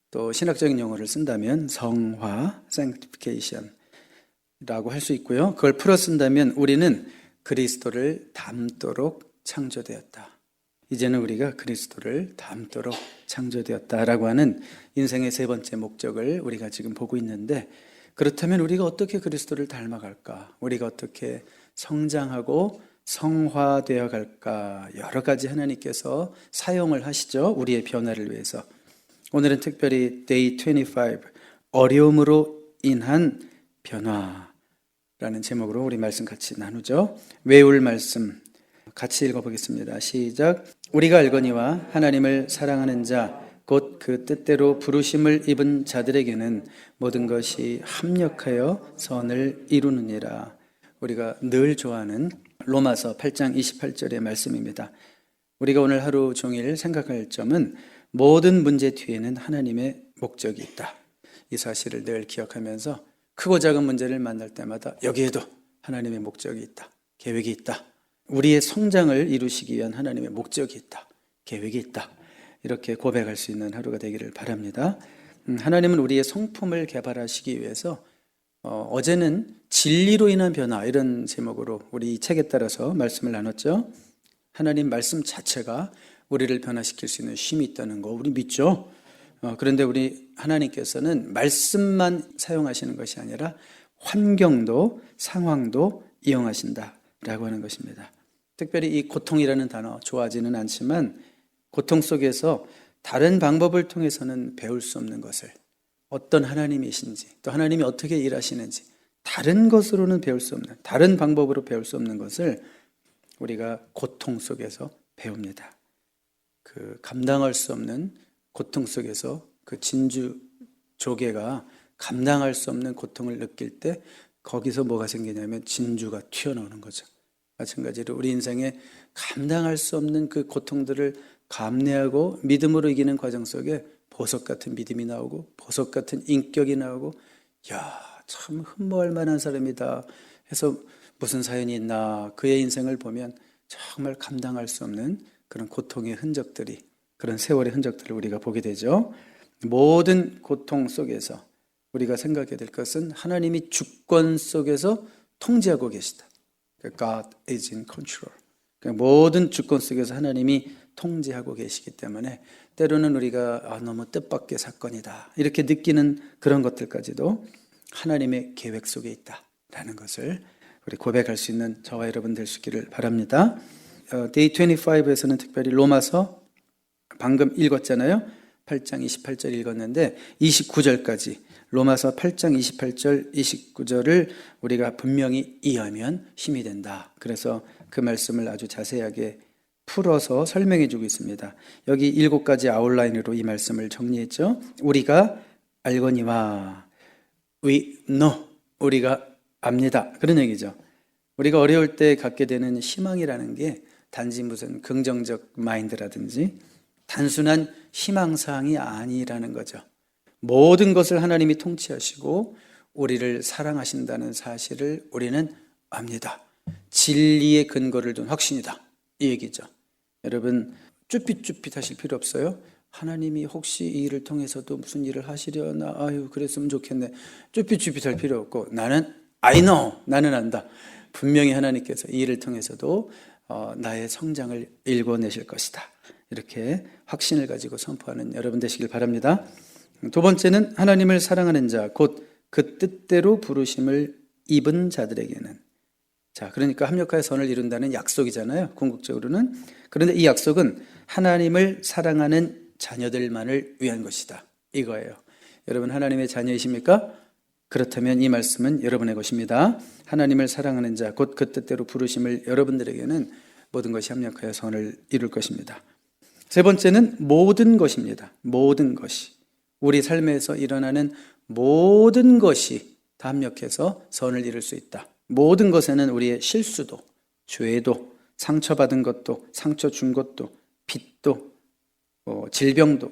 또 신학적인 용어를 쓴다면 성화, sanctification라고 할 수 있고요. 그걸 풀어 쓴다면 우리는 그리스도를 닮도록 창조되었다. 이제는 우리가 그리스도를 닮도록 창조되었다라고 하는 인생의 세 번째 목적을 우리가 지금 보고 있는데, 그렇다면 우리가 어떻게 그리스도를 닮아갈까? 우리가 어떻게 성장하고 성화되어 갈까? 여러 가지 하나님께서 사용을 하시죠. 우리의 변화를 위해서. 오늘은 특별히 Day 25, 어려움으로 인한 변화라는 제목으로 우리 말씀 같이 나누죠. 외울 말씀 같이 읽어보겠습니다. 시작. 우리가 알거니와 하나님을 사랑하는 자 곧 그 뜻대로 부르심을 입은 자들에게는 모든 것이 합력하여 선을 이루느니라. 우리가 늘 좋아하는 로마서 8장 28절의 말씀입니다. 우리가 오늘 하루 종일 생각할 점은 모든 문제 뒤에는 하나님의 목적이 있다. 이 사실을 늘 기억하면서 크고 작은 문제를 만날 때마다 여기에도 하나님의 목적이 있다. 계획이 있다. 우리의 성장을 이루시기 위한 하나님의 목적이 있다. 계획이 있다. 이렇게 고백할 수 있는 하루가 되기를 바랍니다. 하나님은 우리의 성품을 개발하시기 위해서 어제는 진리로 인한 변화 이런 제목으로 우리 이 책에 따라서 말씀을 나눴죠. 하나님 말씀 자체가 우리를 변화시킬 수 있는 힘이 있다는 거 우리 믿죠. 그런데 우리 하나님께서는 말씀만 사용하시는 것이 아니라 환경도 상황도 이용하신다라고 하는 것입니다. 특별히 이 고통이라는 단어 좋아하지는 않지만 고통 속에서 다른 방법을 통해서는 배울 수 없는 것을, 어떤 하나님이신지 또 하나님이 어떻게 일하시는지 다른 것으로는 배울 수 없는, 다른 방법으로 배울 수 없는 것을 우리가 고통 속에서 배웁니다. 그 감당할 수 없는 고통 속에서 그 진주 조개가 감당할 수 없는 고통을 느낄 때 거기서 뭐가 생기냐면 진주가 튀어나오는 거죠. 마찬가지로 우리 인생에 감당할 수 없는 그 고통들을 감내하고 믿음으로 이기는 과정 속에 보석 같은 믿음이 나오고 보석 같은 인격이 나오고, 야, 참 흠모할 만한 사람이다 해서 무슨 사연이 있나 그의 인생을 보면 정말 감당할 수 없는 그런 고통의 흔적들이, 그런 세월의 흔적들을 우리가 보게 되죠. 모든 고통 속에서 우리가 생각해야 될 것은 하나님이 주권 속에서 통제하고 계시다. God is in control. 모든 주권 속에서 하나님이 통제하고 계시기 때문에 때로는 우리가 너무 뜻밖의 사건이다 이렇게 느끼는 그런 것들까지도 하나님의 계획 속에 있다라는 것을 우리 고백할 수 있는 저와 여러분 될 수 있기를 바랍니다. Day 25에서는 특별히 로마서 방금 읽었잖아요. 8장 28절 읽었는데 29절까지 로마서 8장 28절 29절을 우리가 분명히 이해하면 힘이 된다. 그래서 그 말씀을 아주 자세하게 풀어서 설명해 주고 있습니다. 여기 7가지 아웃라인으로 이 말씀을 정리했죠. 우리가 알거니와, we know, 우리가 압니다. 그런 얘기죠. 우리가 어려울 때 갖게 되는 희망이라는 게 단지 무슨 긍정적 마인드라든지 단순한 희망사항이 아니라는 거죠. 모든 것을 하나님이 통치하시고 우리를 사랑하신다는 사실을 우리는 압니다. 진리의 근거를 둔 확신이다. 이 얘기죠. 여러분 쭈삣쭈삣 하실 필요 없어요. 하나님이 혹시 이 일을 통해서도 무슨 일을 하시려나, 아유 그랬으면 좋겠네. 쭈삣쭈삣 할 필요 없고 나는 I know, 나는 안다. 분명히 하나님께서 이 일을 통해서도 나의 성장을 일궈내실 것이다. 이렇게 확신을 가지고 선포하는 여러분 되시길 바랍니다. 두 번째는 하나님을 사랑하는 자, 곧 그 뜻대로 부르심을 입은 자들에게는. 자, 그러니까 합력하여 선을 이룬다는 약속이잖아요. 궁극적으로는. 그런데 이 약속은 하나님을 사랑하는 자녀들만을 위한 것이다. 이거예요. 여러분 하나님의 자녀이십니까? 그렇다면 이 말씀은 여러분의 것입니다. 하나님을 사랑하는 자, 곧 그 뜻대로 부르심을 여러분들에게는 모든 것이 합력하여 선을 이룰 것입니다. 세 번째는 모든 것입니다. 모든 것이. 우리 삶에서 일어나는 모든 것이 다 합력해서 선을 이룰 수 있다. 모든 것에는 우리의 실수도, 죄도, 상처받은 것도, 상처 준 것도, 빚도, 질병도,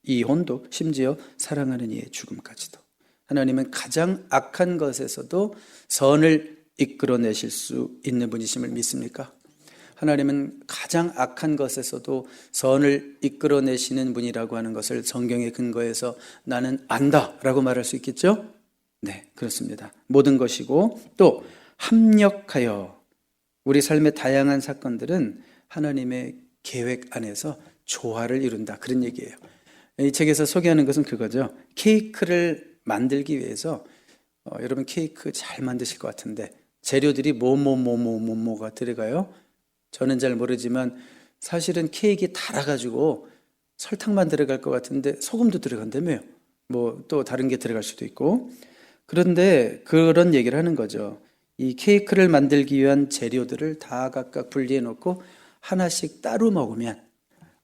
이혼도, 심지어 사랑하는 이의 죽음까지도. 하나님은 가장 악한 것에서도 선을 이끌어내실 수 있는 분이심을 믿습니까? 하나님은 가장 악한 것에서도 선을 이끌어내시는 분이라고 하는 것을 성경에 근거해서 나는 안다라고 말할 수 있겠죠? 네, 그렇습니다. 모든 것이고 또 합력하여 우리 삶의 다양한 사건들은 하나님의 계획 안에서 조화를 이룬다. 그런 얘기예요. 이 책에서 소개하는 것은 그거죠. 케이크를 만들기 위해서 여러분 케이크 잘 만드실 것 같은데 재료들이 뭐가 들어가요? 저는 잘 모르지만 사실은 케이크 달아가지고 설탕만 들어갈 것 같은데 소금도 들어간다며요. 뭐 또 다른 게 들어갈 수도 있고. 그런데 그런 얘기를 하는 거죠. 이 케이크를 만들기 위한 재료들을 다 각각 분리해 놓고 하나씩 따로 먹으면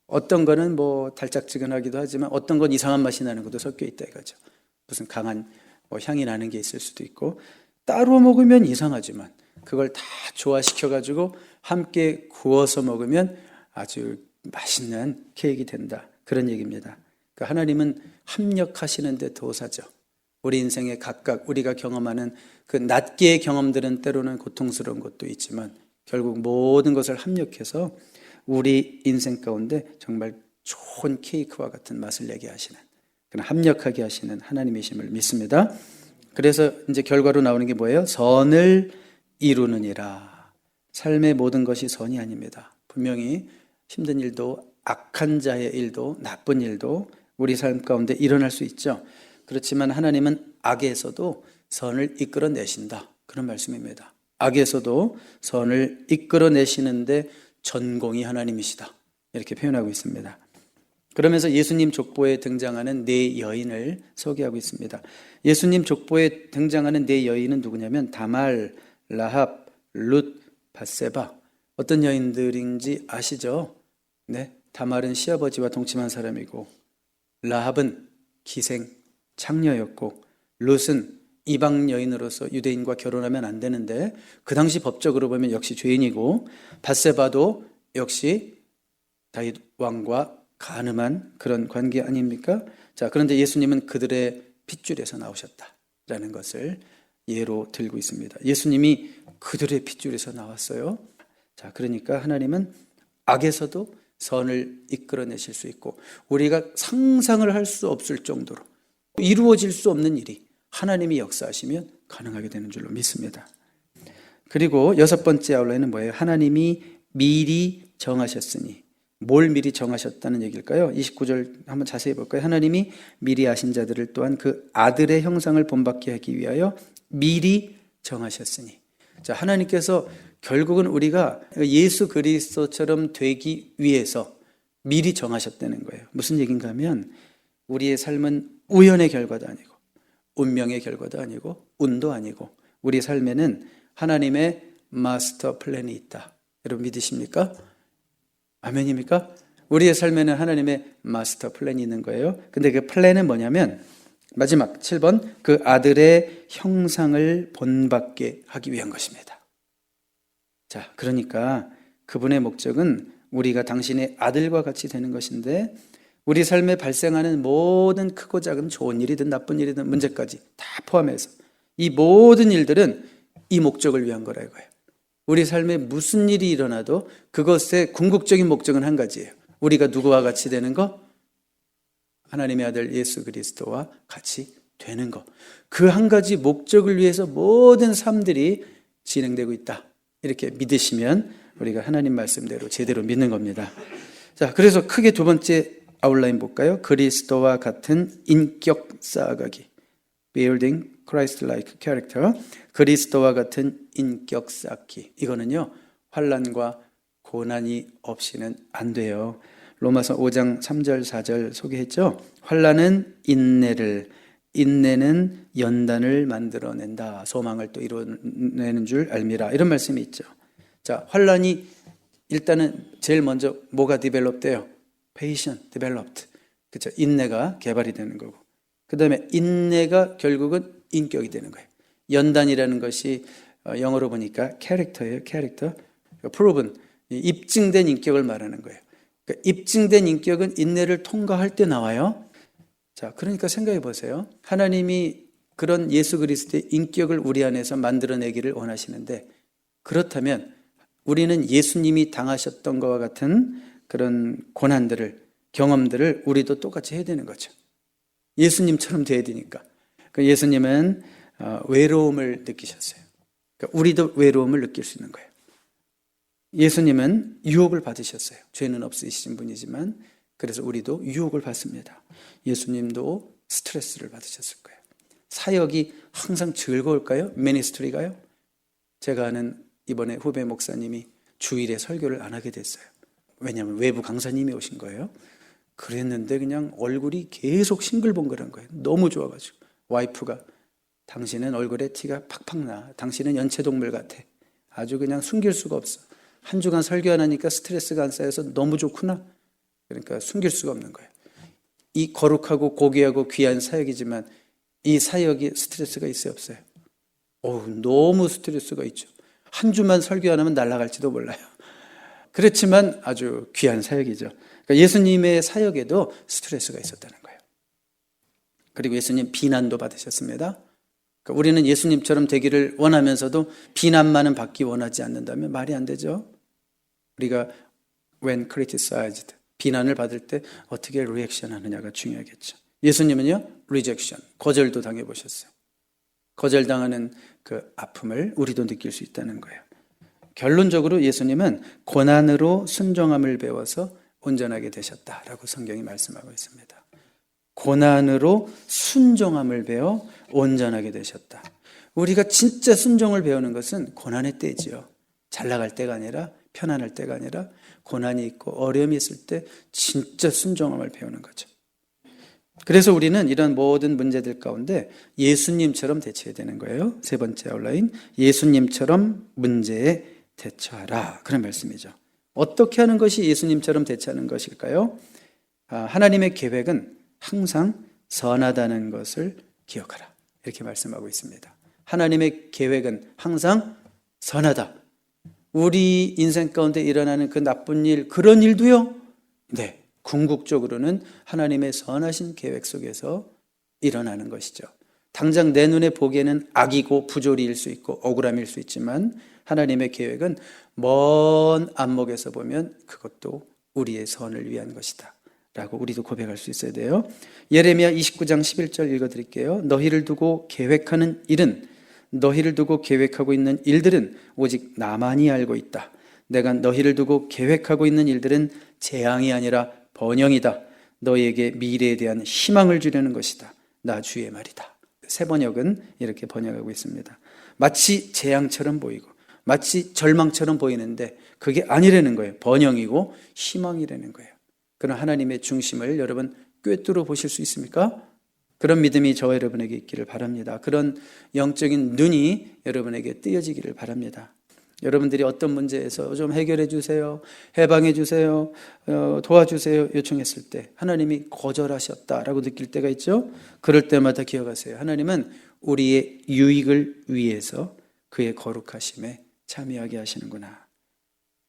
어떤 거는 뭐 달짝지근하기도 하지만 어떤 건 이상한 맛이 나는 것도 섞여 있다 이거죠. 무슨 강한 향이 나는 게 있을 수도 있고 따로 먹으면 이상하지만 그걸 다 조화시켜가지고 함께 구워서 먹으면 아주 맛있는 케이크가 된다. 그런 얘기입니다. 그러니까 하나님은 합력하시는데 도사죠. 우리 인생에 각각 우리가 경험하는 그 낱개의 경험들은 때로는 고통스러운 것도 있지만 결국 모든 것을 합력해서 우리 인생 가운데 정말 좋은 케이크와 같은 맛을 내게 하시는 그런 합력하게 하시는 하나님이심을 믿습니다. 그래서 이제 결과로 나오는 게 뭐예요? 선을 이루느니라. 삶의 모든 것이 선이 아닙니다. 분명히 힘든 일도 악한 자의 일도 나쁜 일도 우리 삶 가운데 일어날 수 있죠. 그렇지만 하나님은 악에서도 선을 이끌어내신다. 그런 말씀입니다. 악에서도 선을 이끌어내시는데 전공이 하나님이시다. 이렇게 표현하고 있습니다. 그러면서 예수님 족보에 등장하는 네 여인을 소개하고 있습니다. 예수님 족보에 등장하는 네 여인은 누구냐면 다말, 라합, 룻, 밧세바. 어떤 여인들인지 아시죠? 네, 다말은 시아버지와 동침한 사람이고 라합은 기생, 창녀였고 룻은 이방 여인으로서 유대인과 결혼하면 안 되는데 그 당시 법적으로 보면 역시 죄인이고 밧세바도 역시 다윗 왕과 간음한 그런 관계 아닙니까? 자, 그런데 예수님은 그들의 핏줄에서 나오셨다라는 것을 예로 들고 있습니다. 예수님이 그들의 핏줄에서 나왔어요. 자, 그러니까 하나님은 악에서도 선을 이끌어내실 수 있고 우리가 상상을 할 수 없을 정도로 이루어질 수 없는 일이 하나님이 역사하시면 가능하게 되는 줄로 믿습니다. 그리고 여섯 번째 아울러에는 뭐예요? 하나님이 미리 정하셨으니. 뭘 미리 정하셨다는 얘기일까요? 29절 한번 자세히 볼까요? 하나님이 미리 아신 자들을 또한 그 아들의 형상을 본받게 하기 위하여 미리 정하셨으니. 자, 하나님께서 결국은 우리가 예수 그리스도처럼 되기 위해서 미리 정하셨다는 거예요. 무슨 얘기인가 하면 우리의 삶은 우연의 결과도 아니고 운명의 결과도 아니고 운도 아니고 우리 삶에는 하나님의 마스터 플랜이 있다. 여러분 믿으십니까? 아멘입니까? 우리의 삶에는 하나님의 마스터 플랜이 있는 거예요. 근데 그 플랜은 뭐냐면 마지막 7번 그 아들의 형상을 본받게 하기 위한 것입니다. 자, 그러니까 그분의 목적은 우리가 당신의 아들과 같이 되는 것인데 우리 삶에 발생하는 모든 크고 작은 좋은 일이든 나쁜 일이든 문제까지 다 포함해서 이 모든 일들은 이 목적을 위한 거라 이거예요. 우리 삶에 무슨 일이 일어나도 그것의 궁극적인 목적은 한 가지예요. 우리가 누구와 같이 되는 거? 하나님의 아들 예수 그리스도와 같이 되는 거. 그 한 가지 목적을 위해서 모든 삶들이 진행되고 있다. 이렇게 믿으시면 우리가 하나님 말씀대로 제대로 믿는 겁니다. 자, 그래서 크게 두 번째 아웃라인 볼까요? 그리스도와 같은 인격 쌓아가기. Building Christ-like character. 그리스도와 같은 인격 쌓기. 이거는요, 환난과 고난이 없이는 안 돼요. 로마서 5장 3절 4절 소개했죠. 환난은 인내를, 인내는 연단을 만들어낸다. 소망을 또 이뤄내는 줄 알미라. 이런 말씀이 있죠. 자, 환난이 일단은 제일 먼저 뭐가 디벨롭돼요? Patience developed. 그렇죠? 인내가 개발이 되는 거고. 그 다음에 인내가 결국은 인격이 되는 거예요. 연단이라는 것이 영어로 보니까 캐릭터예요. 캐릭터. proven, 입증된 인격을 말하는 거예요. 그러니까 입증된 인격은 인내를 통과할 때 나와요. 자, 그러니까 생각해 보세요. 하나님이 그런 예수 그리스도의 인격을 우리 안에서 만들어내기를 원하시는데 그렇다면 우리는 예수님이 당하셨던 것과 같은 그런 고난들을, 경험들을 우리도 똑같이 해야 되는 거죠. 예수님처럼 돼야 되니까. 예수님은 외로움을 느끼셨어요. 그러니까 우리도 외로움을 느낄 수 있는 거예요. 예수님은 유혹을 받으셨어요. 죄는 없으신 분이지만 그래서 우리도 유혹을 받습니다. 예수님도 스트레스를 받으셨을 거예요. 사역이 항상 즐거울까요? 미니스트리가요? 제가 아는 이번에 후배 목사님이 주일에 설교를 안 하게 됐어요. 왜냐하면 외부 강사님이 오신 거예요. 그랬는데 그냥 얼굴이 계속 싱글벙글한 거예요. 너무 좋아가지고. 와이프가 당신은 얼굴에 티가 팍팍 나. 당신은 연체동물 같아. 아주 그냥 숨길 수가 없어. 한 주간 설교 안 하니까 스트레스가 안 쌓여서 너무 좋구나. 그러니까 숨길 수가 없는 거예요. 이 거룩하고 고귀하고 귀한 사역이지만 이 사역이 스트레스가 있어요, 없어요? 너무 스트레스가 있죠. 한 주만 설교 안 하면 날아갈지도 몰라요. 그렇지만 아주 귀한 사역이죠. 그러니까 예수님의 사역에도 스트레스가 있었다는 거예요. 그리고 예수님 비난도 받으셨습니다. 그러니까 우리는 예수님처럼 되기를 원하면서도 비난만은 받기 원하지 않는다면 말이 안 되죠. 우리가 when criticized, 비난을 받을 때 어떻게 리액션 하느냐가 중요하겠죠. 예수님은요, rejection, 거절도 당해보셨어요. 거절당하는 그 아픔을 우리도 느낄 수 있다는 거예요. 결론적으로 예수님은 고난으로 순종함을 배워서 온전하게 되셨다라고 성경이 말씀하고 있습니다. 고난으로 순종함을 배워 온전하게 되셨다. 우리가 진짜 순종을 배우는 것은 고난의 때지요. 잘 나갈 때가 아니라 편안할 때가 아니라 고난이 있고 어려움이 있을 때 진짜 순종함을 배우는 거죠. 그래서 우리는 이런 모든 문제들 가운데 예수님처럼 대처해야 되는 거예요. 세 번째 아웃라인, 예수님처럼 문제에 대처하라. 그런 말씀이죠. 어떻게 하는 것이 예수님처럼 대처하는 것일까요? 하나님의 계획은 항상 선하다는 것을 기억하라. 이렇게 말씀하고 있습니다. 하나님의 계획은 항상 선하다. 우리 인생 가운데 일어나는 그 나쁜 일, 그런 일도요? 네, 궁극적으로는 하나님의 선하신 계획 속에서 일어나는 것이죠. 당장 내 눈에 보기에는 악이고 부조리일 수 있고 억울함일 수 있지만 하나님의 계획은 먼 안목에서 보면 그것도 우리의 선을 위한 것이다 라고 우리도 고백할 수 있어야 돼요. 예레미야 29장 11절 읽어드릴게요. 너희를 두고 계획하는 일은, 너희를 두고 계획하고 있는 일들은 오직 나만이 알고 있다. 내가 너희를 두고 계획하고 있는 일들은 재앙이 아니라 번영이다. 너희에게 미래에 대한 희망을 주려는 것이다. 나 주의 말이다. 새 번역은 이렇게 번역하고 있습니다. 마치 재앙처럼 보이고 마치 절망처럼 보이는데 그게 아니라는 거예요. 번영이고 희망이라는 거예요. 그런 하나님의 중심을 여러분 꿰뚫어 보실 수 있습니까? 그런 믿음이 저와 여러분에게 있기를 바랍니다. 그런 영적인 눈이 여러분에게 띄어지기를 바랍니다. 여러분들이 어떤 문제에서 좀 해결해 주세요, 해방해 주세요, 도와주세요 요청했을 때 하나님이 거절하셨다라고 느낄 때가 있죠. 그럴 때마다 기억하세요. 하나님은 우리의 유익을 위해서 그의 거룩하심에 참여하게 하시는구나.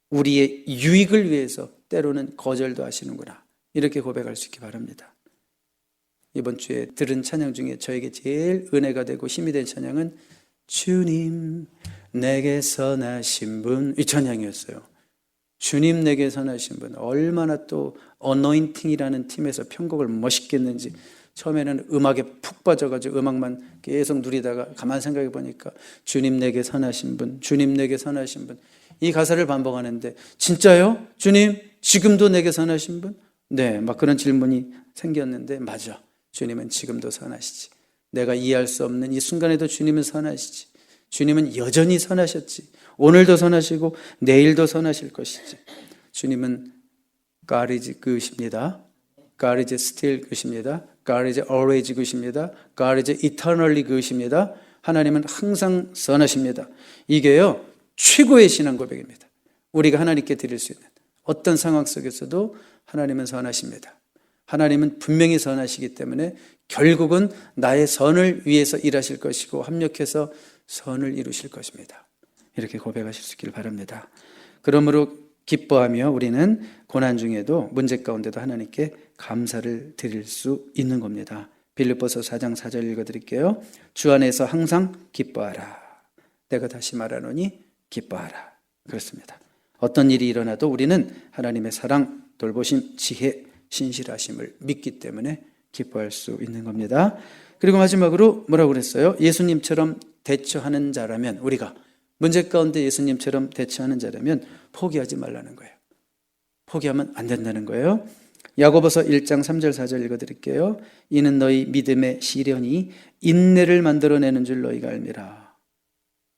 우리의 유익을 위해서 때로는 거절도 하시는구나. 이렇게 고백할 수 있기 바랍니다. 이번 주에 들은 찬양 중에 저에게 제일 은혜가 되고 힘이 된 찬양은 주님 내게 선하신 분, 이 찬양이었어요. 주님 내게 선하신 분, 얼마나 또 어노인팅이라는 팀에서 편곡을 멋있게 했는지. 처음에는 음악에 푹 빠져가지고 음악만 계속 누리다가 가만 생각해 보니까 주님 내게 선하신 분, 주님 내게 선하신 분, 이 가사를 반복하는데 진짜요? 주님 지금도 내게 선하신 분? 네, 막 그런 질문이 생겼는데 맞아, 주님은 지금도 선하시지. 내가 이해할 수 없는 이 순간에도 주님은 선하시지. 주님은 여전히 선하셨지. 오늘도 선하시고 내일도 선하실 것이지. 주님은 God is good입니다. God is still good입니다. God is always good입니다. God is eternally good입니다. 하나님은 항상 선하십니다. 이게요 최고의 신앙 고백입니다. 우리가 하나님께 드릴 수 있는 어떤 상황 속에서도 하나님은 선하십니다. 하나님은 분명히 선하시기 때문에 결국은 나의 선을 위해서 일하실 것이고 합력해서 선을 이루실 것입니다. 이렇게 고백하실 수 있기를 바랍니다. 그러므로 기뻐하며 우리는 고난 중에도 문제 가운데도 하나님께 감사를 드릴 수 있는 겁니다. 빌립보서 4장 4절 읽어드릴게요. 주 안에서 항상 기뻐하라. 내가 다시 말하노니 기뻐하라. 그렇습니다. 어떤 일이 일어나도 우리는 하나님의 사랑, 돌보심, 지혜, 신실하심을 믿기 때문에 기뻐할 수 있는 겁니다. 그리고 마지막으로 뭐라고 그랬어요? 예수님처럼 대처하는 자라면, 우리가 문제 가운데 예수님처럼 대처하는 자라면 포기하지 말라는 거예요. 포기하면 안 된다는 거예요. 야고보서 1장 3절 4절 읽어드릴게요. 이는 너희 믿음의 시련이 인내를 만들어내는 줄 너희가 알미라.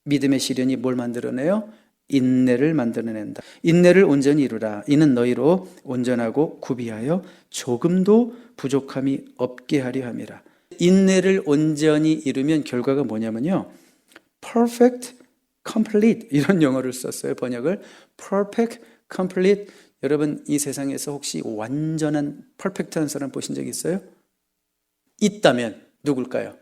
믿음의 시련이 뭘 만들어내요? 인내를 만들어낸다. 인내를 온전히 이루라. 이는 너희로 온전하고 구비하여 조금도 부족함이 없게 하려 함이라. 인내를 온전히 이루면 결과가 뭐냐면요, perfect, complete, 이런 용어를 썼어요. 번역을 perfect, complete. 여러분, 이 세상에서 혹시 완전한 퍼펙트한 사람 보신 적 있어요? 있다면 누굴까요?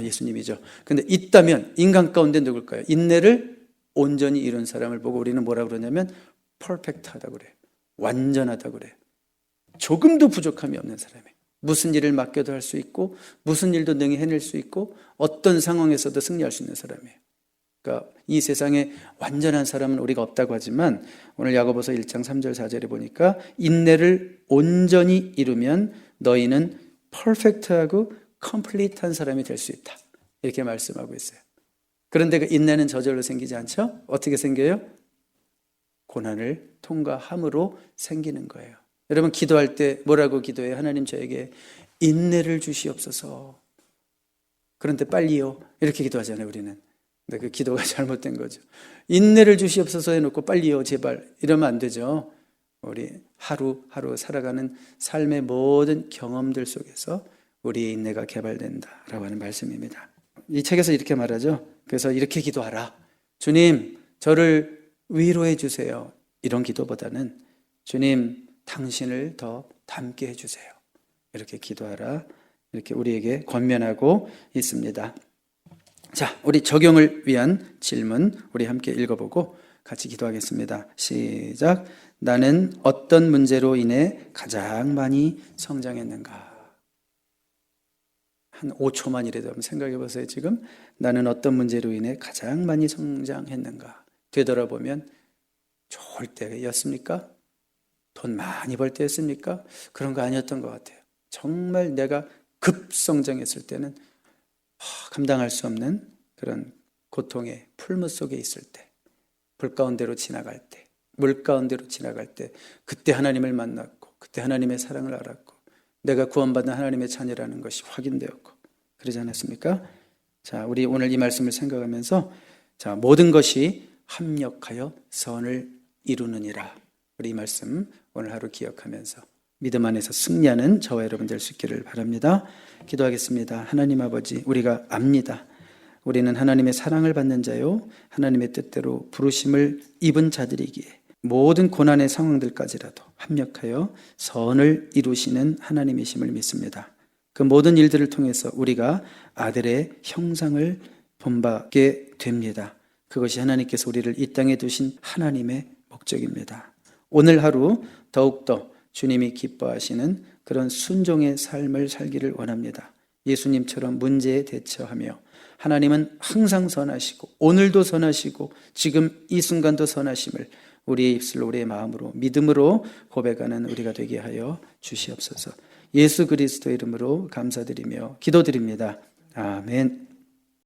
예수님이죠. 근데 있다면 인간 가운데 누굴까요? 인내를 온전히 이룬 사람을 보고 우리는 뭐라고 그러냐면 퍼펙트하다고 그래요. 완전하다고 그래요. 조금도 부족함이 없는 사람이에요. 무슨 일을 맡겨도 할 수 있고 무슨 일도 능히 해낼 수 있고 어떤 상황에서도 승리할 수 있는 사람이에요. 그러니까 이 세상에 완전한 사람은 우리가 없다고 하지만 오늘 야고보서 1장 3절 4절에 보니까 인내를 온전히 이루면 너희는 퍼펙트하고 컴플리트한 사람이 될 수 있다, 이렇게 말씀하고 있어요. 그런데 그 인내는 저절로 생기지 않죠? 어떻게 생겨요? 고난을 통과함으로 생기는 거예요. 여러분, 기도할 때 뭐라고 기도해요? 하나님, 저에게 인내를 주시옵소서. 그런데 빨리요, 이렇게 기도하잖아요, 우리는. 근데 그 기도가 잘못된 거죠. 인내를 주시옵소서 해놓고 빨리요, 제발, 이러면 안 되죠. 우리 하루하루 살아가는 삶의 모든 경험들 속에서 우리의 인내가 개발된다라고 하는 말씀입니다. 이 책에서 이렇게 말하죠. 그래서 이렇게 기도하라. 주님, 저를 위로해 주세요. 이런 기도보다는 주님, 당신을 더 닮게 해주세요. 이렇게 기도하라. 이렇게 우리에게 권면하고 있습니다. 자, 우리 적용을 위한 질문 우리 함께 읽어보고 같이 기도하겠습니다. 시작. 나는 어떤 문제로 인해 가장 많이 성장했는가? 한 5초만이라도 한번 생각해 보세요. 지금 나는 어떤 문제로 인해 가장 많이 성장했는가? 되돌아보면 좋을 때였습니까? 돈 많이 벌 때였습니까? 그런 거 아니었던 것 같아요. 정말 내가 급성장했을 때는 감당할 수 없는 그런 고통의 풀무 속에 있을 때, 불 가운데로 지나갈 때, 물 가운데로 지나갈 때, 그때 하나님을 만났고 그때 하나님의 사랑을 알았고 내가 구원받은 하나님의 자녀라는 것이 확인되었고 그러지 않았습니까? 자, 우리 오늘 이 말씀을 생각하면서 자, 모든 것이 합력하여 선을 이루느니라. 우리 이 말씀 오늘 하루 기억하면서 믿음 안에서 승리하는 저와 여러분 될 수 있기를 바랍니다. 기도하겠습니다. 하나님 아버지, 우리가 압니다. 우리는 하나님의 사랑을 받는 자요, 하나님의 뜻대로 부르심을 입은 자들이기에 모든 고난의 상황들까지라도 합력하여 선을 이루시는 하나님이심을 믿습니다. 그 모든 일들을 통해서 우리가 아들의 형상을 본받게 됩니다. 그것이 하나님께서 우리를 이 땅에 두신 하나님의 목적입니다. 오늘 하루 더욱더 주님이 기뻐하시는 그런 순종의 삶을 살기를 원합니다. 예수님처럼 문제에 대처하며 하나님은 항상 선하시고 오늘도 선하시고 지금 이 순간도 선하심을 우리의 입술로 우리의 마음으로 믿음으로 고백하는 우리가 되게 하여 주시옵소서. 예수 그리스도의 이름으로 감사드리며 기도드립니다. 아멘.